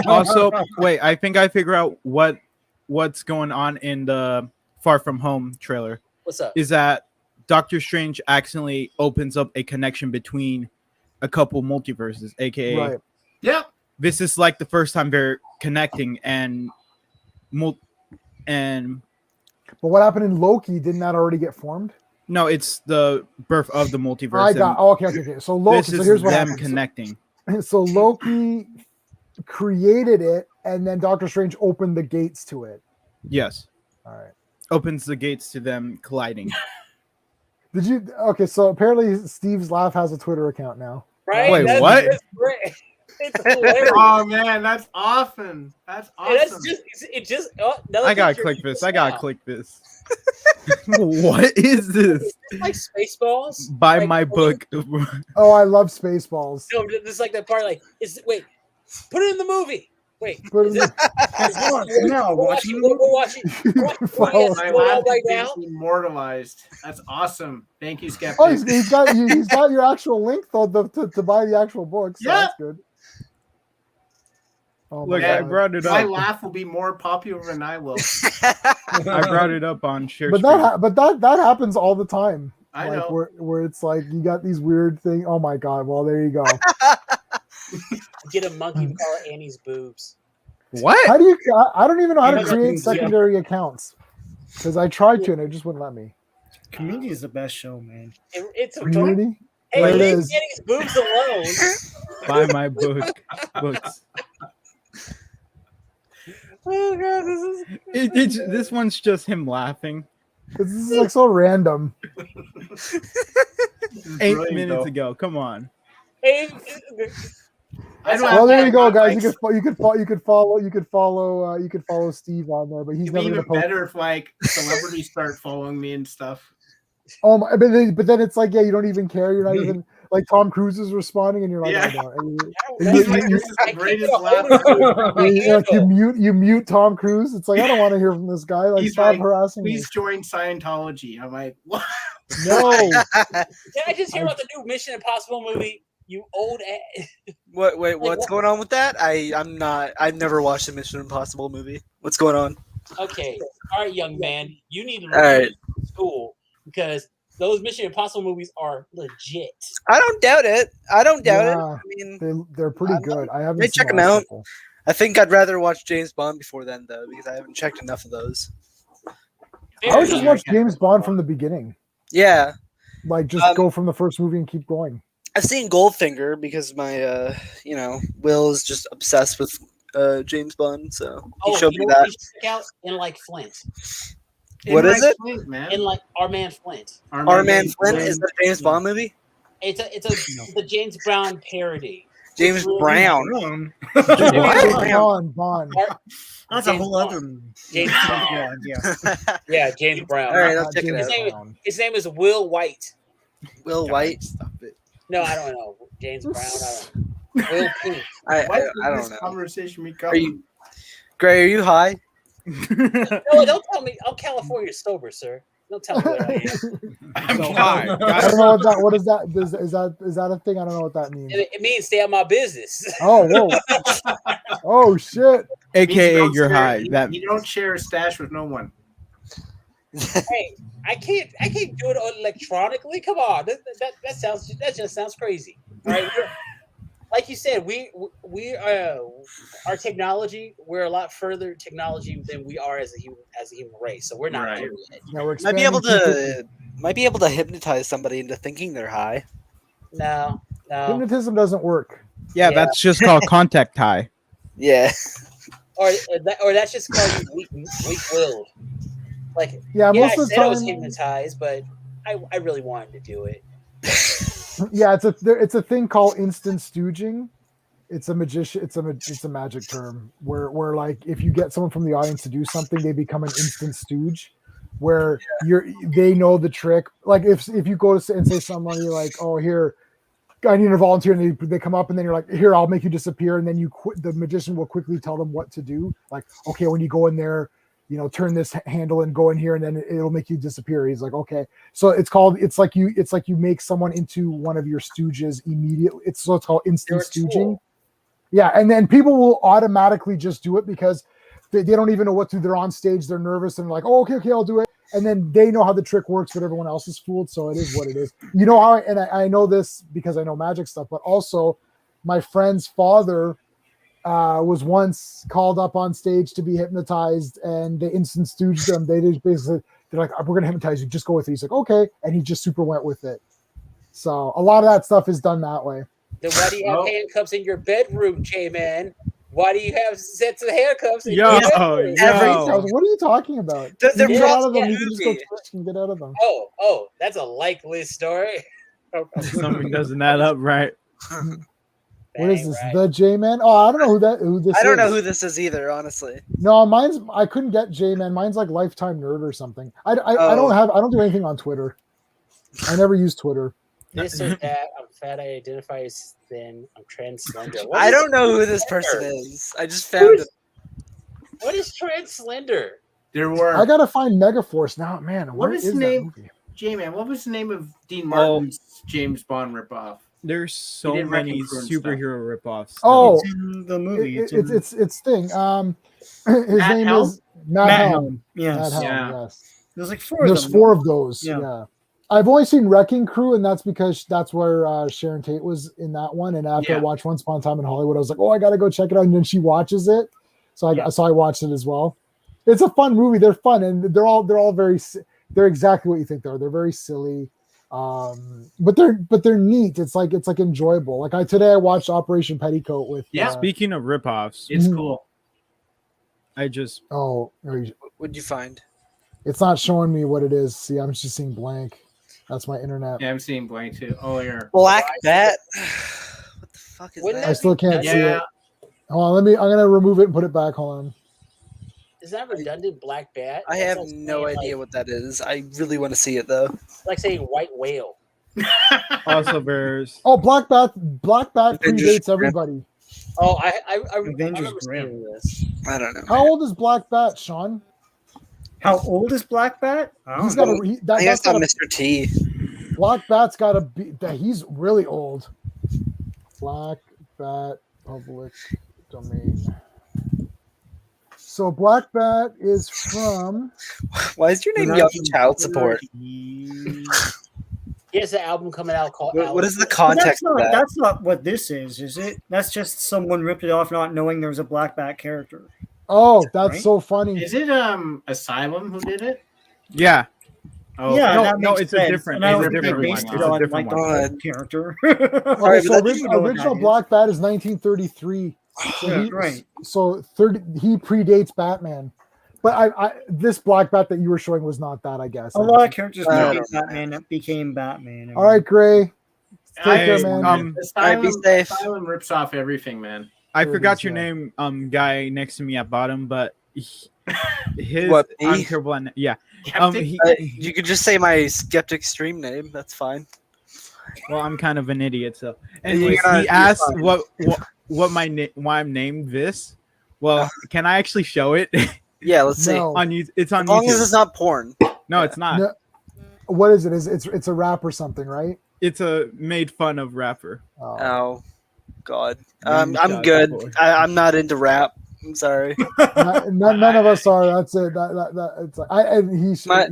Also, wait, I think I figure out what's going on in the Far From Home trailer. What's up? Is that Doctor Strange accidentally opens up a connection between a couple multiverses, aka Right. Yep. this is like the first time they're connecting and But what happened in Loki? Didn't that already get formed? no, it's the birth of the multiverse. I got. and Okay. So Loki. this So is here's what them happened. connecting. So Loki created it, and then Doctor Strange opened the gates to it. Yes, All right. opens the gates to them colliding. Did you? Okay. So apparently Steve's Laugh has a Twitter account now. Right? Wait, That's what? great. It's hilarious. Oh man, that's awesome. That's awesome. And that's just. Another I gotta picture click you this. put I gotta out. click this. What is this? Is this like Spaceballs? Buy Like, my book. Oh, I love Spaceballs. No, this is like that part. Like, wait, put it in the movie. Wait, But is that, No, we're watching. We're watching. Follow- Yes, going on right now. Immortalized. That's awesome. Thank you, Skeptic. Oh, he's got your actual link though to buy the actual book. So Yeah. that's good. Oh my Look, Yeah, I God. brought it My up. laugh will be more popular than I will. I brought it up on share. But that happens all the time. I like know. where it's like you got these weird things. Oh my God! Well, there you go. Get a monkey. We call it Annie's boobs. What? How do you? I don't even know how to Yeah. create secondary accounts because I tried to and it just wouldn't let me. Community is the best show, man. It's a Community. Hey, There it leave is. Annie's boobs alone. Buy my books. Oh god, this is. This one's just him laughing. This is like so random. 8 minutes ago. Come on. Hey, I don't Well, have there you go, that guys. much. You could follow Steve on there, but he's It'd be never even gonna post. better if like celebrities start following me and stuff. Oh my! But then it's like, yeah, you don't even care. You're not even like Tom Cruise is responding, and you're like, Yeah. I don't. And He's like, this is the greatest laugh. you mute Tom Cruise. It's like I don't want to hear from this guy. Like He's stop like, harassing me. Please join Scientology. I'm like, what? No, Can I just hear about the new Mission Impossible movie? You old ass. Wait, what's what? going on with that? I've never watched a Mission Impossible movie. What's going on? Okay, all right, young man, you need to All right. learn in school because those Mission Impossible movies are legit. I don't doubt it. I don't doubt it. Yeah. I mean, they're pretty good. I haven't. Hey, seen check the 'em last out. couple. I think I'd rather watch James Bond before then, though, because I haven't checked enough of those. I would just Yeah, watch I James Bond from the beginning. Yeah, Like just go from the first movie and keep going. I've seen Goldfinger because my, Will is just obsessed with James Bond, so he showed me you know what that. you should check out? In like Flint, What is it? Flint, man. in like Our Man Flint. Our Man Flint is that a James Bond movie? It's a James Brown parody. James It's really- Brown. Bond. That's a James whole Bond. other. James Brown. Yeah. Yeah, James Brown. All right, I'll check it James out. Brown. His name is Will White. Will White. Stop it. No, I don't know. James Brown. I don't know. Will Pink. I Why did don't this know. conversation become? Are you, Gray? Are you high? No, don't tell me. I'm California sober, sir. Don't tell me what I am. I'm so high. I don't know what is that. Is that a thing? I don't know what that means. It means stay out of my business. Oh whoa! Oh shit! AKA don't you're share- high. You, That you don't share a stash with no one. Hey, I can't do it electronically. Come on, that just sounds crazy. All right, like you said, we our technology. We're a lot further technology than we are as a human race. So we're not Right. there yet. Yeah, we're Might be able expanding to hypnotize somebody into thinking they're high. No. Hypnotism doesn't work. yeah, Yeah. that's just called contact high. Yeah. Or that's just called you weak-willed. Like, Yeah, yeah, I most of the said I was time. hypnotized, but I really wanted to do it. Yeah, it's a thing called instant stooging. It's a magician. It's a magic term where like if you get someone from the audience to do something, they become an instant stooge. Where they know the trick. Like if you go to and say somebody like, oh here, I need a volunteer, and they come up, and then you're like, here, I'll make you disappear, and then the magician will quickly tell them what to do. Like, okay, when you go in there, turn this handle and go in here, and then it'll make you disappear. He's like, okay. So it's like you make someone into one of your stooges immediately. It's called instant stooging. Yeah, and then people will automatically just do it because they don't even know what to do. They're on stage, they're nervous, and like, oh, okay, I'll do it. And then they know how the trick works, but everyone else is fooled. So it is what it is. You know how, and I know this because I know magic stuff, but also my friend's father was once called up on stage to be hypnotized, and they instant stooged him. They just basically, they're like, we're going to hypnotize you. Just go with it. He's like, okay. And he just super went with it. So a lot of that stuff is done that way. Then why do you have handcuffs in your bedroom, J-Man? Why do you have sets of handcuffs in Yo, your bedroom? What are you talking about? They're get out of them. probably You can just go twist and get out of them. Oh, that's a like list story. Something doesn't add up, right? What is this? Right. The J-Man? Oh, I don't know who this is. I don't know who this is either, honestly. No, I couldn't get J-Man. Mine's like Lifetime Nerd or something. I don't do anything on Twitter. I never use Twitter. This or that. I'm fat. I identify as thin. I'm trans slender. I don't know who this person is. I just found it. What is trans slender? I gotta find Megaforce now, man. What is the name? J-Man. What was the name of Dean Martin's James Bond ripoff? There's so many superhero ripoffs. Oh, it's in the movie. It's thing. His name is Matt Helm. Yes. Matt Helm, yes. There's like four. There's four of those. Yeah. I've only seen Wrecking Crew, and that's because that's where Sharon Tate was in that one. And after I watched Once Upon a Time in Hollywood, I was like, oh, I got to go check it out. And then she watches it. So I watched it as well. It's a fun movie. They're fun. And they're all they're exactly what you think they are. They're very silly. But they're neat. It's like enjoyable. Like today I watched Operation Petticoat with. Speaking of ripoffs, it's cool. What'd you find? It's not showing me what it is. See, I'm just seeing blank. That's my internet. Yeah, I'm seeing blank too. Oh, yeah. Black Bat. What the fuck is that? I still can't see it. Hold on, I'm gonna remove it and put it back. Hold on. Is that redundant? Black Bat? I have no idea what that is. I really want to see it though. Like saying white whale. Also bears. Oh, Black Bat predates everybody. Oh, I Avengers remember this. I don't know. How old is Black Bat, Sean? How old is Black Bat? He's got that's not Mr. T. Black Bat's got to be that he's really old. Black Bat public domain. So Black Bat is from. Why is your name Young Child Support? He has an album coming out called. What is the context of that? That's not what this is it? That's just someone ripped it off, not knowing there was a Black Bat character. Oh, that's so funny. Is it Asylum who did it? Yeah. Oh, yeah, no, it's a different. It's a different based one. it It's a on different like one. the character. Okay, so original Black Bat is 1933. So he predates Batman. But this Black Bat that you were showing was not that, I guess. A lot of characters predate Batman that became Batman. All right, Gray. Take care, man. Asylum rips off everything, man. I forgot your name, guy next to me at bottom, but his What, I'm terrible at yeah. You could just say my Skeptic Stream name. That's fine. Well, I'm kind of an idiot, so. Anyways, he asked why I'm named this. Well, can I actually show it? Yeah, let's see. No. It's on as long YouTube. as it's not porn. No, it's not. No. What is it? It's a rap or something, right? It's a made fun of rapper. Oh, God. I'm good. I'm not into rap. I'm sorry. None of us are. That's it. It's like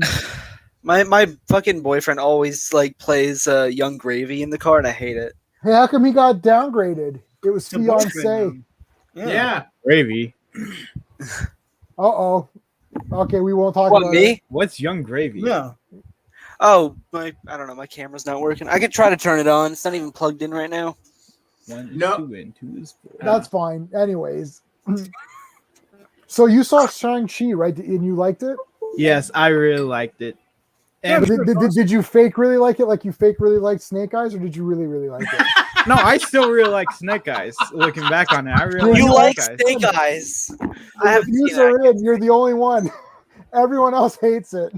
my fucking boyfriend always plays Young Gravy in the car, and I hate it. Hey, how come he got downgraded? It was fiance. Yeah. Gravy. Uh-oh. Okay, we won't talk about me? it. What's Young Gravy? Yeah. Oh, I don't know. My camera's not working. I could try to turn it on. It's not even plugged in right now. 1 is 2 and 2 is 4. That's fine. Anyways. So you saw Shang-Chi, right? And you liked it? Yes, I really liked it. And Did you fake really like it? Like you fake really liked Snake Eyes, or did you really, really like it? no, I still really like Snake Eyes. Looking back on it, I really like Snake Eyes. Snake Eyes. I haven't seen that. You're the only one. Everyone else hates it.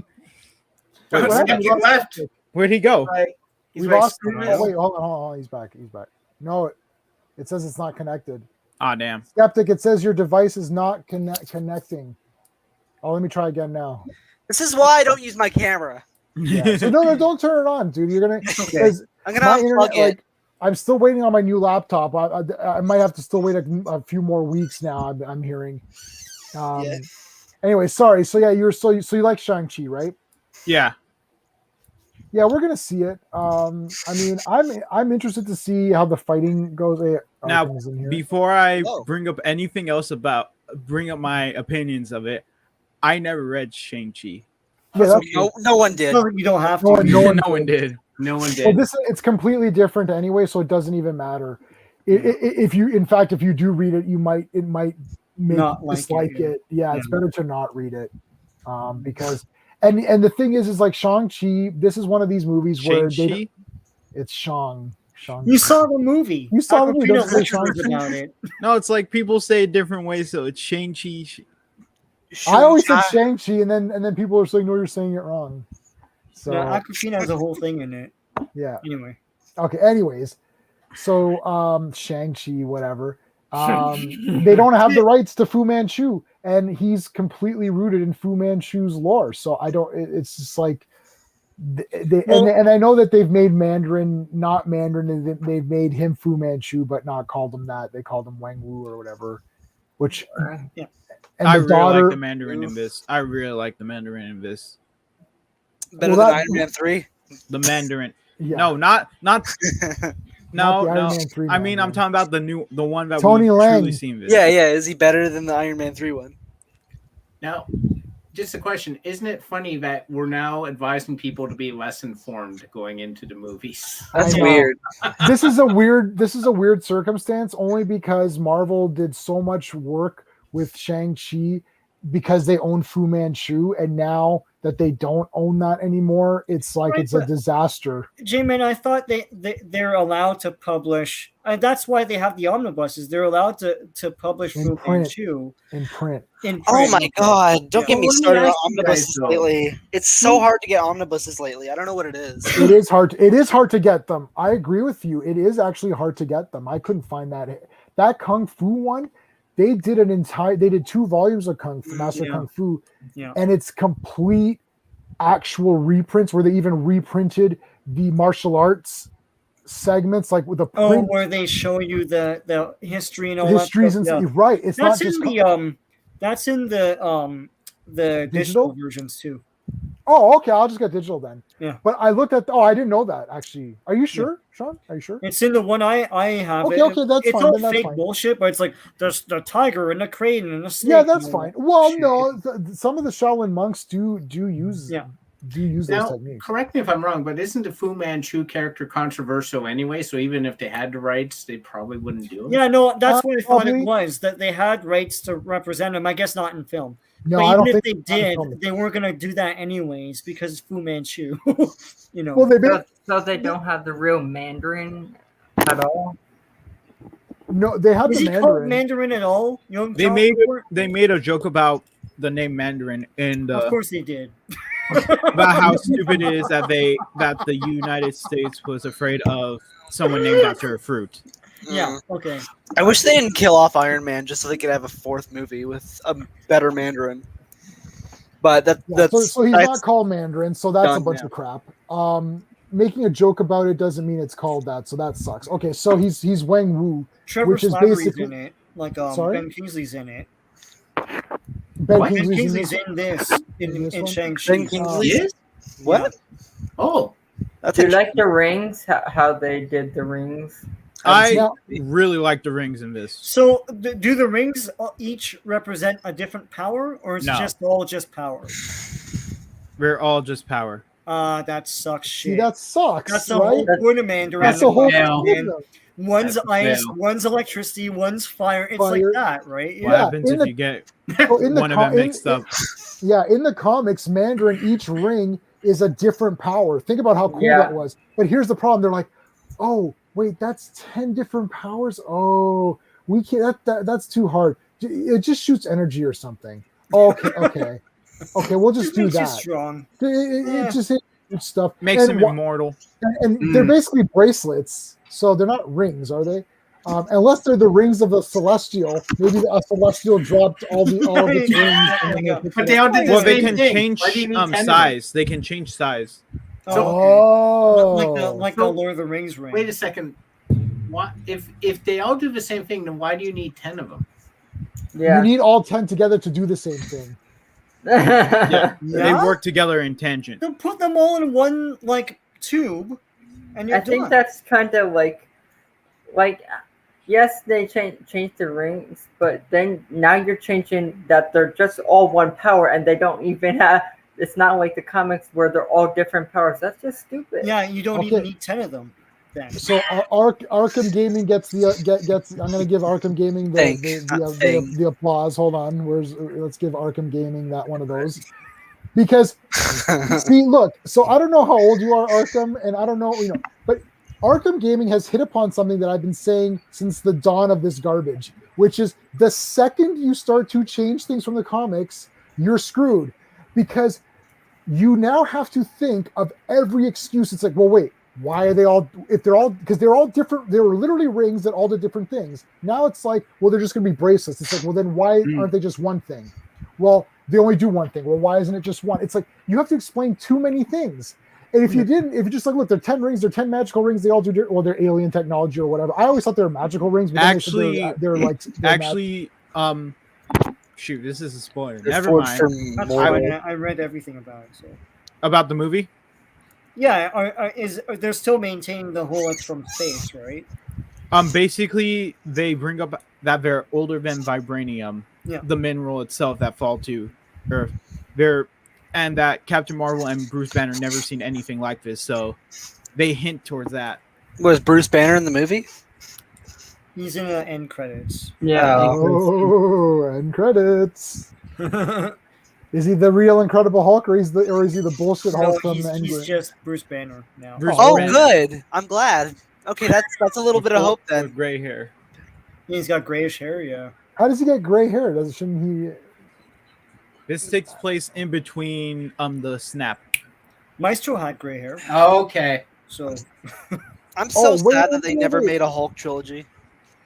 Wait, left. Where'd he go? He's We very lost. smart. Oh, wait, hold on. He's back. No, it says it's not connected. Ah, damn. Skeptic, it says your device is not connecting. Oh, let me try again now. This is why I don't use my camera. Yeah. So no, don't turn it on, dude. You're gonna. Because I'm gonna my unplug internet, it. like, I'm still waiting on my new laptop. I might have to still wait a few more weeks now. I'm hearing. Yeah. Anyway, sorry. So yeah, you like Shang-Chi, right? Yeah. Yeah, we're gonna see it. I mean, I'm interested to see how the fighting goes. Now, things in here. before I Oh. bring up anything else bring up my opinions of it, I never read Shang-Chi. Yeah, that's No one did. No, you don't have to. No one did. No one did. Well, it's completely different anyway, so it doesn't even matter. If you do read it, it might make Not like dislike it, it. Yeah, it's better to not read it, because and the thing is like Shang-Chi. This is one of these movies where Shang-Chi? it's Shang. You saw the movie. You saw the movie. Aquafina Don't say lectures Shang-Chi. about it. No, it's like people say it different ways, so it's Shang-Chi. I always said Shang-Chi, and then people are saying, no, you're saying it wrong. So No, Aquafina has a whole thing in it. yeah. Anyway. Okay. Anyways, so Shang-Chi, whatever. They don't have the rights to Fu Manchu, and he's completely rooted in Fu Manchu's lore. So I don't. It's just like and I know that they've made Mandarin not Mandarin, and they've made him Fu Manchu, but not called him that. They called him Wang Wu or whatever. Which yeah. And I the really daughter, like the Mandarin in this. I really like the Mandarin in this. Better Well, than that- Iron Man 3. The Mandarin. yeah. No, not Not no, the Iron no. Man 3 I mean, I'm Mandarin. talking about the one that Tony we've Lang. truly seen. This. Yeah. Is he better than the Iron Man 3 one? Now, just a question: isn't it funny that we're now advising people to be less informed going into the movies? That's I know. weird. This is a weird circumstance only because Marvel did so much work with Shang-Chi because they own Fu Manchu, and now that they don't own that anymore, it's like Right, it's a but- disaster. J-Man, I thought they're allowed to publish. That's why they have the omnibuses. They're allowed to publish In Fu print. Manchu In print. in print. Oh my god! Don't Yeah. get me Well, let me started on ask you guys, omnibuses though. lately. It's so hard to get omnibuses lately. I don't know what it is. It is hard. It is hard to get them. I agree with you. It is actually hard to get them. I couldn't find that Kung Fu one. They did 2 volumes of Kung Fu, Master Yeah. Kung Fu, Yeah. and it's complete actual reprints where they even reprinted the martial arts segments, like with the Oh, print where they show you the history and all histories that and stuff. stuff. Right. It's That's not just in that's in the digital Digital? versions too. Oh, okay. I'll just get digital then. Yeah. But I looked at. I didn't know that actually. Are you sure, Sean? Are you sure? It's in the one I have. Okay, okay, that's it's fine, all then that's fake fine. bullshit, but it's like there's the tiger and the crane and the snake. Yeah, that's and all fine. that Well, shit. no, some of the Shaolin monks do use Yeah. those Now, techniques. correct me if I'm wrong, but isn't the Fu Manchu character controversial anyway? So even if they had the rights, they probably wouldn't do it. Yeah, no, that's what I thought Probably. it was, that they had rights to represent him. I guess not in film. No, but I even don't if think they did, film. they weren't going to do that anyways because it's Fu Manchu. You know. Well, So they don't have the real Mandarin at all. they have Is the he called Mandarin. Mandarin at all? Young They John made Cooper? they made a joke about the name Mandarin and Of course they did. about how stupid it is that the United States was afraid of someone named after a fruit. Yeah. Okay. I wish they didn't kill off Iron Man just so they could have a 4th movie with a better Mandarin. But Yeah, that's so he's that's- not called Mandarin, so that's a done bunch now. of crap. Making a joke about it doesn't mean it's called that, so that sucks. Okay, so he's Wang Wu. Trevor Which is Slattery's basically- in it. Like Sorry? Ben Kingsley's in it. Ben What? Ben Kingsley's in Kingsley's this- in this In this in one? Shang-Chi. Ben Kingsley? Yes? What? Oh, That's Do you like interesting. the rings? How they did the rings? I Now- really like the rings in this. So, do the rings each represent a different power, or is No. it just all just power? We're all just power. That sucks See, shit. that sucks, That's the right? whole point of Mandarin. That's the whole fail. thing, though. One's That's a ice, fail. one's electricity, one's fire. It's Fire. like that, right? What Yeah, happens in if the- you get So in the one of co- them mixed up? Yeah, in the comics, Mandarin, each ring is a different power. Think about how cool Yeah. that was. But here's the problem: they're like, "Oh, wait, that's 10 different powers. Oh, we can't. That's too hard. It just shoots energy or something." Okay, okay, okay. We'll just It do makes you that. strong. It Yeah. just stuff. Makes And him wha- immortal. and they're basically bracelets, so they're not rings, are they? Unless they're the rings of a celestial. Maybe a celestial dropped all of its rings. And then they picked But it they up. all did the Well, they same can thing. change Why do you need 10 of them? size. They can change size. Oh, Like the Lord of the Rings ring. Wait a second. What if they all do the same thing? Then why do you need 10 of them? you need all 10 together to do the same thing. Yeah, they Yeah? work together in tangent. They'll put them all in one like tube, and you're I think done. that's kind of like yes, they change the rings, but then now you're changing that they're just all one power, and they don't even have. It's not like the comics where they're all different powers. That's just stupid. Yeah, you don't even need 10 of them. Then. So Arkham Gaming gets gets. I'm going to give Arkham Gaming the applause. Hold on, let's give Arkham Gaming that one of those, because see, look. So I don't know how old you are, Arkham, and I don't know, but Arkham Gaming has hit upon something that I've been saying since the dawn of this garbage, which is the second you start to change things from the comics, you're screwed, because you now have to think of every excuse. It's like, well, wait. Why are they all? If they're all, because they're all different. They were literally rings that all did different things. Now it's like, well, they're just going to be bracelets. It's like, well, then why aren't they just one thing? Well, they only do one thing. Well, why isn't it just one? It's like you have to explain too many things. And if you didn't, if you just like, look, they're 10 rings, they're 10 magical rings. They all do, well, they're alien technology or whatever. I always thought they were magical rings. But Actually, they're shoot, this is a spoiler. They're Never forged mind. from That's fine. I read everything about it. So. About the movie? Yeah, they're still maintaining the whole it's from space, right? Basically, they bring up that they're older than vibranium, the mineral itself that fall to Earth. And that Captain Marvel and Bruce Banner never seen anything like this, so they hint towards that. Was Bruce Banner in the movie? He's in the end credits. Yeah. Oh, end credits. Is he the real Incredible Hulk, or is he the bullshit Hulk from Endgame? He's just Bruce Banner now. Good. I'm glad. Okay, that's a little bit of hope then. With gray hair. He's got grayish hair. Yeah. How does he get gray hair? Shouldn't he? This takes place in between the snap. Maestro had gray hair. Okay. So. I'm so sad that they never made a Hulk trilogy.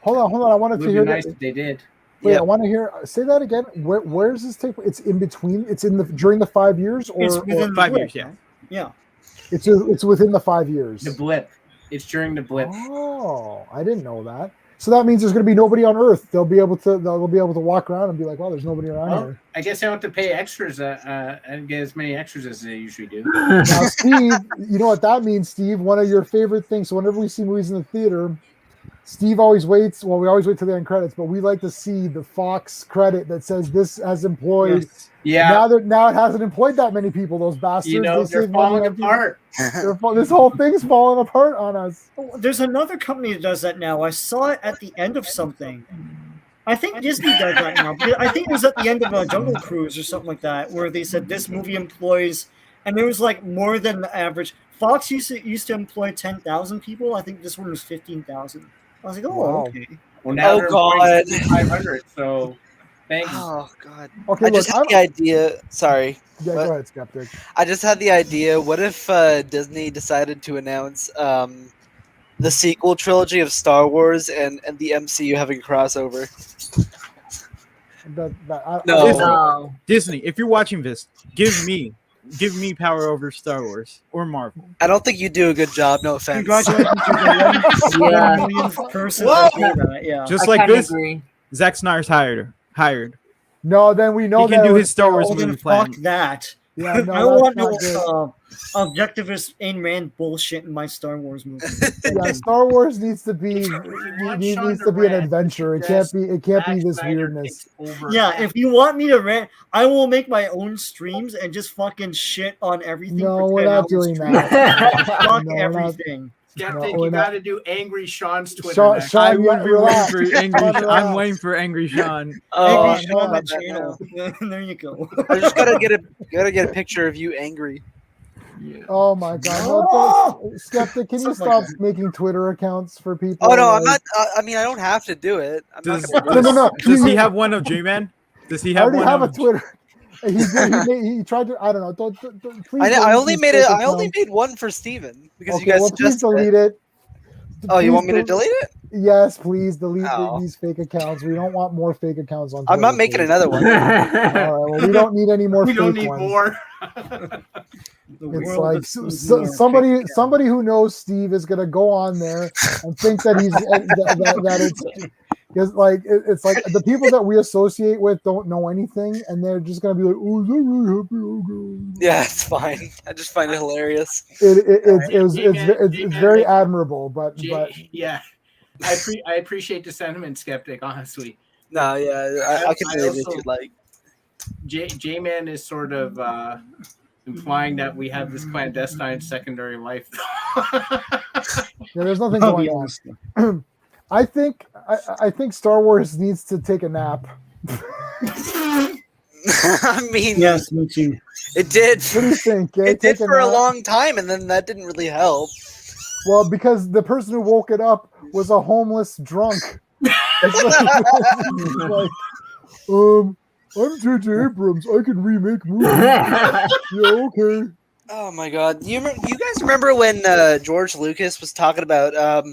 Hold on. I wanted to hear nice that. if they did. Wait, I want to hear. Say that again. Where does this take? It's in between. It's during the 5 years, it's within 5 years. Yeah. Yeah. It's within the 5 years. The blip. It's during the blip. Oh, I didn't know that. So that means there's going to be nobody on Earth. They'll be able to walk around and be like, "Well, there's nobody around here." I guess I don't have to pay extras and get as many extras as they usually do. Now, Steve, you know what that means, Steve? One of your favorite things. So whenever we see movies in the theater, Steve always waits. Well, we always wait till the end credits, but we like to see the Fox credit that says this has employed. Yes. Yeah. Now it hasn't employed that many people. Those bastards. They're falling apart. This whole thing's falling apart on us. There's another company that does that now. I saw it at the end of something. I think Disney does that now. I think it was at the end of a Jungle Cruise or something like that, where they said this movie employs, and there was like more than the average. Fox used to employ 10,000 people. I think this one was 15,000. I was like, okay. Well, now they're employing 500. So, thanks. Oh God. Okay, I just had the idea. Sorry. Yeah, go ahead, Skeptic. I just had the idea. What if Disney decided to announce the sequel trilogy of Star Wars and the MCU having a crossover? No. Disney, if you're watching this, give me power over Star Wars or Marvel. I don't think you do a good job. No offense. Congratulations to the 1 millionth person. Yeah. Just like this, Zack Snyder's hired. No, then we know he can do his Star Wars movie plan. Fuck that. Yeah, no, I don't want no objectivist Ayn Rand bullshit in my Star Wars movie. Yeah, Star Wars needs to be an adventure. It can't be this weirdness. Yeah, if you want me to rant, I will make my own streams and just fucking shit on everything. No, we're not doing that. Fuck everything. Skeptic, you got to do Angry Sean's Twitter. Sean, I would be waiting for Angry. I'm waiting for Angry Sean. Angry Sean, my channel. There you go. I just gotta get a picture of you angry. Yeah. Oh my God! No, Skeptic, can you stop making Twitter accounts for people? Oh no, I'm not. I mean, I don't have to do it. No. Does he have one of J-Man? Does he have I already have a Twitter? He tried to. I don't know. Please. I only made it. I only made one for Steven because you Okay, guys well, please suggested delete it. it. Oh, you Please want me to delete it? Yes, please delete Oh. these fake accounts. We don't want more fake accounts on. I'm not Twitter, making please. another one. All right. Well, we don't need any more. We fake don't need ones. more. It's like somebody who knows Steve is gonna go on there and think that he's that it's because like it's like the people that we associate with don't know anything and they're just gonna be like, oh, is that really happy? Oh, God. Yeah, it's fine. I just find it hilarious. It's very admirable, but yeah, I appreciate the sentiment, skeptic. Honestly, No, yeah, I can I believe it if also- you'd like. J-Man is sort of implying that we have this clandestine secondary life. Yeah, there's nothing going on. I think Star Wars needs to take a nap. I mean, Yes, me too. it did. What do you think? It did Take for a nap? long time, and then that didn't really help. Well, because the person who woke it up was a homeless drunk. It's like, I'm J.J. Abrams. I can remake movies. Yeah, okay. Oh my god! You guys remember when George Lucas was talking about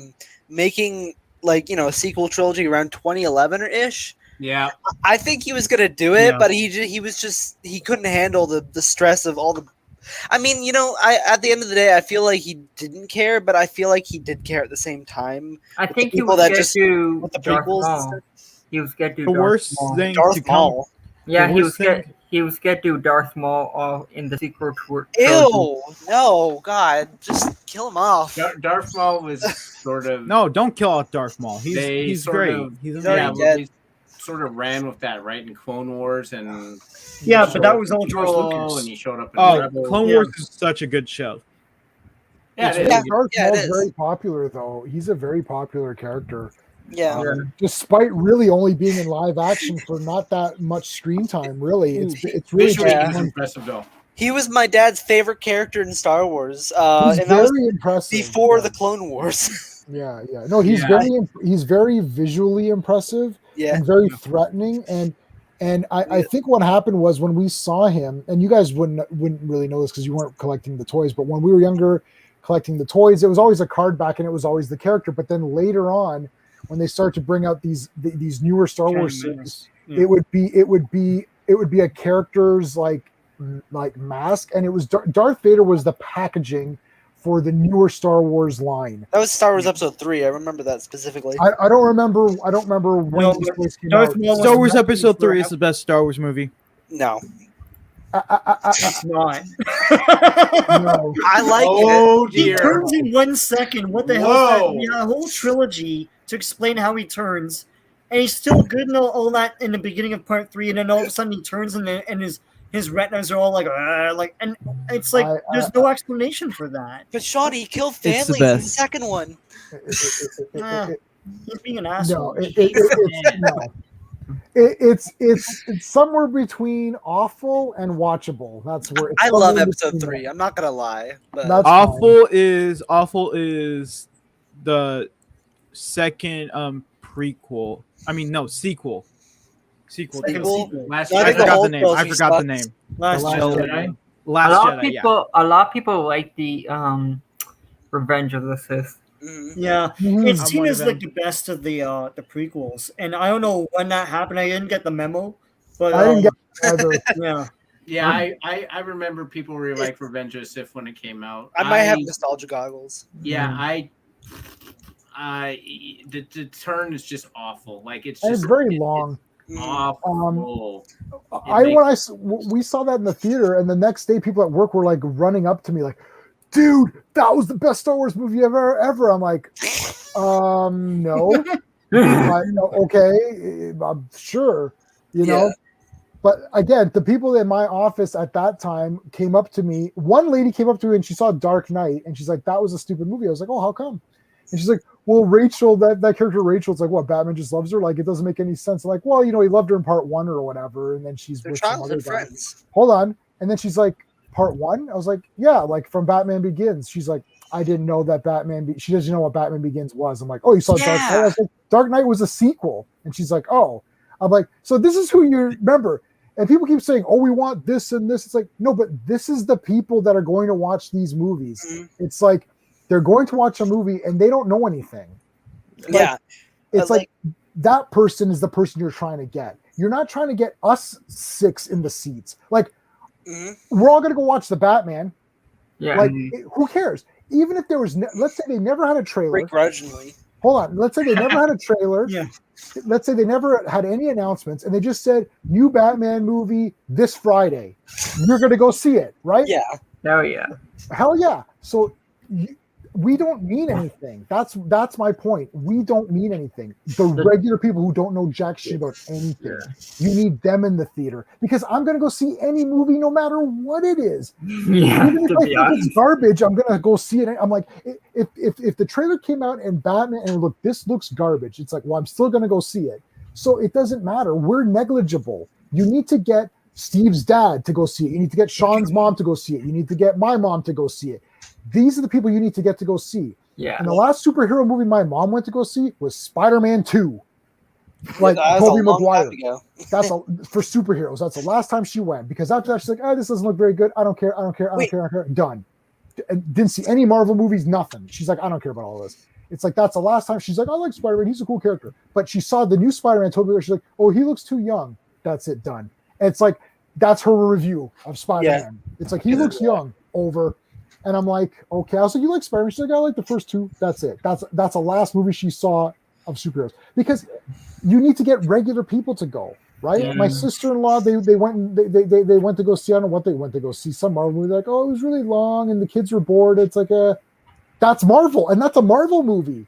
making a sequel trilogy around 2011 or ish? Yeah, I think he was gonna do it, Yeah. but he couldn't handle the stress of all the. I mean, at the end of the day, I feel like he didn't care, but I feel like he did care at the same time. I think he people was that scared just- to with the Darth prequels and Maul. stuff. He was scared to The Darth worst Maul. thing to Darth come. Maul. Yeah, the he was worst scared. thing- He was scared to Darth Maul in the sequel trilogy. Ew! No, God, just kill him off. Darth Maul was sort of No, don't kill out Darth Maul. They He's sort great. of- He's already amazing. dead. they sort of ran with that right in Clone Wars and Yeah, he but that showed was up all in George Solo, Lucas. and he showed up in Oh, Rebels. Clone Yeah. Wars is such a good show. Yeah, it Yeah. is. Darth Yeah, it Maul's is. very popular, though. He's a very popular character. Yeah. Despite really only being in live action for not that much screen time, really. It's really Visually, Yeah. he's impressive though. He was my dad's favorite character in Star Wars. he's And that was very impressive. before yeah. the Clone Wars. Yeah. No, he's very visually impressive Yeah. and very threatening. And I think what happened was when we saw him, and you guys wouldn't really know this because you weren't collecting the toys, but when we were younger collecting the toys, it was always a card back and it was always the character. But then later on, when they start to bring out these newer Star Wars series, it would be a character's like mask, and it was Darth Vader was the packaging for the newer Star Wars line. That was Star Wars Episode 3. I remember that specifically. I don't remember when No, these but toys came Darth out. Maul Star was Wars nothing Episode for 3 is the best Star Wars movie. No. It's not. No. I like Oh He dear. turns in 1 second. What the hell is Whoa. that? We had a whole trilogy to explain how he turns, and he's still good and all that in the beginning of part 3, and then all of a sudden he turns and his retinas are all like, and it's like there's no explanation for that. But Sean, he killed the families in the best. second one. He's being an asshole. It's somewhere between awful and watchable. That's where it's I love somewhere Episode between 3. I'm not gonna lie. But That's Awful is the second prequel. I mean, no, sequel. Sequel? Last I I think the forgot whole the name. I trilogy forgot the sucks. name. Last Last Jedi. Jedi. Last Jedi. A lot of people like the Revenge of the Sith. Mhm. Yeah, Mhm. it's I'm seen one as of like the best of the prequels, and I don't know when that happened. I didn't get the memo, but I didn't get either. yeah. Yeah, I remember people really like Revenge of the Sith when it came out. I might have nostalgia goggles. Yeah, the turn is just awful. Like it's And just it's very long. awful. We saw that in the theater, and the next day, people at work were like running up to me, like, "Dude, that was the best Star Wars movie ever." I'm like, no, okay, I'm sure, you know. Yeah. But again, the people in my office at that time came up to me. One lady came up to me and she saw Dark Knight, and she's like, "That was a stupid movie." I was like, "Oh, how come?" And she's like, "Well, Rachel, that character Rachel, it's like, what, Batman just loves her? Like, it doesn't make any sense." I'm like, "Well, he loved her in part 1 or whatever, and then she's They're with some other childhood guy." friends. Hold on. And then she's like, "Part 1?" I was like, "Yeah, like from Batman Begins." She's like, "I didn't know that she doesn't know what Batman Begins was." I'm like, "Oh, you saw Dark Knight?" I was like, "Dark Knight was a sequel." And she's like, "Oh." I'm like, "So this is who you remember." And people keep saying, "Oh, we want this and this." It's like, no, but this is the people that are going to watch these movies. Mm-hmm. It's like they're going to watch a movie and they don't know anything. Yeah. It's like that person is the person you're trying to get. You're not trying to get us 6 in the seats. Like, we're all going to go watch the Batman. Yeah. Like, who cares? Even if there was, let's say they never had a trailer. Begrudgingly. Hold on. Let's say they never had a trailer. Yeah. Let's say they never had any announcements and they just said, new Batman movie this Friday. You're going to go see it, right? Yeah. Oh yeah. Hell yeah. So we don't mean anything. That's my point. We don't mean anything. The regular people who don't know jack shit about anything, you need them in the theater because I'm going to go see any movie no matter what it is. Yeah. Even if I think it's garbage, I'm going to go see it. I'm like, if the trailer came out and Batman and look, this looks garbage. It's like, well, I'm still going to go see it. So it doesn't matter. We're negligible. You need to get Steve's dad to go see it. You need to get Sean's mom to go see it. You need to get my mom to go see it. These are the people you need to get to go see. Yeah. And the last superhero movie my mom went to go see was Spider-Man 2. Like Tobey Maguire. That's for superheroes. That's the last time she went because after that she's like, oh, this doesn't look very good. I don't care. Done. And didn't see any Marvel movies. Nothing. She's like, I don't care about all this. It's like that's the last time she's like, I like Spider-Man. He's a cool character. But she saw the new Spider-Man. Tobey Maguire. She's like, oh, he looks too young. That's it. Done. And it's like that's her review of Spider-Man. Yeah. It's like he looks young. Over. And I'm like, okay. I was like, you like Spider-Man? She's like, I like the first 2. That's it. That's the last movie she saw of superheroes. Because you need to get regular people to go, right? Yeah. My sister-in-law, they went to go see, I don't know what they went to go see, some Marvel movie. They're like, oh, it was really long and the kids were bored. It's like that's Marvel, and that's a Marvel movie,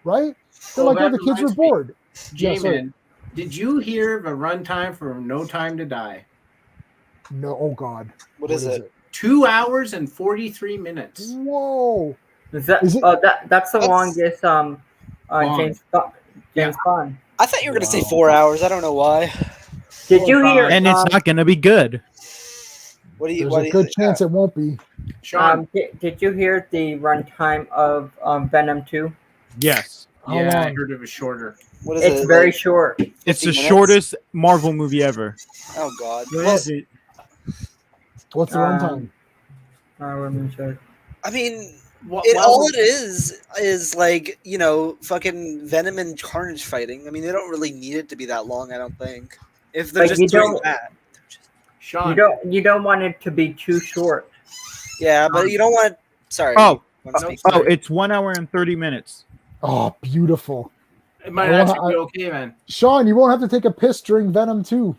right? They're like, oh, the kids were bored. J-Man, did you hear the runtime for No Time to Die? No, oh God. What is it? 2 hours and 43 minutes. Whoa. That's the longest James Bond. I thought you were going to say 4 hours. I don't know why. Did you hear? And it's not going to be good. There's a good chance it won't be. Sean, did you hear the runtime of Venom 2? Yes. Yeah, I heard it was shorter. What is it's it? very short. It's the shortest Marvel movie ever. Oh God. What is it? What's the runtime? Let me check. I mean, all it is like, you know, fucking Venom and Carnage fighting. I mean, they don't really need it to be that long, I don't think. If they're just doing that. Sean, you don't want it to be too short. Yeah, but you don't want it. Sorry. It's 1 hour and 30 minutes. Oh, beautiful. It might actually be okay, man. Sean, you won't have to take a piss during Venom 2.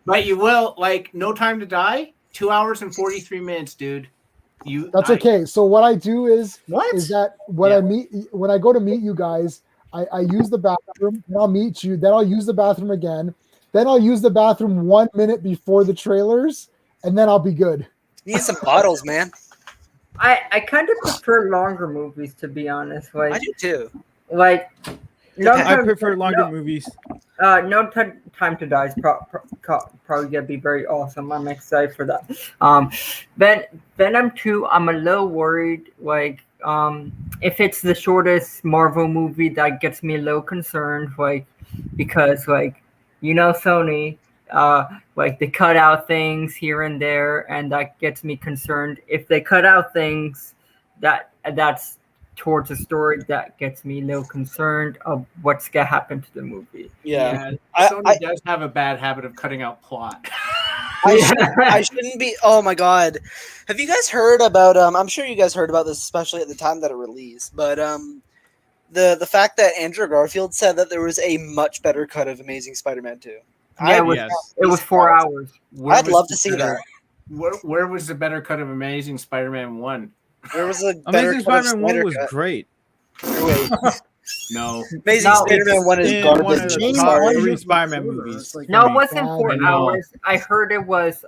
But you will, like, No Time to Die, 2 hours and 43 minutes, dude. That's okay. So what I do is that when I go to meet you guys, I use the bathroom, and I'll meet you, then I'll use the bathroom again, then I'll use the bathroom 1 minute before the trailers, and then I'll be good. You need some bottles, man. I kind of prefer longer movies, to be honest. Like, I do too. Like, I prefer longer movies. No Time to Die is probably gonna be very awesome. I'm excited for that. Venom 2, I'm a little worried. Like, if it's the shortest Marvel movie, that gets me a little concerned. Like, because Sony, like they cut out things here and there, and that gets me concerned. If they cut out things that's towards a story, that gets me a little concerned of what's gonna happen to the movie. Yeah. Sony does have a bad habit of cutting out plot. I shouldn't be. Oh my God. Have you guys heard about I'm sure you guys heard about this, especially at the time that it released, but the fact that Andrew Garfield said that there was a much better cut of Amazing Spider-Man 2. Yeah, it was 4 hours. I'd love to see that. Where was the better cut of Amazing Spider-Man 1? There was a better Amazing Spider-Man 1 was great. Wait. No. Amazing Spider-Man 1 is garbage. One of the top 3 Spider-Man movies. No, it wasn't 4 hours. I heard it was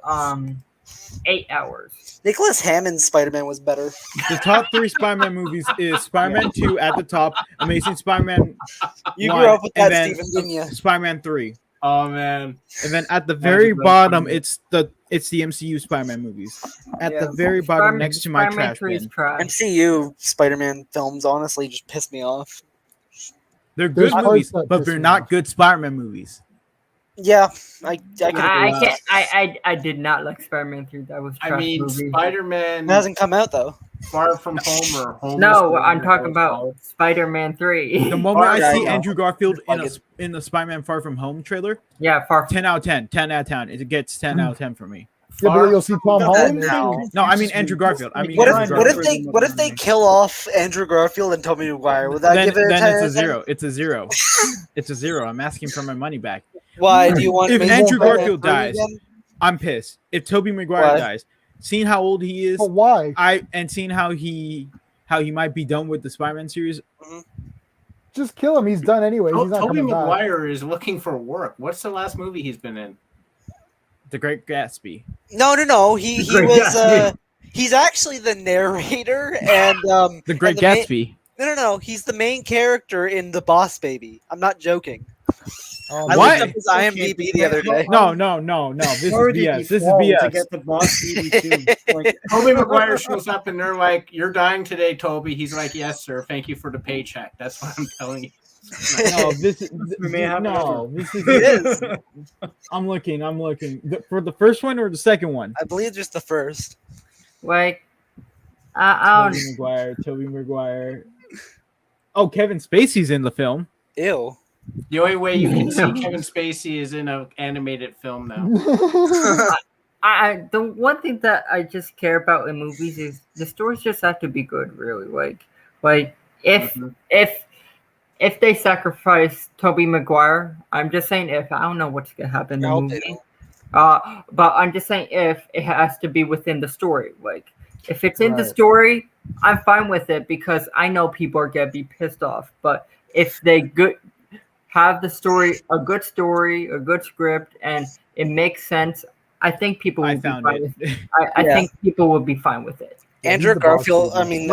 8 hours. Nicholas Hammond's Spider-Man was better. The top 3 Spider-Man movies is Spider-Man 2 at the top, Amazing Spider-Man 1, You grew up with that, and Stephen, didn't you? Spider-Man 3. Oh man! And then at the very bottom, it's the MCU Spider-Man movies. At the very bottom, next to my trash bin. MCU Spider-Man films honestly just pissed me off. They're good movies, but they're not good Spider-Man movies. Yeah, I I did not like Spider-Man 3. That was a trash movie. Spider-Man It hasn't come out though. Far From Home or Home. No, I'm talking about Spider-Man 3. The moment I see know. Andrew Garfield in the Spider-Man Far From Home trailer, Yeah, 10 out of 10. 10 out of 10. It gets 10 out of 10 for me. Yeah, but you'll see Tom Holland. No, I mean Andrew Garfield. I mean, What Andrew if they kill off Andrew Garfield and Tobey Maguire? Would that give it a 10? Then it's a zero. It's a zero. It's a zero. I'm asking for my money back. Why do you want? If Andrew Garfield dies, again? I'm pissed. If Tobey Maguire dies, seeing how old he is, But why? and seeing how he might be done with the Spider-Man series. Just kill him. He's done anyway. He's not Tobey coming back. Maguire is looking for work. What's the last movie he's been in? The Great Gatsby. No. He was. He's actually the narrator and The Great and the Gatsby. No. He's the main character in The Boss Baby. I'm not joking. I What? looked up his IMDb the other day. No. This is BS. This is BS. To get the Boss Baby too. Like, Tobey Maguire shows up and they're like, "You're dying today, Toby." He's like, "Yes, sir. Thank you for the paycheck." That's what I'm telling you. No, this is It is. I'm looking. For the first one or the second one? I believe just the first. Like, I Tobey Maguire. Oh, Kevin Spacey's in the film. Ew. The only way you can see Kevin Spacey is in an animated film now. the one thing that I just care about in movies is the stories just have to be good, really. Like if they sacrifice Tobey Maguire, I'm just saying if. I don't know what's gonna happen in the movie. But I'm just saying if it has to be within the story. Like if it's in the story, I'm fine with it because I know people are gonna be pissed off. But if they have the story, a good script, and it makes sense, I think people will be fine with it. I think people will be fine with it. Andrew Garfield. I mean,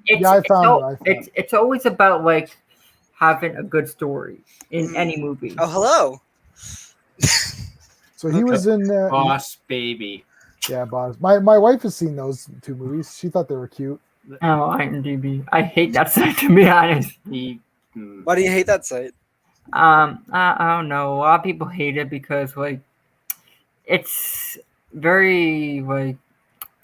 it's always about like having a good story in any movie. Oh, hello. So he was in Boss Baby. Yeah, Boss. My wife has seen those two movies. She thought they were cute. Oh, IMDb. I hate that site, to be honest. Why do you hate that site? I don't know. A lot of people hate it because like it's very like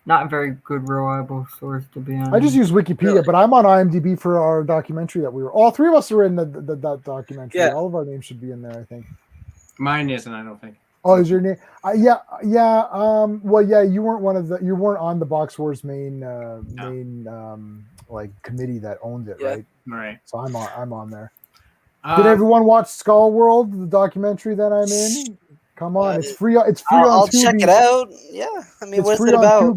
not very good reliable source, to be honest. I just use Wikipedia, but I'm on IMDb for our documentary that we were. All three of us are in that documentary. Yeah. All of our names should be in there, I think. Mine isn't, I don't think. Oh, is your name? Yeah. Well, yeah, you weren't on the Box Wars main like committee that owned it, right? Right. So I'm on there. Did everyone watch Skull World, the documentary that I'm in? Come on, it's free. It's free on I'll Tubi. check it out. Yeah, I mean, what's it about?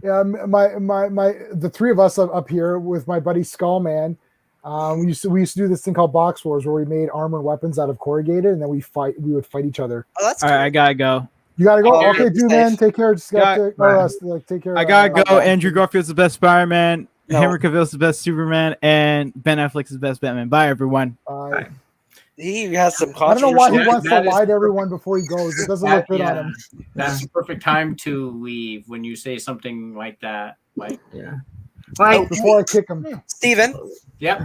Yeah, the three of us up here with my buddy Skullman. We used to do this thing called Box Wars where we made armored weapons out of corrugated, and then we would fight each other. Oh, that's all right. I gotta go. You gotta go. Oh, okay, dude, man. Take care. Just take care. I gotta go. Andrew Garfield's the best Spider-Man. No. Henry Cavill's the best Superman, and Ben Affleck's the best Batman. Bye, everyone. Bye. He has some I don't controversy. know why he wants to lie to everyone before he goes. It doesn't look good on him. That's the perfect time to leave when you say something like that. Like, before I kick him. Steven? Yep.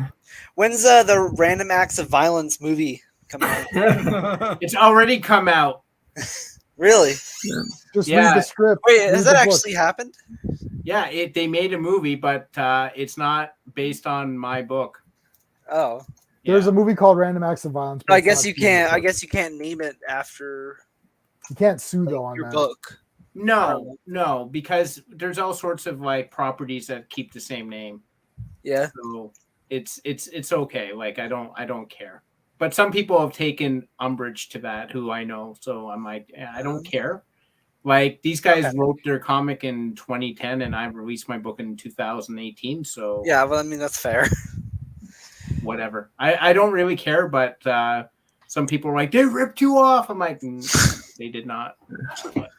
When's the Random Acts of Violence movie coming out? It's already come out. Really? Just read the script. Wait, Read has the that book. actually happened? Yeah, they made a movie, but it's not based on my book. Oh. There's a movie called Random Acts of Violence. but I it's guess not you TV. can't. I guess you can't name it after You can't sue though on your that. book. No, because there's all sorts of like properties that keep the same name. Yeah. So it's okay. Like I don't care. But some people have taken umbrage to that who I know. So I'm like, I don't care. Like these guys wrote their comic in 2010 and I released my book in 2018. So yeah, well, I mean that's fair. Whatever. I don't really care, but some people are like, they ripped you off. I'm like, they did not. But,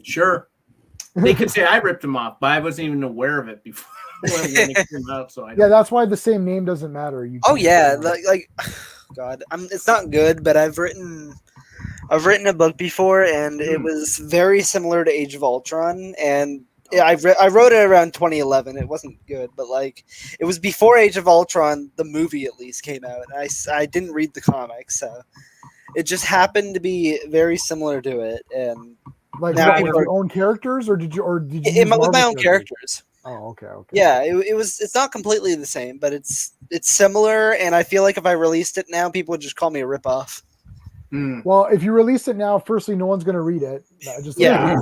sure. They could say I ripped them off, but I wasn't even aware of it before when it came out. So that's why the same name doesn't matter. Like God, it's not good, but I've written a book before, and it was very similar to Age of Ultron, and I wrote it around 2011. It wasn't good, but like it was before Age of Ultron, the movie at least came out. And I didn't read the comics, so It just happened to be very similar to it, and Like, now what, people with your own characters, or did you use with Marvel my own characters? characters. Oh, okay. Yeah, it's not completely the same, but it's similar, and I feel like if I released it now, people would just call me a ripoff. Well, if you release it now, firstly, no one's going to read it. Just Yeah.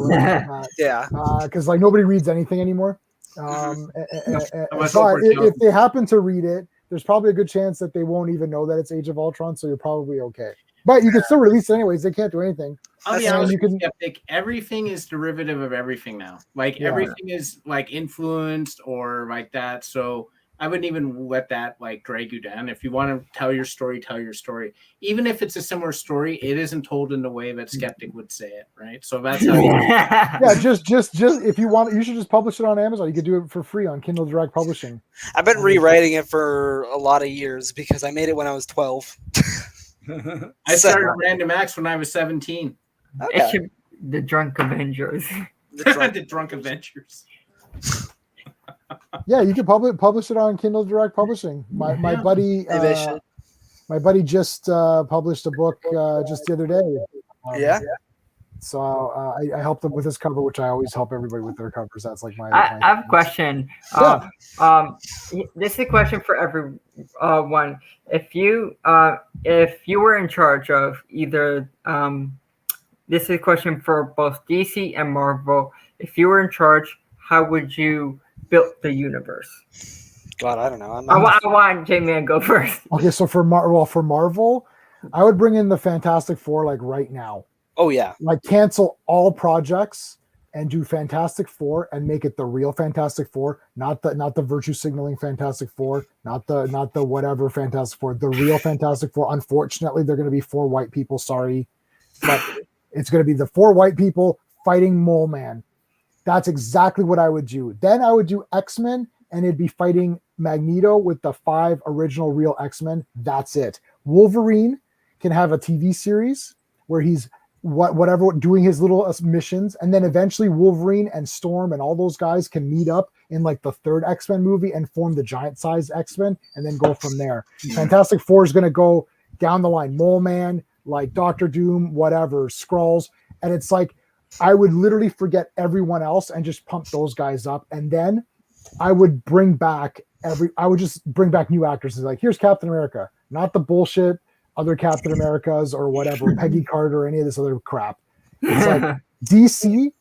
yeah, because like nobody reads anything anymore. But if they happen to read it, there's probably a good chance that they won't even know that it's Age of Ultron, so you're probably okay. But you can still release it anyways. They can't do anything. I'll be honest with you, Skeptic, everything is derivative of everything now. Like everything is like influenced or like that. So I wouldn't even let that like drag you down. If you want to tell your story, tell your story. Even if it's a similar story, it isn't told in the way that Skeptic would say it, right? So that's how just if you want, you should just publish it on Amazon. You could do it for free on Kindle Direct Publishing. I've been rewriting it for a lot of years because I made it when I was 12. I started Random Acts when I was 17. Okay. It should, the Drunk Avengers. The Drunk Avengers. Yeah, you can publish it on Kindle Direct Publishing. My buddy just published a book just the other day. So I helped him with his cover, which I always help everybody with their covers. That's like my. I have a question. This is a question for everyone. If you were in charge of either, this is a question for both DC and Marvel. If you were in charge, how would you build the universe? God, I don't know. I want J-Man go first. Okay, so for Marvel, I would bring in the Fantastic Four like right now. Oh yeah, like cancel all projects and do Fantastic Four and make it the real Fantastic Four, not the virtue signaling Fantastic Four, not the whatever Fantastic Four, the real Fantastic Four. Unfortunately, they're going to be 4 white people. Sorry, but it's going to be the 4 white people fighting Mole Man. That's exactly what I would do. Then I would do X-Men, and it'd be fighting Magneto with the 5 original real X-Men. That's it. Wolverine can have a TV series where he's whatever doing his little missions, and then eventually Wolverine and Storm and all those guys can meet up in like the 3rd X-Men movie and form the giant size X-Men and then go from there. Fantastic Four is going to go down the line, Mole Man, like Doctor Doom, whatever, Skrulls, and it's like I would literally forget everyone else and just pump those guys up, and then I would just bring back new actors. It's like, here's Captain America, not the bullshit other Captain Americas or whatever, Peggy Carter, or any of this other crap. It's like DC,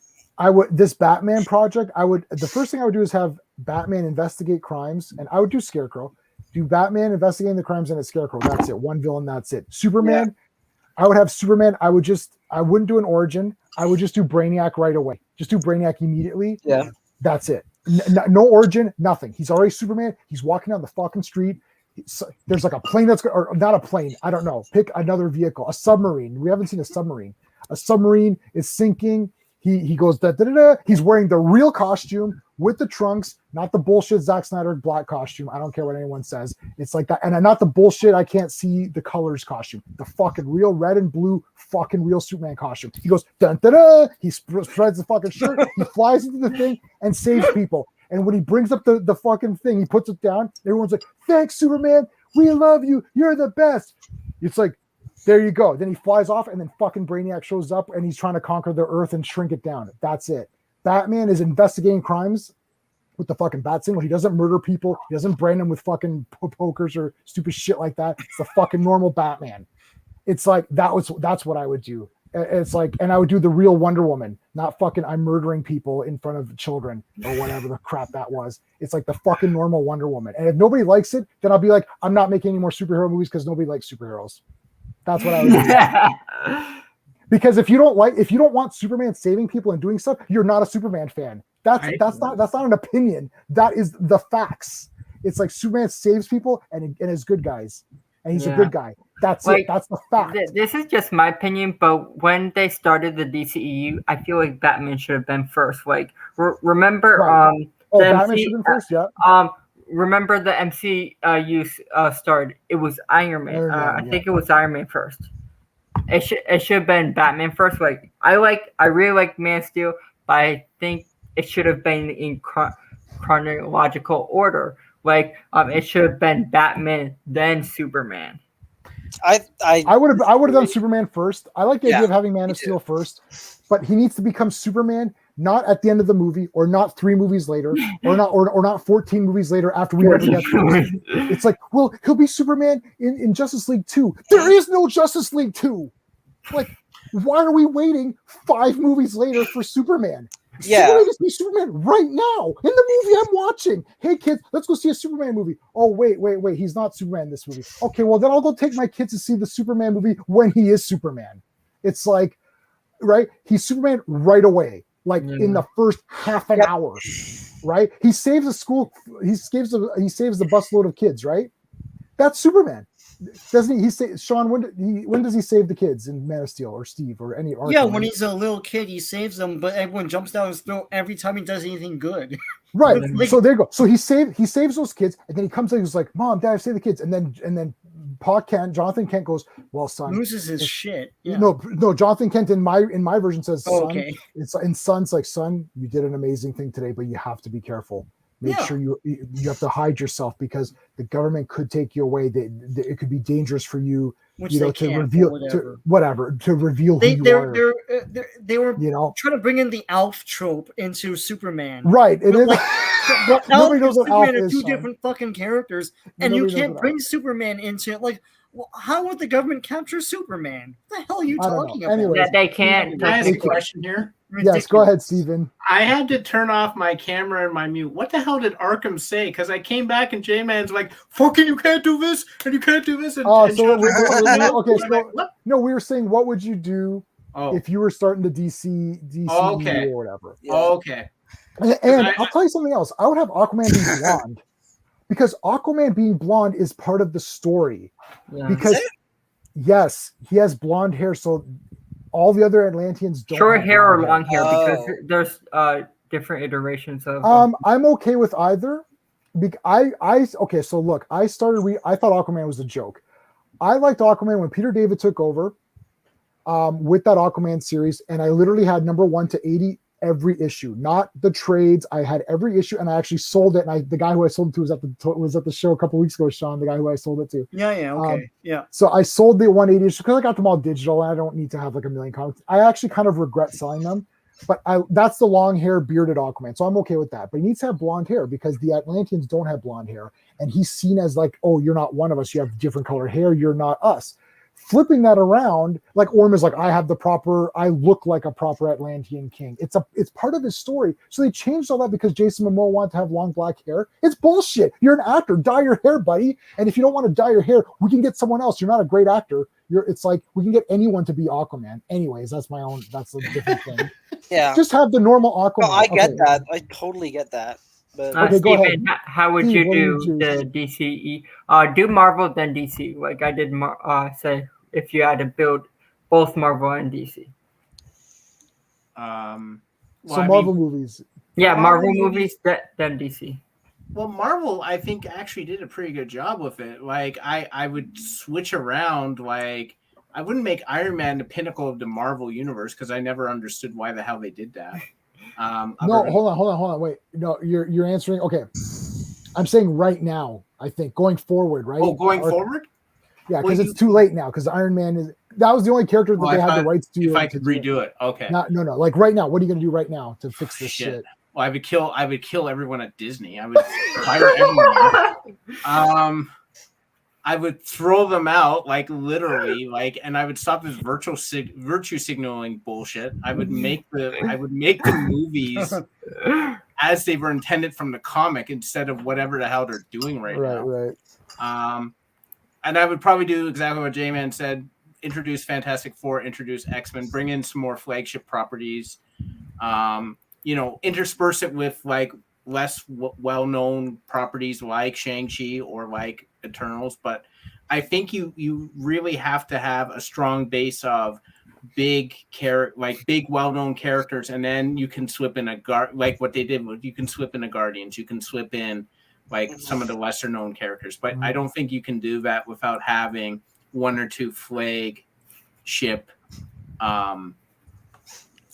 this Batman project, the first thing I would do is have Batman investigate crimes, and I would do Scarecrow. Do Batman investigating the crimes and a Scarecrow. That's it. One villain, that's it. Superman, I would have Superman. I wouldn't do an origin. I would just do Brainiac right away. Just do Brainiac immediately. Yeah. That's it. No origin, nothing. He's already Superman. He's walking down the fucking street. There's like a plane or not a plane. I don't know. Pick another vehicle. A submarine. We haven't seen a submarine. A submarine is sinking. He goes da da da. He's wearing the real costume with the trunks, not the bullshit Zack Snyder black costume. I don't care what anyone says. It's like that, and not the bullshit. I can't see the colors costume. The fucking real red and blue fucking real Superman costume. He goes da da da. He spreads the fucking shirt. He flies into the thing and saves people. And when he brings up the fucking thing, he puts it down. Everyone's like, "Thanks, Superman. We love you. You're the best." It's like, there you go. Then he flies off, and then fucking Brainiac shows up, and he's trying to conquer the Earth and shrink it down. That's it. Batman is investigating crimes with the fucking bat signal. He doesn't murder people. He doesn't brand them with fucking pokers or stupid shit like that. It's the fucking normal Batman. It's like that's what I would do. It's like, and I would do the real Wonder Woman, not fucking I'm murdering people in front of children or whatever the crap that was. It's like the fucking normal Wonder Woman. And if nobody likes it, then I'll be like, I'm not making any more superhero movies because nobody likes superheroes. That's what I would do. Because if you don't want Superman saving people and doing stuff, you're not a Superman fan. That's not an opinion. That is the facts. It's like Superman saves people and is good guys. And he's a good guy. That's it. That's the fact. This is just my opinion, but when they started the DCEU, I feel like Batman should have been first. Like, remember, Batman should have been first. Yeah. Remember the MCU started. It was Iron Man. I think it was Iron Man first. It should have been Batman first. Like, I really like Man of Steel, but I think it should have been in chronological order. Like, it should have been Batman, then Superman. I would have done Superman first. I like the idea of having Man of too. Steel first, but he needs to become Superman not at the end of the movie, or not 3 movies later, or not 14 movies later after we never get there. It's like, well, he'll be Superman in Justice League 2. There is no Justice League 2. Like, why are we waiting 5 movies later for Superman? Yeah. Superman just be Superman right now in the movie I'm watching. Hey kids, let's go see a Superman movie. Oh wait, he's not Superman in this movie. Okay, well then I'll go take my kids to see the Superman movie when he is Superman. It's like, right? He's Superman right away, like in the first half an hour, right? He saves a school. He saves the busload of kids, right? That's Superman. Doesn't he say, Sean, when does he save the kids in Man of Steel, or Steve, or any Arkham? Yeah, when he's a little kid, he saves them, but everyone jumps down his throat every time he does anything good. Right. So there you go. So he saves those kids, and then he comes in, he's like, Mom, Dad, save the kids. And then Jonathan Kent goes, well, son, loses his shit. Yeah. No, Jonathan Kent in my version says, son, okay. Son's like, son, you did an amazing thing today, but you have to be careful. Make sure you have to hide yourself, because the government could take you away. It could be dangerous for you, to reveal who you are. They were trying to bring in the Alf trope into Superman. Right. It is. Nobody knows what Superman are two different fucking characters, and you can't bring Superman into it. Like, well, how would the government capture Superman? What the hell are you talking about? Anyways, that they can't. Can I ask a question here? Ridiculous. Yes, go ahead, Steven. I had to turn off my camera and my mute. What the hell did Arkham say? Because I came back and J-Man's like, fucking you can't do this, and you can't do this. And, we were saying, what would you do if you were starting the DC or whatever? Yeah. Okay. And I'll tell you something else. I would have Aquaman be blonde, because Aquaman being blonde is part of the story. Yeah. Because, yes, he has blonde hair, so all the other Atlanteans don't. Short hair or long hair, because there's different iterations of. I'm okay with either. Okay, so look, I thought Aquaman was a joke. I liked Aquaman when Peter David took over with that Aquaman series, and I literally had number 1 to 80 every issue, not the trades. I had every issue, and I actually sold it. And the guy who I sold it to was at the show a couple weeks ago. Sean, the guy who I sold it to. Yeah. So I sold the 180 issue because I got them all digital, and I don't need to have like a million comics. I actually kind of regret selling them, but that's the long hair bearded Aquaman, so I'm okay with that. But he needs to have blonde hair, because the Atlanteans don't have blonde hair, and he's seen as like, oh, you're not one of us. You have different color hair. You're not us. Flipping that around, like Orm is like, I look like a proper Atlantean king. It's part of his story. So they changed all that because Jason Momoa wanted to have long black hair. It's bullshit. You're an actor. Dye your hair, buddy. And if you don't want to dye your hair, we can get someone else. You're not a great actor. It's like we can get anyone to be Aquaman. Anyways, that's a different thing. Yeah. Just have the normal Aquaman. No, I get that. I totally get that. But okay, go ahead. How would you do the DCE? Do Marvel then DC, like I did. Say if you had to build both Marvel and DC. Marvel movies. Yeah, Marvel movies then DC. Well, Marvel, I think, actually did a pretty good job with it. Like, I would switch around. Like, I wouldn't make Iron Man the pinnacle of the Marvel universe, because I never understood why the hell they did that. Hold on. Wait, no, you're answering. Okay, I'm saying right now. I think going forward, right? Oh, going forward? Yeah, because it's too late now. Because Iron Man that was the only character that they had the rights to. If I could redo it, okay. No. Like right now, what are you gonna do right now to fix this shit? Well, I would kill everyone at Disney. I would fire everyone. I would throw them out, like literally, like, and I would stop this virtue signaling bullshit. I would make the movies as they were intended from the comic, instead of whatever the hell they're doing right now. Right. And I would probably do exactly what J-Man said: introduce Fantastic Four, introduce X-Men, bring in some more flagship properties. Intersperse it with like less well-known properties like Shang-Chi or like Eternals. But I think you really have to have a strong base of big well-known characters, and then you can slip in like what they did. You can slip in a Guardians. You can slip in like some of the lesser-known characters. But I don't think you can do that without having one or two flagship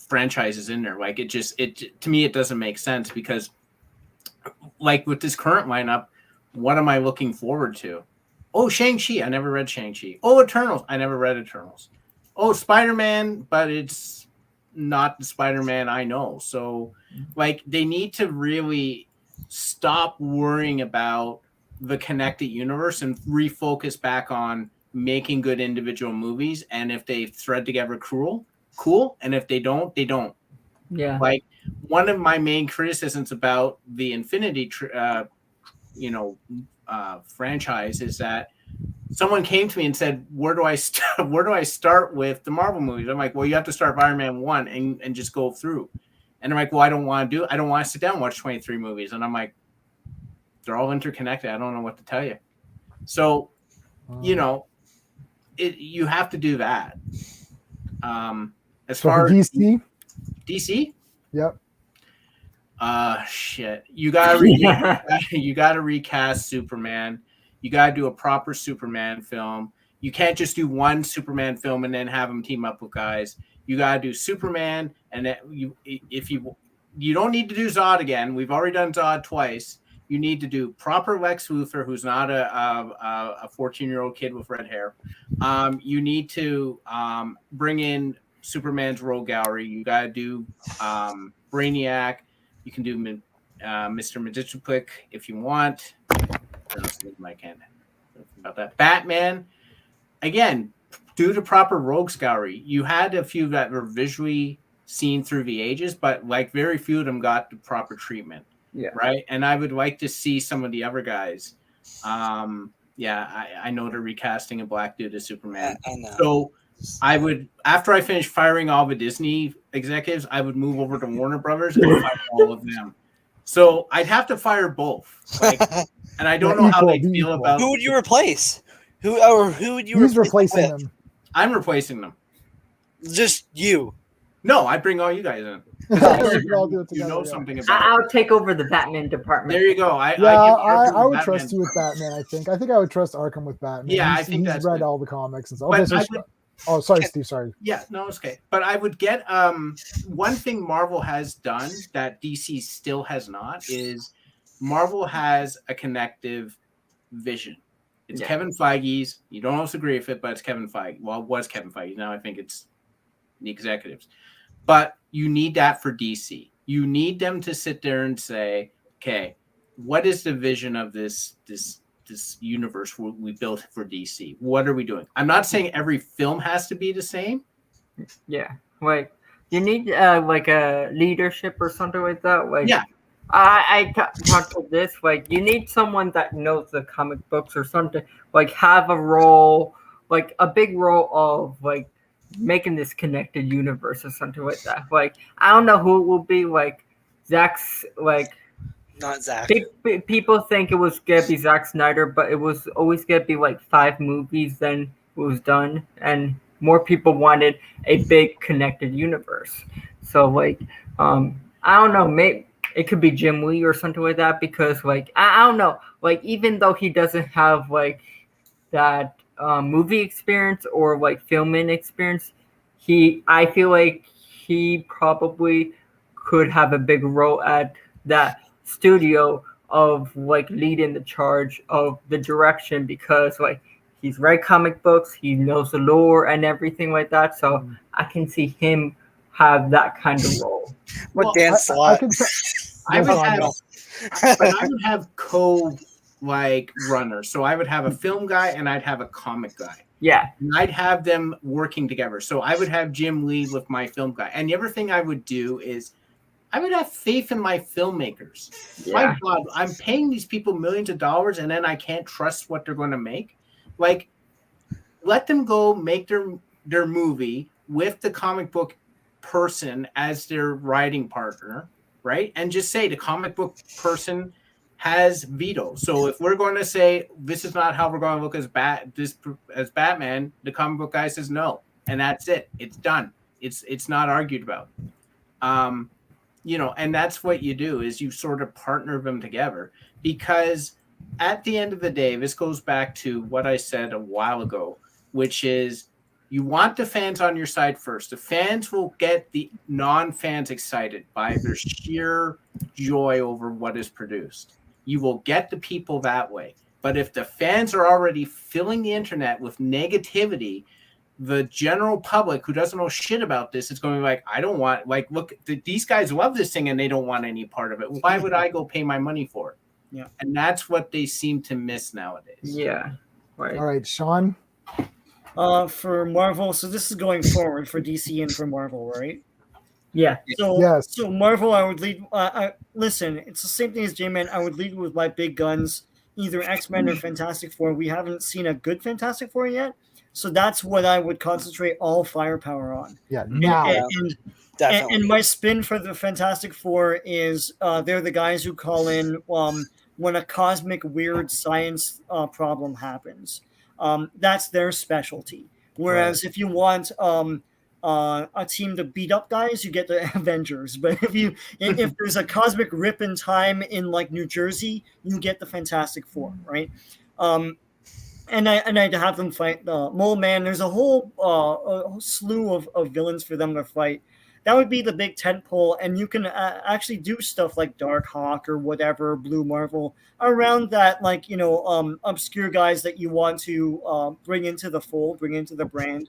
franchises in there. Like to me, it doesn't make sense, because like with this current lineup, what am I looking forward to? Oh, Shang-Chi. I never read Shang-Chi. Oh, Eternals. I never read Eternals. Oh, Spider-Man, but it's not the Spider-Man I know. So, like, they need to really stop worrying about the connected universe and refocus back on making good individual movies. And if they thread together cool. And if they don't, they don't. Yeah. Like, one of my main criticisms about the Infinity franchise is that someone came to me and said, where do I start with the Marvel movies? I'm like, well, you have to start with Iron Man 1 and just go through. And I'm like, well, I don't want to sit down and watch 23 movies. And I'm like, they're all interconnected. I don't know what to tell you. So, you have to do that. As So far for as DC? Yep. Shit. You gotta recast Superman. You gotta do a proper Superman film. You can't just do one Superman film and then have them team up with guys. You gotta do Superman, and then you don't need to do Zod again. We've already done Zod twice. You need to do proper Lex Luthor, who's not a 14-year-old kid with red hair. You need to bring in Superman's rogue gallery. You gotta do Brainiac. You can do Mr. Mediciplik if you want. I can't about that. Batman, again, do the proper rogues gallery. You had a few that were visually seen through the ages, but like very few of them got the proper treatment. Yeah. Right. And I would like to see some of the other guys. I know they're recasting a black dude as Superman. I know. So I would, after I finish firing all the Disney executives, I would move over to Warner Brothers and fire all of them. So I'd have to fire both. Like, and I don't know how they feel about. Who would you replace? Who would you? Who's replacing them? I'm replacing them. Just you. No, I bring all you guys in. I'll do it together, Something about. I'll take over the Batman department. There you go. I would trust you with Batman. I think I would trust Arkham with Batman. Yeah, I think he's read all the comics and stuff. Okay, sorry, Steve. Sorry. Yeah, no, it's okay. But I would get one thing Marvel has done that DC still has not is Marvel has a connective vision. It's Kevin Feige's. You don't always agree with it, but it's Kevin Feige. Well, it was Kevin Feige. Now I think it's the executives. But you need that for DC. You need them to sit there and say, okay, what is the vision of this universe we built for DC? What are we doing? I'm not saying every film has to be the same. Yeah, like you need like a leadership or something like that. Like, yeah, I talked to this. Like, you need someone that knows the comic books or something. Like, have a role, like a big role of like making this connected universe or something like that. Like, I don't know who it will be. Like, Zach's like. Not Zach. People think it was gonna be Zack Snyder, but it was always gonna be like 5 movies. Then it was done, and more people wanted a big connected universe. So like, I don't know, maybe it could be Jim Lee or something like that. Because like, I don't know, like even though he doesn't have like that movie experience or like filming experience, I feel like he probably could have a big role at that studio of like leading the charge of the direction, because like he's read comic books, he knows the lore and everything like that. So I can see him have that kind of role. What Dan Slott? I would have like runners. So I would have a film guy and I'd have a comic guy. Yeah. And I'd have them working together. So I would have Jim Lee with my film guy. And the other thing I would do is I would have faith in my filmmakers. Yeah. My God, I'm paying these people millions of dollars and then I can't trust what they're going to make. Like, let them go make their movie with the comic book person as their writing partner, right? And just say the comic book person has veto. So if we're going to say this is not how we're going to look as Batman, the comic book guy says no, and that's it. It's done. It's not argued about. And that's what you do is you sort of partner them together, because at the end of the day, this goes back to what I said a while ago, which is you want the fans on your side first. The fans will get the non-fans excited by their sheer joy over what is produced. You will get the people that way. But if the fans are already filling the internet with negativity, the general public who doesn't know shit about this is going to be like, I don't want, like, look, these guys love this thing and they don't want any part of it. Why would I go pay my money for it? Yeah. And that's what they seem to miss nowadays. Yeah. Right. All right, Sean. For Marvel, so this is going forward for DC and for Marvel, right? Yeah. So, Yes. so Marvel, I would lead. Listen, it's the same thing as J-Man. I would lead with my big guns, either X-Men or Fantastic Four. We haven't seen a good Fantastic Four yet, so that's what I would concentrate all firepower on. Yeah, now. Definitely. And my spin for the Fantastic Four is they're the guys who call in when a cosmic weird science problem happens. That's their specialty. Whereas if you want a team to beat up guys, you get the Avengers. But if there's a cosmic rip in time in like New Jersey, you get the Fantastic Four, right? And I'd have them fight the Mole Man. There's a whole slew of villains for them to fight. That would be the big tentpole, and you can actually do stuff like Dark Hawk or whatever, Blue Marvel, around that, like, obscure guys that you want to bring into the fold, bring into the brand.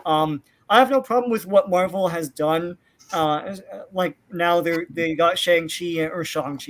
I have no problem with what Marvel has done. Like now they got Shang-Chi,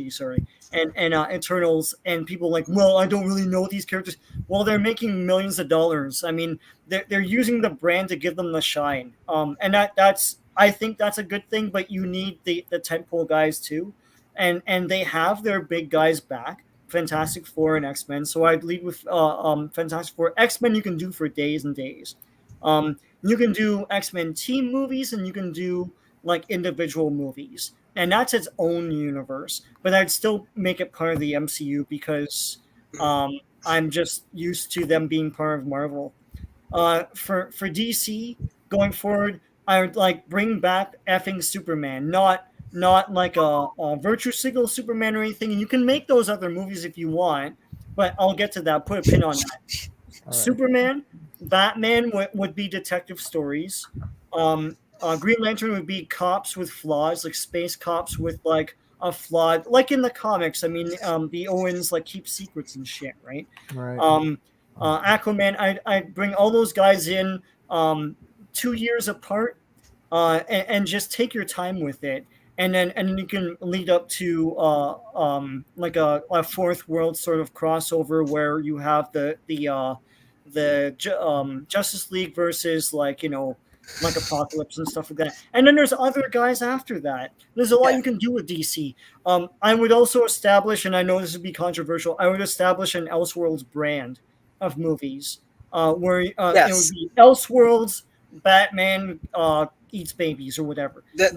sorry, and Eternals, and people like, well, I don't really know these characters. Well, they're making millions of dollars. I mean, they're using the brand to give them the shine. And that's I think that's a good thing, but you need the tentpole guys too, and they have their big guys back, Fantastic Four and X-Men. So I'd lead with Fantastic Four. X-Men you can do for days and days. You can do X-Men team movies, and you can do like individual movies, and that's its own universe. But I'd still make it part of the MCU because I'm just used to them being part of Marvel. For DC going forward, I would like bring back effing Superman, not like a virtue signal Superman or anything. And you can make those other movies if you want, but I'll get to that. Put a pin on that. Right. Superman, Batman would be detective stories. Green Lantern would be cops with flaws, like space cops with like a flawed, like in the comics. I mean, the Owens like keep secrets and shit, right? Right. Aquaman, I'd bring all those guys in 2 years apart, and just take your time with it, and then you can lead up to like a fourth world sort of crossover where you have the Justice League versus like Apocalypse and stuff like that. And then there's other guys after that. There's a lot you can do with DC. I would also establish, and I know this would be controversial, I would establish an Elseworlds brand of movies where it would be Elseworlds, Batman eats babies or whatever. It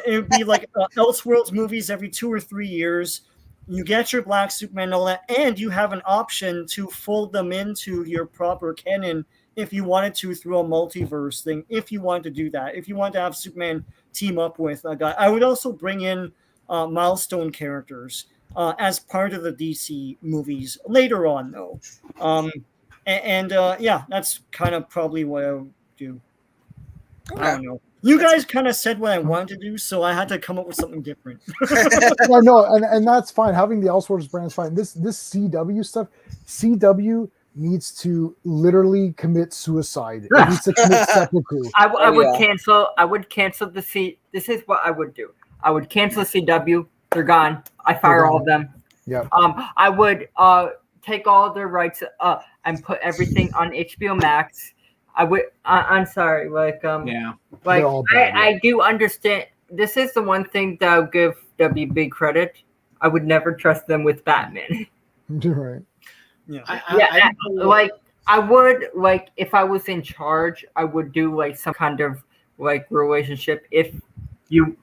would be like Elseworlds movies every 2 or 3 years. You get your Black Superman and all that, and you have an option to fold them into your proper canon if you wanted to through a multiverse thing, if you want to do that. If you want to have Superman team up with a guy. I would also bring in milestone characters as part of the DC movies later on, though. Yeah, that's kind of probably what I would do. Okay. I don't know. You guys kind of said what I wanted to do, so I had to come up with something different. No, and that's fine. Having the Elseworlds brand is fine. This CW stuff, CW needs to literally commit suicide. It needs to commit seppuku. I would cancel. I would cancel the C. This is what I would do. I would cancel CW. They're gone. I fire all of them. Yeah. I would take all their rights and put everything on HBO Max. I would. I'm sorry. Like Like I do understand. This is the one thing that I'll give W big credit. I would never trust them with Batman. Right. Yeah. I would like if I was in charge, I would do like some kind of like relationship. If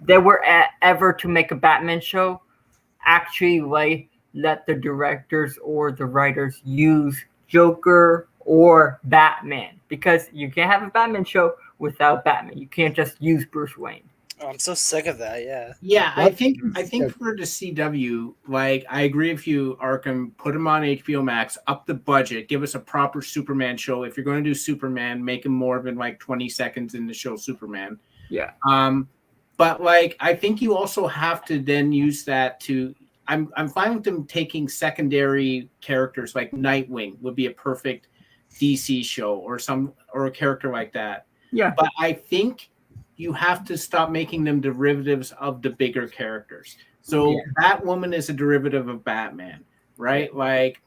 they were ever to make a Batman show, actually like let the directors or the writers use Joker or Batman, because you can't have a Batman show without Batman. You can't just use Bruce Wayne. Oh, I'm so sick of that. Yeah. Yeah, I think for the CW, like I agree with you, Arkham. Put them on HBO Max, up the budget, give us a proper Superman show. If you're going to do Superman, make him more than like 20 seconds in the show Superman. Yeah. But like I think you also have to then use that to I'm fine with them taking secondary characters like Nightwing would be a perfect DC show or a character like that. Yeah. But I think you have to stop making them derivatives of the bigger characters. So Batwoman is a derivative of Batman, right? Like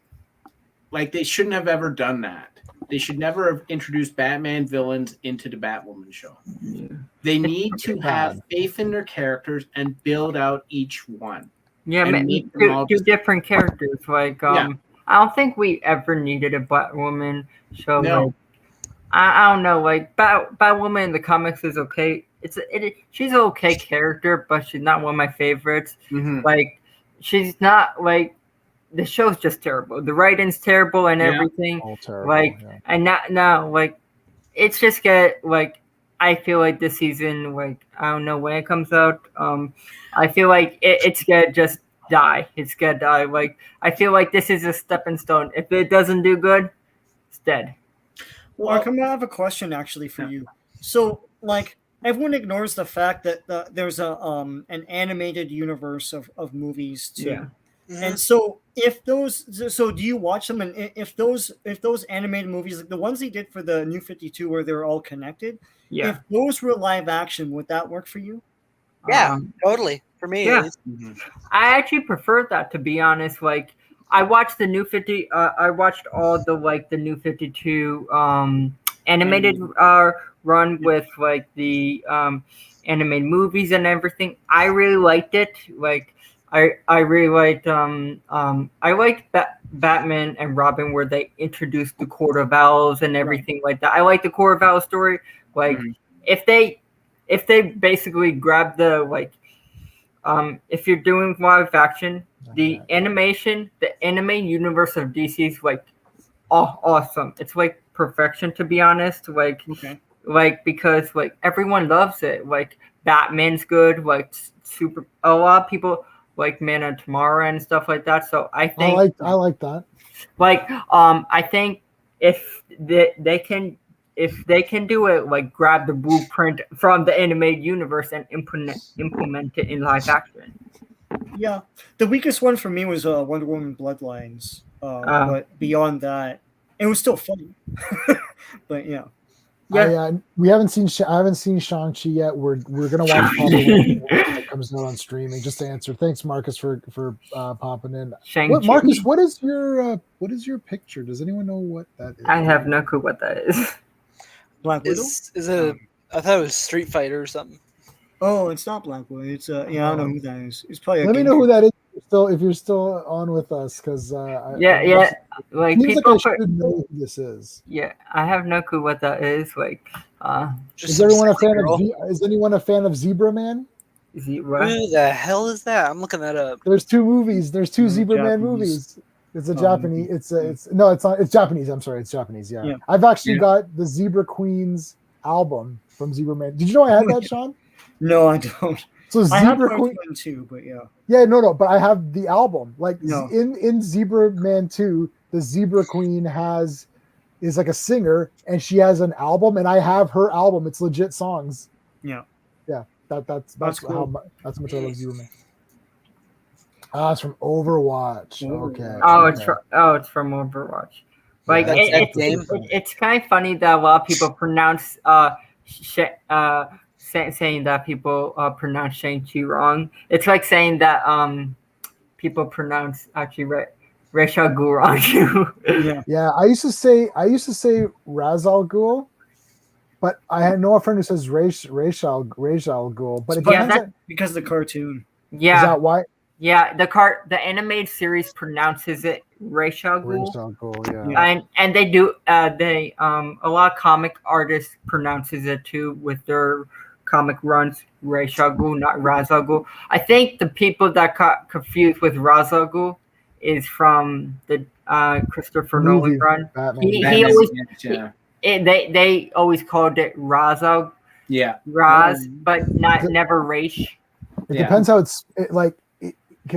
they shouldn't have ever done that. They should never have introduced Batman villains into the Batwoman show. Yeah. They need to have faith in their characters and build out each one. Yeah, two different characters. Like, I don't think we ever needed a Batwoman show. No. Like, I don't know. Like, Batwoman in the comics is okay. She's an okay character, but she's not one of my favorites. Mm-hmm. Like, she's not like. The show's just terrible. The writing's terrible and everything. All terrible, like, and now, like, it's just I feel like this season, like, I don't know when it comes out. I feel like it's gonna just die. It's gonna die. Like, I feel like this is a stepping stone. If it doesn't do good, it's dead. Well, I have a question actually for you. So, like, everyone ignores the fact that there's an animated universe of movies too. Yeah. Mm-hmm. And so do you watch them? And if those animated movies, like the ones they did for the New 52 where they're all connected, if those were live action, would that work for you? Yeah, totally. For me, yeah. I actually prefer that, to be honest. Like, I watched the New 50. I watched all the New 52 animated run with like the animated movies and everything. I really liked it. Like, I really liked I liked Batman and Robin where they introduced the Court of Owls and everything like that. I like the Court of Owls story. Like, if they basically grab the if you're doing live action, the animation, the anime universe of DC is like awesome. It's like perfection, to be honest. Like, because like everyone loves it. Like, Batman's good. Like, a lot of people like Man of Tomorrow and stuff like that. So I think I like that. Like, I think if they can do it, like, grab the blueprint from the animated universe and implement it in live action. Yeah, the weakest one for me was Wonder Woman Bloodlines. But beyond that, it was still funny. But yeah. We haven't seen. I haven't seen Shang-Chi yet. We're gonna watch probably when it comes out on streaming. Just to answer, thanks Marcus for popping in. Marcus, what is your picture? Does anyone know what that is? I have no clue what that is. Black Widow? Is it? I thought it was Street Fighter or something. Oh, it's not Black Widow. It's I don't know who that is. It's probably. Let me know who that is. If you're still on with us, because like people like I should know who this is. Yeah, I have no clue what that is. Like, is everyone a fan of? Is anyone a fan of Zebra Man? Zebra? Who the hell is that? I'm looking that up. There's two movies. There's two Zebra Man movies. It's a Japanese. It's not. It's Japanese. I'm sorry. It's Japanese. Yeah. I've actually got the Zebra Queens album from Zebra Man. Did you know I had that, Sean? No, I don't. So Zebra Queen too, but yeah. Yeah, no, but I have the album. Like in Zebra Man 2, the Zebra Queen is like a singer and she has an album and I have her album. It's legit songs. Yeah. Yeah. That's cool. That's how much I love Zebra Man. It's from Overwatch. Okay. It's from Overwatch. Like, it's kind of funny that a lot of people pronounce saying that people pronounce Shang-Chi wrong. It's like saying that people pronounce actually Ra's al Ghul wrong. Yeah. I used to say Ra's al Ghul, but I know a friend who says Ra's al Ghul. But that's because of the cartoon. Yeah. Is that why? Yeah, the animated series pronounces it Ra's al Ghul. Ra's al Ghul, yeah. And they do a lot of comic artists pronounces it too with their comic runs, Ra's al Ghul, not Ra's al Ghul. I think the people that got confused with Ra's al Ghul is from the Christopher Nolan run. He always they always called it Ra's al but never Ra's. It depends how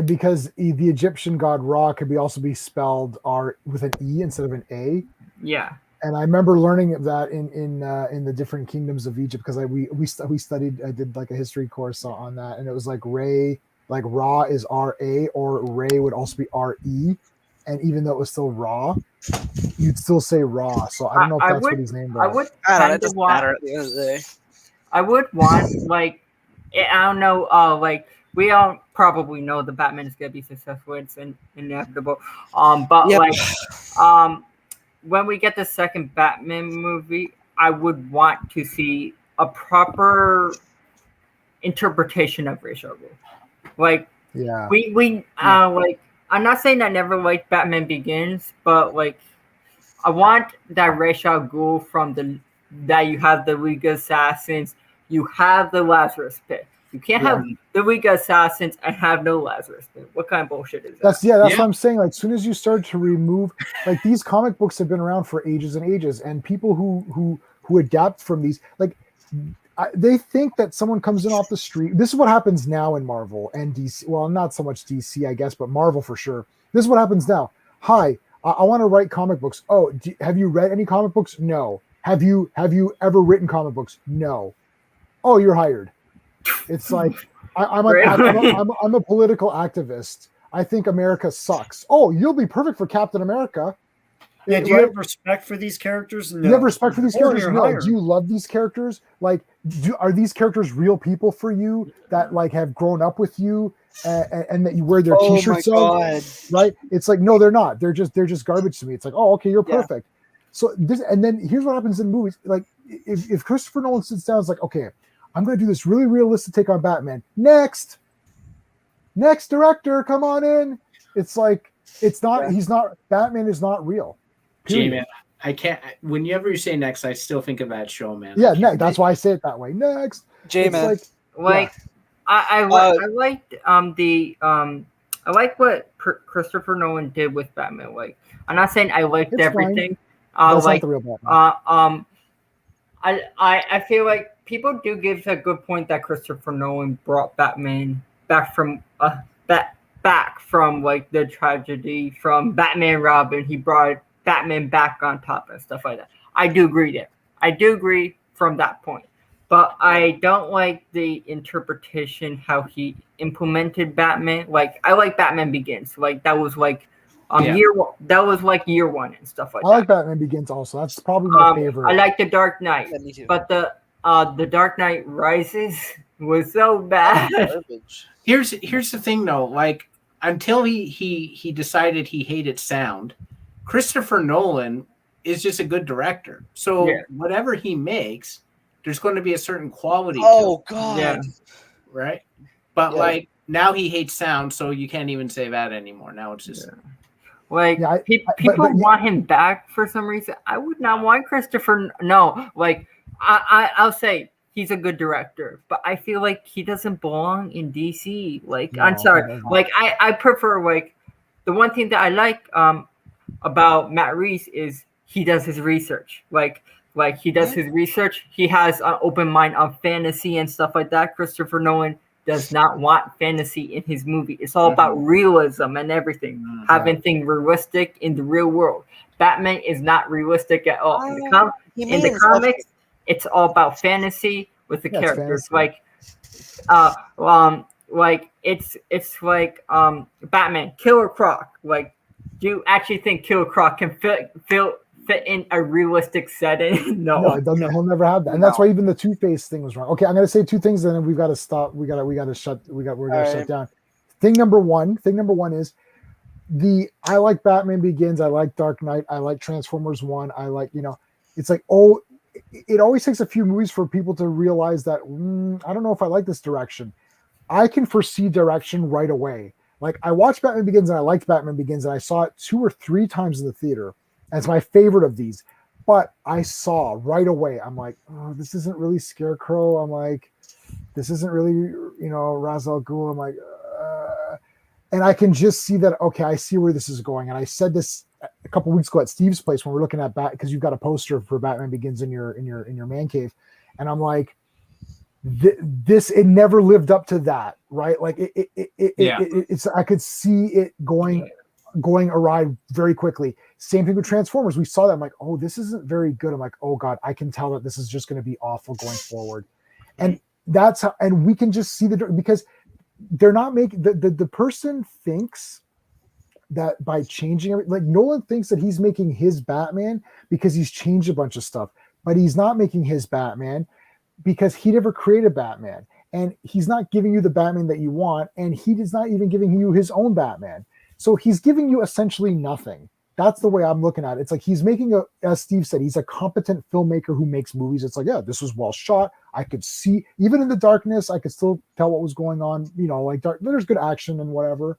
because the Egyptian god Ra could also be spelled with an E instead of an A. Yeah. And I remember learning that in the different kingdoms of Egypt because we studied. I did like a history course on that, and it was like Ray, like Ra is R-A, or Ray would also be R-E. And even though it was still Raw, you'd still say Raw. So I don't know if that's what he's named. I would I don't know. kind It of doesn't want. matter at the end of the day. I would want like I don't know. Like we all probably know the Batman is gonna be successful. It's inevitable. But Yep. like when we get the second Batman movie, I would want to see a proper interpretation of Ra's al Ghul. Like Yeah. we like I'm not saying I never liked Batman Begins, but like I want that Ra's al Ghul from that you have the League of Assassins, you have the Lazarus Pit. You can't have the League of Assassins and have no Lazarus Pit. What kind of bullshit is that? That's what I'm saying. Like, as soon as you start to remove, like, these comic books have been around for ages and ages, and people who adapt from these, like, they think that someone comes in off the street. This is what happens now in Marvel and DC. Well, not so much DC, I guess, but Marvel for sure. This is what happens now. Hi, I want to write comic books. Oh, have you read any comic books? No. Have you ever written comic books? No. Oh, you're hired. It's like I'm a political activist. I think America sucks. Oh, you'll be perfect for Captain America. Yeah, do you have respect for these characters? No. You have respect for these characters? No. Hired. Do you love these characters? Like, are these characters real people for you that like have grown up with you and that you wear their T-shirts of? Right? It's like, no, they're not. They're just garbage to me. It's like, oh, okay, you're perfect. So this, and then here's what happens in movies. Like, if Christopher Nolan sits down, it's like, okay, I'm going to do this really realistic take on Batman. Next director, come on in. It's like, it's not. He's not. Batman is not real. J-Man, I can't. Whenever you say next, I still think of that show, man. Yeah, next. That's why I say it that way. Next, J-Man. I liked I like what Christopher Nolan did with Batman. Like, I'm not saying I liked everything. That's not the real Batman. I feel like people do give a good point that Christopher Nolan brought Batman back from like the tragedy from Batman Robin. He brought Batman back on top and stuff like that. I do agree there. I do agree from that point. But I don't like the interpretation how he implemented Batman. Like, I like Batman Begins. Like, that was like year one. That was like year one and stuff like that. I like Batman Begins also. That's probably my favorite. I like The Dark Knight. Yeah, me too. But the Dark Knight Rises was so bad. Here's the thing though. Like, until he decided he hated sound, Christopher Nolan is just a good director. So whatever he makes, there's going to be a certain quality. Oh God! Yeah. Right. But like now he hates sound, so you can't even say that anymore. Now it's just like people want him back for some reason. I would not want Christopher. No, like I'll say he's a good director, but I feel like he doesn't belong in DC. Like, I'm sorry. Like, I prefer, like, the one thing that I like about Matt Reeves is he does his research. Like he does his research. He has an open mind on fantasy and stuff like that. Christopher Nolan does not want fantasy in his movie. It's all about realism and everything. Having things realistic in the real world. Batman is not realistic at all. In the comics, it's all about fantasy with the characters. Like it's like Batman, Killer Croc. Like, do you actually think Killer Croc can fit in a realistic setting? No, it doesn't. He'll never have that, and that's why even the Two-Face thing was wrong. Okay, I'm gonna say two things, and then we've got to stop. We're gonna shut down. Thing number one is I like Batman Begins. I like Dark Knight. I like Transformers 1. I like, it's like, it always takes a few movies for people to realize that I don't know if I like this direction. I can foresee direction right away. Like, I watched Batman Begins and I liked Batman Begins and I saw it 2 or 3 times in the theater. And it's my favorite of these. But I saw right away, I'm like, oh, this isn't really Scarecrow. I'm like, this isn't really, Ra's al Ghul. I'm like, and I can just see that, okay, I see where this is going. And I said this a couple weeks ago at Steve's place when we're looking at because you've got a poster for Batman Begins in your man cave. And I'm like, it never lived up to that, right? Like it's I could see it going awry very quickly. Same thing with Transformers. We saw that. I'm like, oh, this isn't very good. I'm like, oh God, I can tell that this is just going to be awful going forward. And that's how, and we can just see because they're not making the person thinks that by changing everything, like Nolan thinks that he's making his Batman because he's changed a bunch of stuff, but he's not making his Batman because he never created Batman, and he's not giving you the Batman that you want, and he is not even giving you his own Batman. So he's giving you essentially nothing. That's the way I'm looking at it. It's like he's making as Steve said, he's a competent filmmaker who makes movies. It's like, yeah, this was well shot. I could see, even in the darkness, I could still tell what was going on. You know, like there's good action and whatever,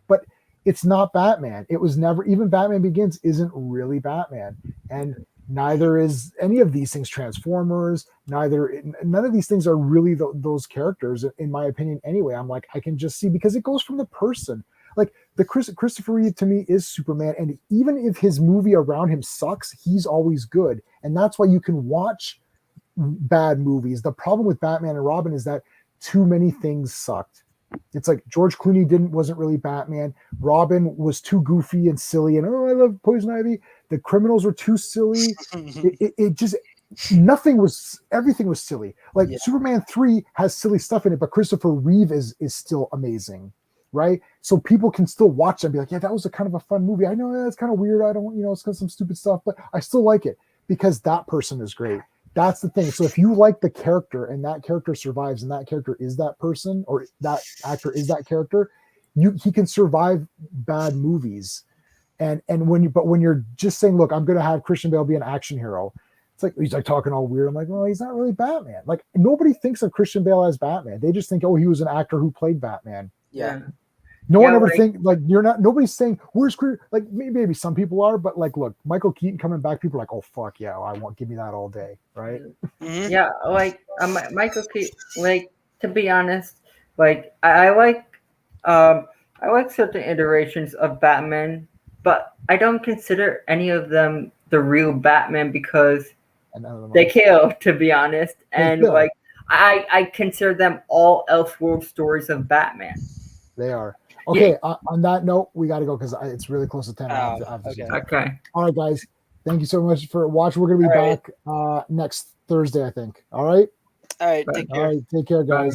but it's not Batman. It was never, even Batman Begins isn't really Batman. And neither is any of these things Transformers, none of these things are really those characters, in my opinion, anyway. I'm like, I can just see, because it goes from the person. Like the Christopher Reeve to me is Superman. And even if his movie around him sucks, he's always good. And that's why you can watch bad movies. The problem with Batman and Robin is that too many things sucked. It's like George Clooney wasn't really Batman. Robin was too goofy and silly, and I love Poison Ivy. The criminals were too silly. It just everything was silly. Like Superman 3 has silly stuff in it, but Christopher Reeve is still amazing, right? So people can still watch it and be like, yeah, that was a kind of a fun movie. I know that's kind of weird. I don't, it's got some stupid stuff, but I still like it because that person is great. That's the thing. So if you like the character and that character survives and that character is that person, or that actor is that character, he can survive bad movies. And when you're just saying, look, I'm going to have Christian Bale be an action hero, it's like he's like talking all weird. I'm like, well, he's not really Batman. Like nobody thinks of Christian Bale as Batman. They just think, oh, he was an actor who played Batman. Yeah. No one ever think like nobody's saying where's like maybe some people are, but like look, Michael Keaton coming back, people are like, oh fuck yeah, I want, give me that all day, right? Mm-hmm. Yeah, like Michael Keaton. Like to be honest, like I like certain iterations of Batman, but I don't consider any of them the real Batman because they kill. To be honest, and like I consider them all Elseworld stories of Batman. They are. Okay, on that note, we got to go because it's really close to 10. Okay. All right, guys. Thank you so much for watching. We're going to be back next Thursday, I think. All right? All right. Take care. All right. Take care, guys.